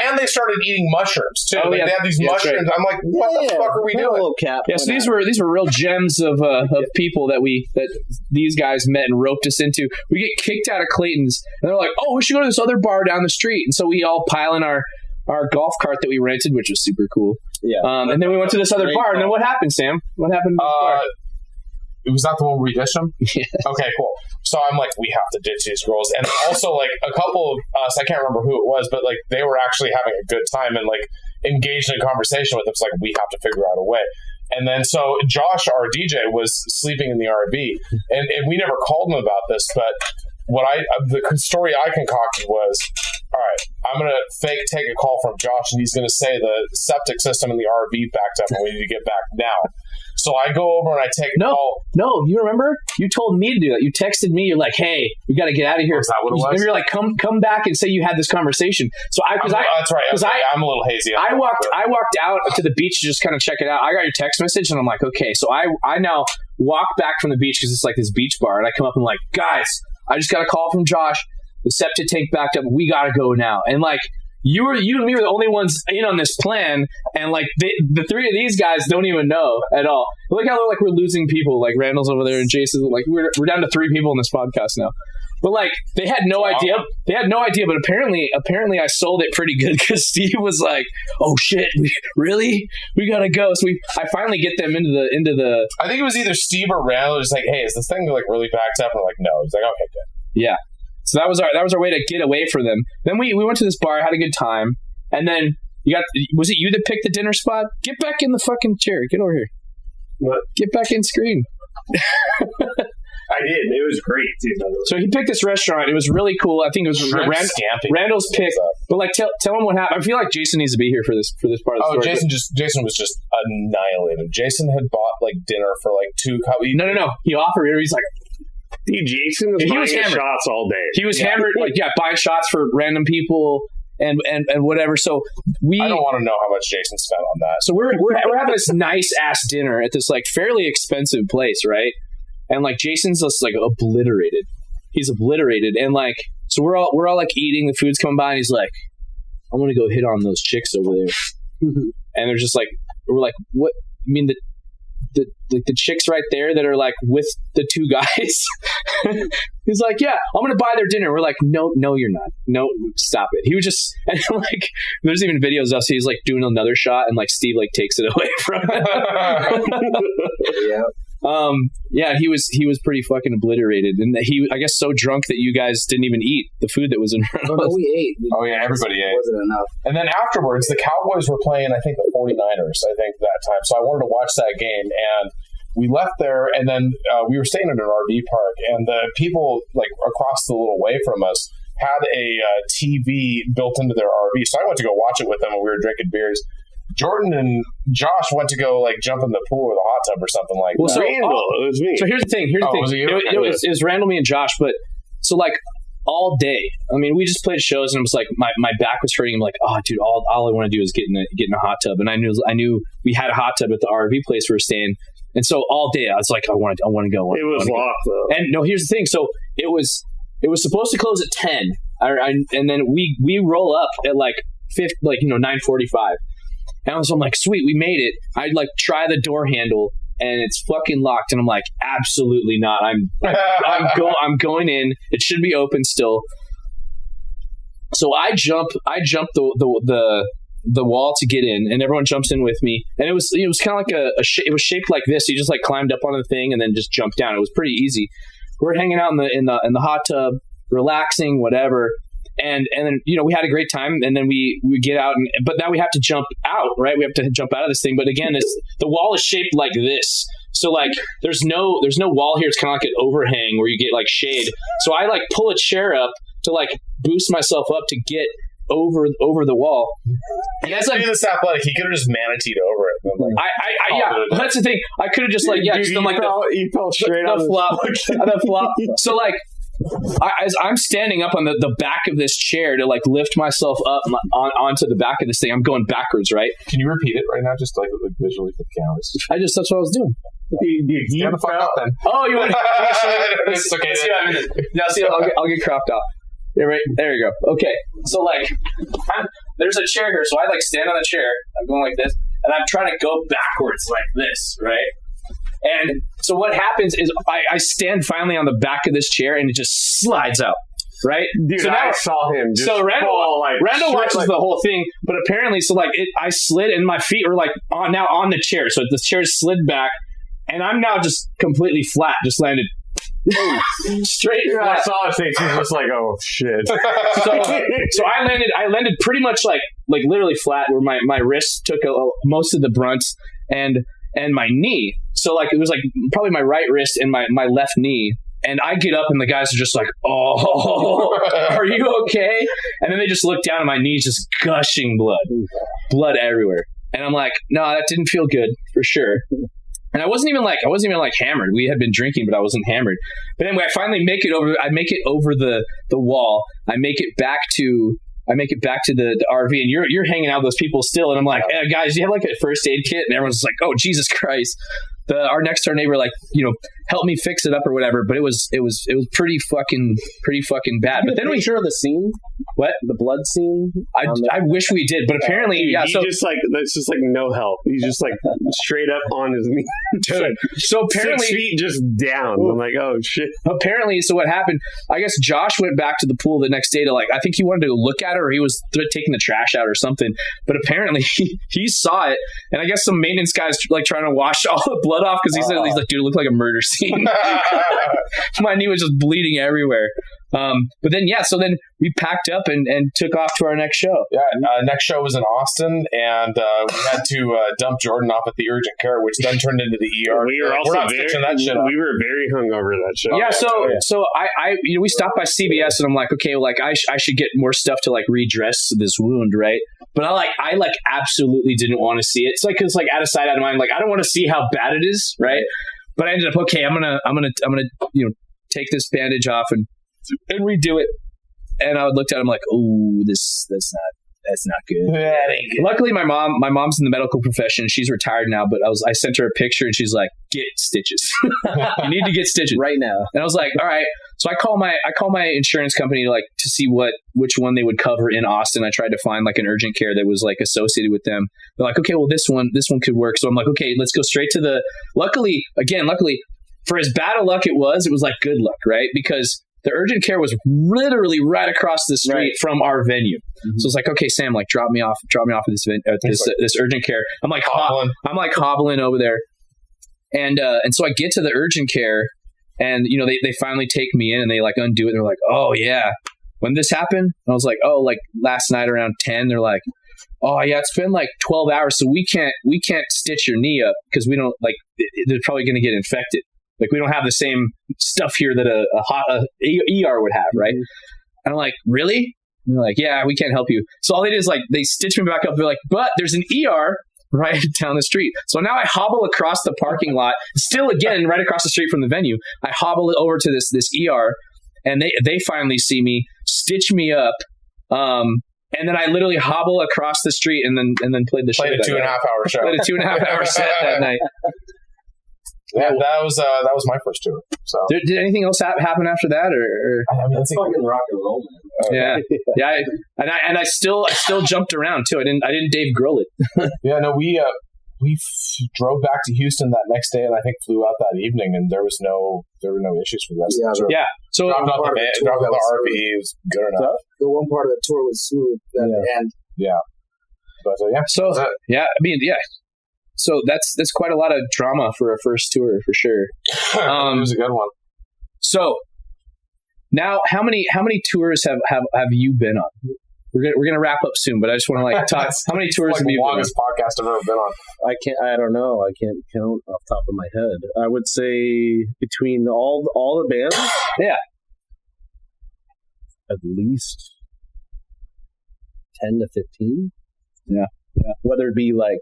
E: and they started eating mushrooms too.
A: Oh,
E: like,
A: yeah.
E: they had these
A: Yeah,
E: mushrooms.
A: right.
E: I'm like, what the fuck are we
D: Put a
E: doing?
D: little cap.
A: yeah. So these were real gems of people that these guys met and roped us into. We get kicked out of Clayton's, and they're like, "Oh, we should go to this other bar down the street." And so we all pile in our golf cart that we rented, which was super cool.
D: Yeah.
A: And then we went to this other bar. And then what happened, Sam? What happened to this bar?
E: Was that the one where we ditched them?
A: Yes.
E: Okay, cool. So I'm like, we have to ditch these girls. And also, like, a couple of us, I can't remember who it was, but, like, they were actually having a good time and, like, engaged in a conversation with us. Like, we have to figure out a way. And then, so Josh, our DJ, was sleeping in the RV. And we never called him about this, but the story I concocted was, all right, I'm going to take a call from Josh, and he's going to say the septic system in the RV backed up and we need to get back now. So I go over and I take a call.
A: No, you remember? You told me to do that. You texted me. You're like, "Hey, we got to get out of here."
E: Was that what it was?
A: You're like, "Come back and say you had this conversation." So
E: that's right. Because I'm a little hazy.
A: I walked out to the beach to just kind of check it out. I got your text message and I'm like, okay. So I now walk back from the beach because it's like this beach bar, and I come up and I'm like, guys, I just got a call from Josh. The septic tank backed up. We got to go now. And like, you and me were the only ones in on this plan, and like the three of these guys don't even know at all. Look how like we're losing people. Like Randall's over there and Jason. Like we're down to 3 people in this podcast now. But like they had no idea. They had no idea. But apparently I sold it pretty good because Steve was like, "Oh shit, really? We gotta go." So I finally get them into the.
E: I think it was either Steve or Randall. Was like, "Hey, is this thing like really backed up?" And we're like, "No." He's like, "Okay, good."
A: Yeah. So that was our way to get away from them. Then we went to this bar, had a good time, and then was it you that picked the dinner spot? Get back in the fucking chair. Get over here.
B: What?
A: Get back in screen.
B: I did. It was great, too.
A: So he picked this restaurant. It was really cool. I think it was
E: Scampi.
A: Randall's pick. But like, tell him what happened. I feel like Jason needs to be here for this part of the story.
E: Jason was just annihilated. Jason had bought like dinner for like 2 cups.
A: No. He offered it. He's like,
B: Dude, Jason was buying shots all day.
A: he was hammered, like buying shots for random people and whatever. So
E: I don't want to know how much Jason spent on that.
A: So we're having this nice ass dinner at this like fairly expensive place, right? And like Jason's just like obliterated. He's obliterated, and like so we're all like eating. The food's coming by, and he's like, "I'm gonna go hit on those chicks over there." And they're just like, we're like, "What? You mean the chicks right there that are like with the 2 guys?" He's like, "Yeah, I'm gonna buy their dinner." We're like, no, you're not. No, stop it. He was just and like there's even videos of us. He's like doing another shot, and like Steve like takes it away from him. Yeah, he was pretty fucking obliterated, and he I guess so drunk that you guys didn't even eat the food that was in front of us.
C: We ate.
E: Oh yeah, everybody ate.
C: Wasn't enough.
E: And then afterwards, the Cowboys were playing, I think, the 49ers, that time. So I wanted to watch that game, and we left there, and then we were staying at an RV park, and the people like across the little way from us had a TV built into their RV. So I went to go watch it with them, and we were drinking beers. Jordan and Josh went to go like jump in the pool or the hot tub or something like that.
A: So,
B: Randall, it was me.
A: So here's the thing.
E: Was it you?
A: It was Randall, me, and Josh. But so like all day, I mean, we just played shows, and it was like my back was hurting. I'm like, oh, dude, all I want to do is get in a hot tub. And I knew we had a hot tub at the RV place we were staying. And so all day I was like, I want to go.
B: It was locked though.
A: And no, here's the thing. So it was supposed to close at 10. And then we roll up at like 9:45. And so I'm like, sweet, we made it. I'd like try the door handle, and it's fucking locked. And I'm like, absolutely not. I'm going in. It should be open still. So I jump the wall to get in, and everyone jumps in with me. And it was kind of like it was shaped like this. You just like climbed up on the thing and then just jumped down. It was pretty easy. We're hanging out in the hot tub, relaxing, whatever. And then, we had a great time, and then we get out, but now we have to jump out, right? We have to jump out of this thing. But again, the wall is shaped like this. So like there's no wall here. It's kind of like an overhang where you get like shade. So I like pull a chair up to like boost myself up to get over the wall.
E: And that's like this athletic. He could have just manateed over it.
A: Yeah, that's the thing. I could have just like just done like
B: you fell straight on
A: the flop. The flop. So like as I'm standing up on the back of this chair to like lift myself up onto the back of this thing, I'm going backwards, right?
E: Can you repeat it right now, just like visually for the cameras?
A: That's what I was doing.
E: Stand the fuck up then.
A: Oh, you want?
E: It's okay.
A: Now see, I'll get cropped off. Yeah, right there you go. Okay, so like there's a chair here, so I like stand on the chair. I'm going like this, and I'm trying to go backwards like this, right? And so what happens is I stand finally on the back of this chair, and it just slides out, right?
B: Dude,
A: so now,
B: I saw him. Just
A: so Randall watches
B: like,
A: the whole thing, but apparently, so like I slid, and my feet were like on the chair, so the chair slid back, and I'm now just completely flat, just landed. Straight flat.
B: I saw his face. He was just like, "Oh shit!"
A: So I landed pretty much like literally flat, where my wrist took most of the brunt, and my knee. So like it was like probably my right wrist and my left knee. And I get up, and the guys are just like, "Oh, are you okay?" And then they just look down, and my knee's just gushing blood everywhere. And I'm like, "No, that didn't feel good for sure." And I wasn't even like hammered. We had been drinking, but I wasn't hammered. But anyway, I finally make it over. I make it over the wall. I make it back to the RV, and you're hanging out with those people still. And I'm like, hey, guys, do you have like a first aid kit? And everyone's like, oh, Jesus Christ. Our next door neighbor, like, help me fix it up or whatever. But it was pretty fucking bad. But then we
D: sure the scene.
A: What?
D: The blood scene?
A: I wish we did, but apparently,
B: that's just like no help. He's just like straight up on his knee.
A: Dude. So apparently
B: 6 feet just down. I'm like, oh shit.
A: Apparently, so what happened, I guess Josh went back to the pool the next day to I think he wanted to look at it, or he was taking the trash out or something. But apparently he saw it, and I guess some maintenance guy's like trying to wash all the blood off, because he's like, dude, it looked like a murder scene. My knee was just bleeding everywhere. But then then we packed up and took off to our next show.
E: Yeah, next show was in Austin, and we had to dump Jordan off at the urgent care, which then turned into the ER.
B: We were also we were very hungover that show.
A: Yeah, so I we stopped by CVS, and I'm like, okay, like I should get more stuff to like redress this wound, right? But I absolutely didn't want to see it. It's like it's like out of sight, out of mind. Like I don't want to see how bad it is, right? But I ended up I'm gonna take this bandage off and redo it. And I looked at him like, oh, that's not good.
E: That ain't good.
A: Luckily, my mom's in the medical profession. She's retired now, but I sent her a picture, and she's like, get stitches. You need to get stitches
D: right now.
A: And I was like, all right. So I call my insurance company to see which one they would cover in Austin. I tried to find like an urgent care that was like associated with them. They're like, okay, well this one could work. So I'm like, okay, let's go straight to the. Luckily, for as bad a luck it was like good luck, right? Because the urgent care was literally right across the street from our venue. Mm-hmm. So it's like, okay, Sam, like drop me off at this urgent care. I'm like hobbling over there, and so I get to the urgent care, and they finally take me in, and they like undo it. And they're like, oh yeah, when did this happen? And I was like, oh, like last night around 10. They're like, oh yeah, it's been like 12 hours, so we can't stitch your knee up because we don't like they're probably going to get infected. Like, we don't have the same stuff here that a ER would have, right? Mm-hmm. And I'm like, really? And they're like, yeah, we can't help you. So all they did is, like, they stitched me back up. They're like, but there's an ER right down the street. So now I hobble across the parking lot, still again right across the street from the venue. I hobble over to this ER, and they finally see me, stitch me up, and then I literally hobble across the street and then played the show.
E: Played a 2.5 hour show.
A: Played a 2.5 hour set that night.
E: Yeah, that was my first tour. So
A: did anything else happen after that, or?
F: I mean, that's fucking rock and roll, man.
A: Yeah. I still jumped around too. I didn't Dave Grohl it.
E: Yeah, no, we drove back to Houston that next day, and I think flew out that evening, and there were no issues for the rest of the tour.
A: Yeah, so
E: dropped out the RV was good enough.
C: The one part of the tour was smooth at the end.
E: Yeah, but yeah.
A: So yeah, I mean, yeah. So that's quite a lot of drama for a first tour for sure.
E: It was a good one.
A: So now, how many tours have you been on? we're gonna wrap up soon, but I just want to like talk. How many tours have
E: the
A: you been on?
E: longest podcast I've ever been on.
D: I don't know. I can't count off the top of my head. I would say between all the bands,
A: Yeah.
D: at least 10 to 15.
A: Yeah.
D: Whether it be like,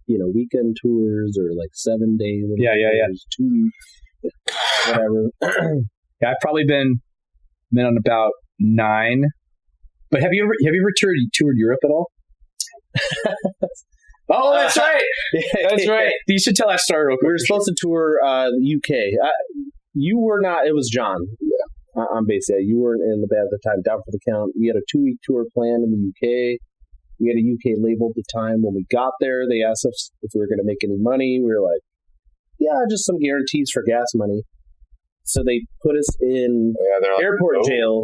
D: weekend tours or like 7 day tours, 2 weeks, whatever.
A: Yeah, I've probably been on about 9. But have you ever toured Europe at all? Oh, that's right. That's right. You should tell that story real quick.
D: We were supposed to tour the UK. You were not. It was John. Yeah. I'm basically. You weren't in the band at the time. Down for the Count. We had a 2-week tour planned in the UK. We had a UK label at the time. When we got there, they asked us if we were going to make any money. We were like, yeah, just some guarantees for gas money. So they put us in airport jail,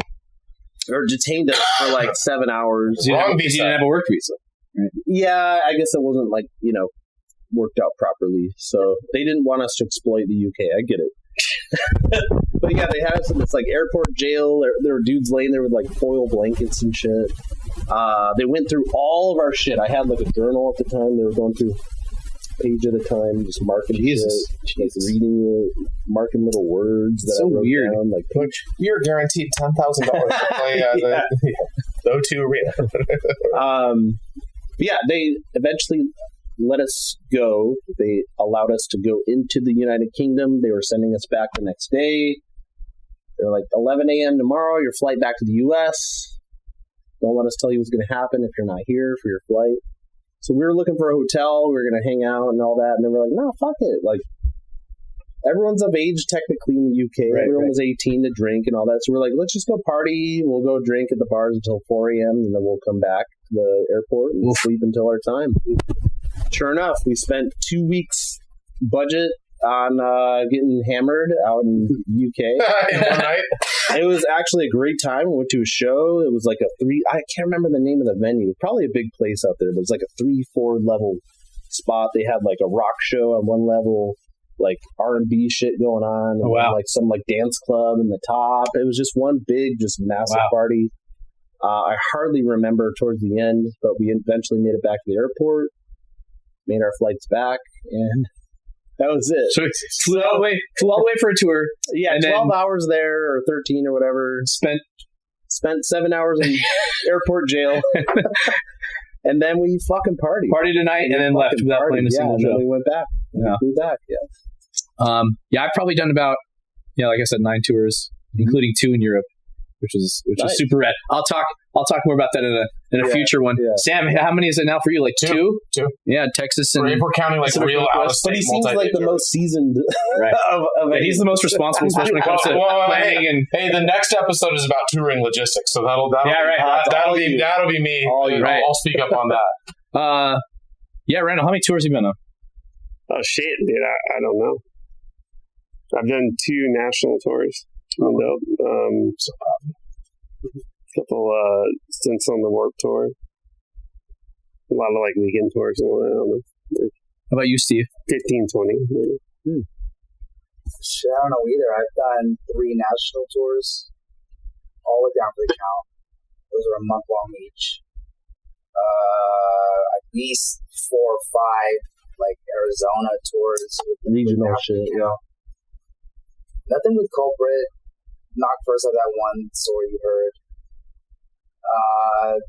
D: or detained us for like 7 hours.
A: You didn't have a work visa. Right?
D: Yeah, I guess it wasn't like, worked out properly. So they didn't want us to exploit the UK. I get it. But yeah, they had us in this like airport jail. There were dudes laying there with like foil blankets and shit. They went through all of our shit. I had like a journal at the time. They were going through page at a time, just marking shit, like reading it, marking little words that
A: so
D: I wrote
A: weird.
D: down. Like,
E: You're guaranteed $10,000 to play the O2 Arena.
D: yeah, they eventually let us go. They allowed us to go into the United Kingdom. They were sending us back the next day. They're like, 11 a.m. tomorrow, your flight back to the U.S. Don't let us tell you what's going to happen if you're not here for your flight. So we were looking for a hotel. We were going to hang out and all that. And then we're like, no, fuck it. Like, everyone's of age technically in the UK.
A: Right,
D: Everyone was 18 to drink and all that. So we're like, let's just go party. We'll go drink at the bars until 4 a.m. and then we'll come back to the airport and we'll sleep until our time. Sure enough, we spent 2 weeks budget on getting hammered out in UK.
E: In one night.
D: It was actually a great time. We went to a show. It was like I can't remember the name of the venue. Probably a big place out there, but it's like a 3-4 level spot. They had like a rock show on one level, like R&B shit going on, and then, like some like dance club in the top. It was just one big, just massive party. I hardly remember towards the end, but we eventually made it back to the airport, made our flights back, and that was it.
A: So flew all the way for a tour.
D: Yeah,
A: and
D: 12 hours there, or 13 or whatever.
A: Spent
D: 7 hours in airport jail. And then we fucking partied
A: tonight, and then left without playing a single
D: and
A: show.
D: Then we went back.
A: Yeah.
D: We flew back,
A: yeah, I've probably done about, like I said, 9 tours, including 2 in Europe, which was super rad. I'll talk more about that in a future one. Yeah. Sam, how many is it now for you? Like 2?
E: 2.
A: Yeah, Texas and.
E: If we're counting like real out of state,
D: but he seems like the most seasoned.
A: Right. He's the most responsible, especially when it comes to planning and.
E: Hey, the next episode is about touring logistics, so that'll be me. I'll speak up on that.
A: Randall, how many tours have you been on?
B: Oh shit, dude! I don't know. I've done 2 national tours. Couple stints on the Warped Tour. A lot of like weekend tours and all that. I don't know.
A: How about you, Steve?
B: 15, 20. Maybe.
C: Shit, I don't know either. I've done 3 national tours, all the way down for the Count. Those are a month long each. At least 4 or 5 like Arizona tours with
D: regional shit. Yeah.
C: Nothing with Culprit. Knock first out that one story you heard.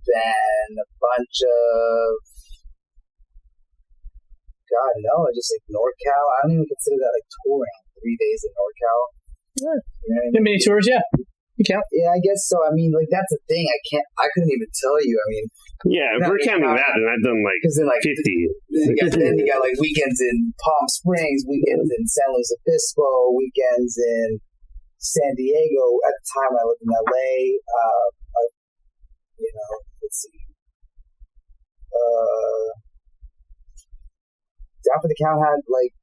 C: Then a bunch of just like NorCal. I don't even consider that like touring. 3 days in NorCal.
A: Yeah.
C: You know what I mean?
A: Mini tours, yeah. You count.
C: Yeah, I guess so. I mean, like that's the thing. I couldn't even tell you. I mean,
B: yeah, if we're counting that, then I've done like 50.
C: Then you got like weekends in Palm Springs, weekends in San Luis Obispo, weekends in San Diego. At the time, I lived in LA. Let's see. Down for the Count had like.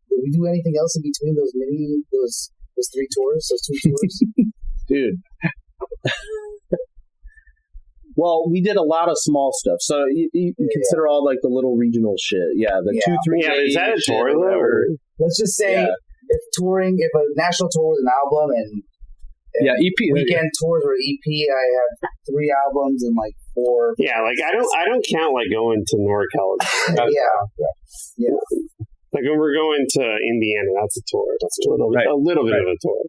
C: Did we do anything else in between those 3 tours, those 2 tours?
D: Dude. Well, we did a lot of small stuff. So you consider all like the little regional shit. Yeah, the 2-3 days.
B: Is that a tour though?
C: Let's just say if a national tour was an album and
A: Yeah, EP.
C: Weekend tours were EP. I have 3 albums and like 4.
B: Yeah, like I don't count like going to NorCal.
C: Yeah.
B: Like when we're going to Indiana, that's a tour. That's a little bit of a tour.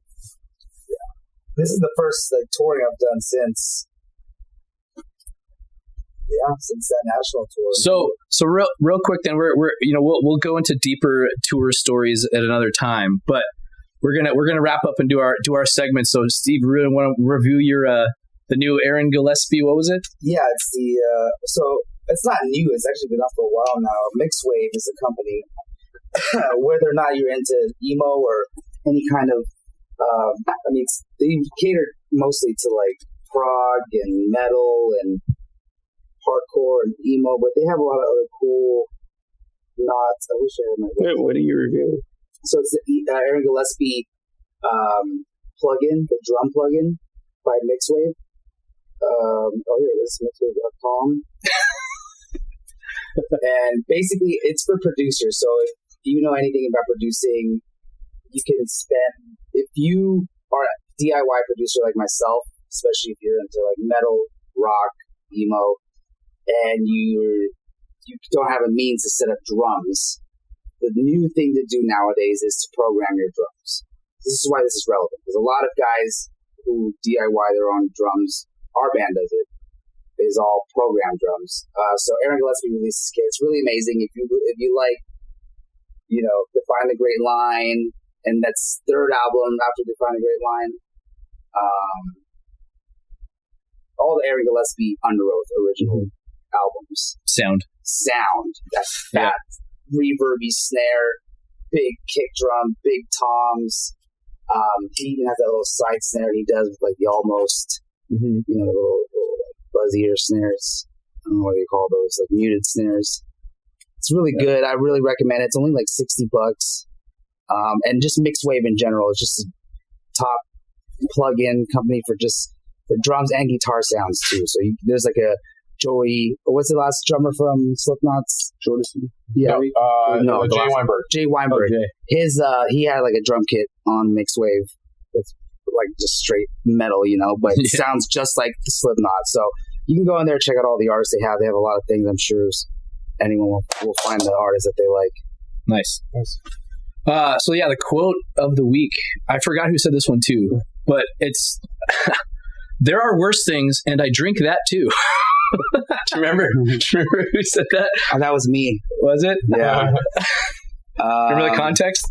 C: This is the first like touring I've done since that national tour.
A: So real quick, then we're we'll go into deeper tour stories at another time, but we're gonna wrap up and do our segment. So Steve, we really want to review your the new Aaron Gillespie. What was it?
C: Yeah, it's the so it's not new. It's actually been up for a while now. Mixwave is a company. Whether or not you're into emo or any kind of, they cater mostly to like prog and metal and hardcore and emo, but they have a lot of other cool knots. I wish I had my.
B: What are you reviewing?
C: So it's the Aaron Gillespie plugin, the drum plugin by Mixwave. Here it is, Mixwave.com. And basically, it's for producers. So if you know anything about producing, you can spend, if you are a DIY producer like myself, especially if you're into like metal, rock, emo, and you don't have a means to set up drums, the new thing to do nowadays is to program your drums. This is why this is relevant, because a lot of guys who DIY their own drums, our band does it, is all programmed drums. So Aaron Gillespie released this kit. It's really amazing. If you like, Define the Great Line, and that's third album after Define the Great Line. All the Aaron Gillespie Under Oath original albums.
A: Sound.
C: That fat, reverby snare, big kick drum, big toms. He even has that little side snare he does with like the almost, the little buzzier snares. I don't know what you call those, like muted snares. It's really good. I really recommend it. It's only like $60. And just Mixwave in general is just a top plug-in company for drums and guitar sounds too. So there's like a Joey, what's the last drummer from Slipknot's? Jordison? Yeah.
E: No, Jay Weinberg.
C: Jay Weinberg.
D: Oh,
C: His, he had like a drum kit on Mixwave that's like just straight metal, but it sounds just like Slipknot. So you can go in there and check out all the artists they have. They have a lot of things. I'm sure anyone will find the artists that they like.
A: Nice. So yeah, the quote of the week. I forgot who said this one too, but it's there are worse things, and I drink that too. Remember who said that?
C: Oh, that was me.
A: Was it?
C: Yeah.
A: Remember the context?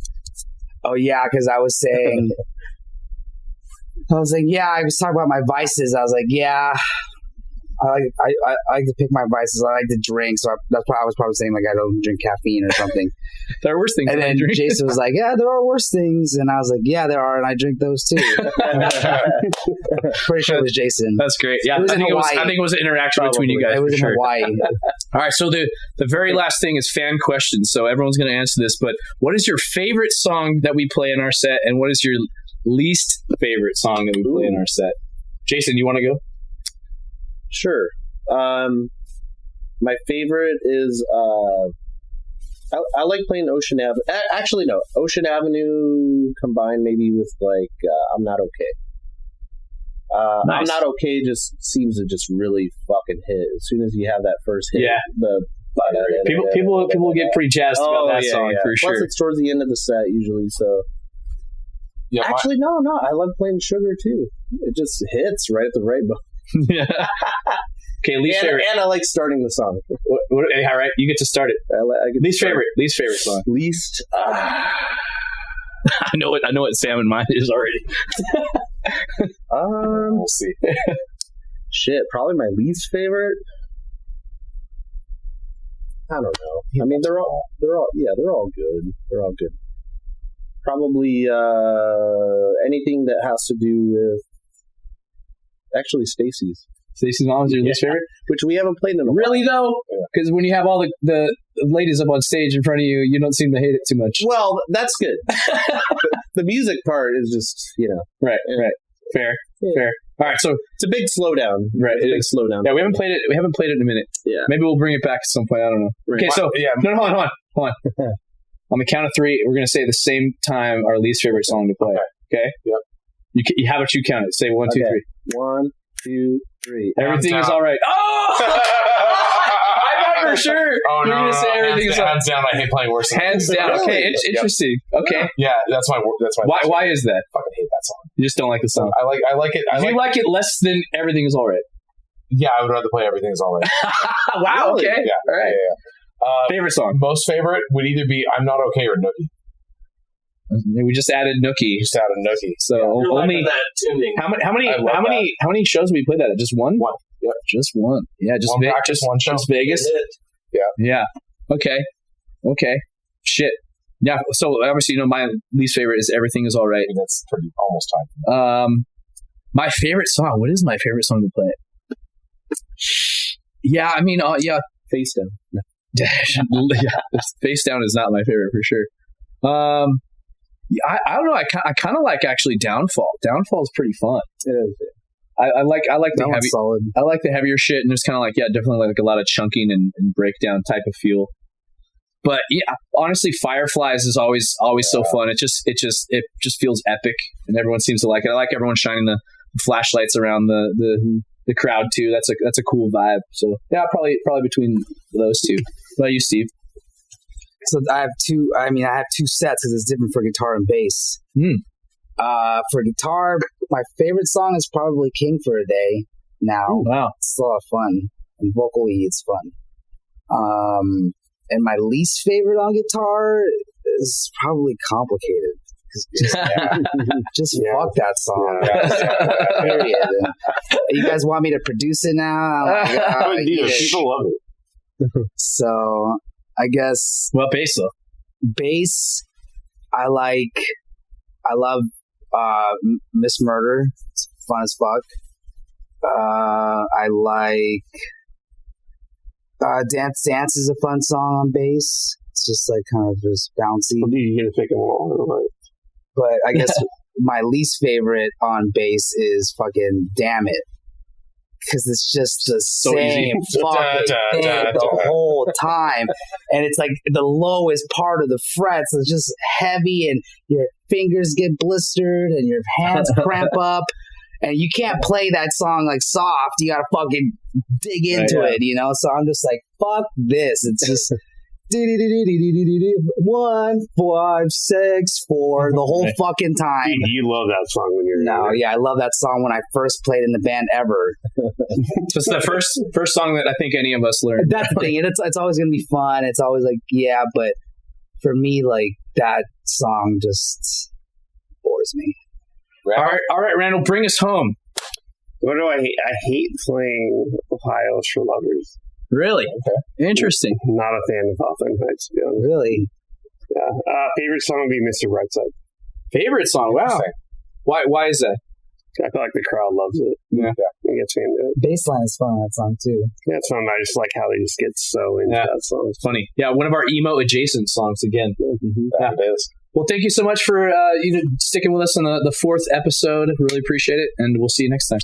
C: Oh yeah, because I was saying, I was talking about my vices. I was like, yeah. I like to pick my vices. I like to drink, so that's why I was probably saying like I don't drink caffeine or something.
A: There are worse things.
C: And then Jason was like, "Yeah, there are worse things," and I was like, "Yeah, there are," and I drink those too. Pretty sure it was Jason.
A: That's great. Yeah, I think it was an interaction between you guys.
C: It was in Hawaii.
A: All right, so the very last thing is fan questions. So everyone's going to answer this, but what is your favorite song that we play in our set, and what is your least favorite song that we play in our set? Jason, you want to go?
D: Sure. My favorite is I like playing Ocean Avenue. Actually, no, Ocean Avenue combined maybe with like I'm Not Okay. Nice. I'm Not Okay just seems to just really fucking hit as soon as you have that first hit.
A: Yeah. People will get pretty jazzed about that song for sure.
D: Plus, it's towards the end of the set usually. So
E: yeah,
D: actually, no, I love playing Sugar too. It just hits right at the right moment.
A: Yeah. Okay, least favorite.
D: And I like starting the song.
A: All right, you get to start it. Least favorite song.
D: Least.
A: I know what Sam and mine is already.
E: We'll see.
D: Shit, probably my least favorite. I don't know. I mean, they're all good. They're all good. Probably anything that has to do with. Actually, Stacy's
A: Mom is your least favorite?
D: Which we haven't played in a while.
A: Really, though? Because when you have all the ladies up on stage in front of you, you don't seem to hate it too much.
D: Well, that's good. The music part is just,
A: Right. Fair. All right, so
D: it's a big slowdown.
A: Right.
D: It's a big slowdown.
A: Yeah, we haven't played it in a minute.
D: Yeah.
A: Maybe we'll bring it back at some point. I don't know.
D: Right.
A: Okay, so no, hold on. On the count of 3, we're going to say at the same time our least favorite song to play. Okay?
E: Yep.
A: How about you count it? Say 1, 2, 3.
D: 1, 2, 3.
A: Everything is all right. Oh! I thought for sure you're going to say everything's all right.
E: Hands down, I hate playing worse.
A: Hands down.
D: Really?
A: Okay, interesting. Okay.
E: Yeah, that's my.
A: Why is that?
E: I fucking hate that song.
A: You just don't like the song.
E: I like it.
A: You like it less than Everything Is All Right.
E: Yeah, I would rather play Everything's All Right.
A: Wow.
D: Really?
A: Okay.
E: Yeah.
A: All right.
E: Yeah.
A: Favorite song?
E: Most favorite would either be I'm Not Okay or Nookie.
A: We just added Nookie.
E: Just out of Nookie.
A: So
F: You're
A: only
F: liking that tuning.
A: how many
E: I love
A: how many shows have we played that at? Just one?
E: One. Yep.
A: Just one. Yeah, just
E: One practice, one show.
A: Just Vegas. Yeah. Okay. Shit. Yeah. So obviously, my least favorite is Everything Is All Right.
E: That's pretty almost time.
A: My favorite song. What is my favorite song to play? Yeah, I mean, yeah, Face Down. Yeah, Face Down is not my favorite for sure. Yeah, I don't know. I kind of like actually Downfall. Downfall is pretty fun.
D: It is.
A: I like the
C: That one's
A: heavy.
C: solid.
A: I like the heavier shit, and there's kind of like definitely like a lot of chunking and breakdown type of feel. But yeah, honestly, Fireflies is always so fun. It just feels epic, and everyone seems to like it. I like everyone shining the flashlights around the crowd too. That's a cool vibe. So yeah, probably between those two. What about you, Steve?
C: So I have two. I mean, I have two sets because it's different for guitar and bass. For guitar, my favorite song is probably "King for a Day." Now,
A: Wow.
C: it's a lot of fun, and vocally, it's fun. And my least favorite on guitar is probably "Complicated." Just fuck that song. Period. And you guys want me to produce it now?
B: People love it.
C: So I guess
A: Well, bass though.
C: bass. I love Miss Murder. It's fun as fuck. I like Dance is a fun song on bass. It's just like kind of just bouncy.
B: You're going to take them all.
C: But I guess my least favorite on bass is fucking Damn It. Because it's just the same fucking thing the whole time. And it's like the lowest part of the frets. It's just heavy and your fingers get blistered and your hands cramp up. And you can't play that song like soft. You gotta fucking dig into it, you know? So I'm just like, fuck this. It's just 1, 5, 6, 4 the whole fucking time.
B: You love that song when you're
C: No, yeah, I love that song when I first played in the band ever.
A: It's the first song that I think any of us learned.
C: That's the thing, and it's always gonna be fun. It's always like, yeah, but for me, like that song just bores me.
A: All right, Randall, bring us home.
B: What do I hate? I hate playing Ohio's for Lovers.
A: Really? Okay. Interesting.
B: Not a fan of Hawthorne Heights, to be honest.
C: Really?
B: Yeah. Favorite song would be Mr. Brightside.
A: Favorite song? Wow. Why is that?
B: I feel like the crowd loves it.
A: Yeah.
B: It gets me into it.
C: Bassline is fun on that song too.
B: Yeah, it's fun. I just like how they just get so into that song.
A: It's funny. Yeah, one of our emo adjacent songs again.
E: Yeah, it is.
A: Well, thank you so much for sticking with us on the fourth episode. Really appreciate it, and we'll see you next time.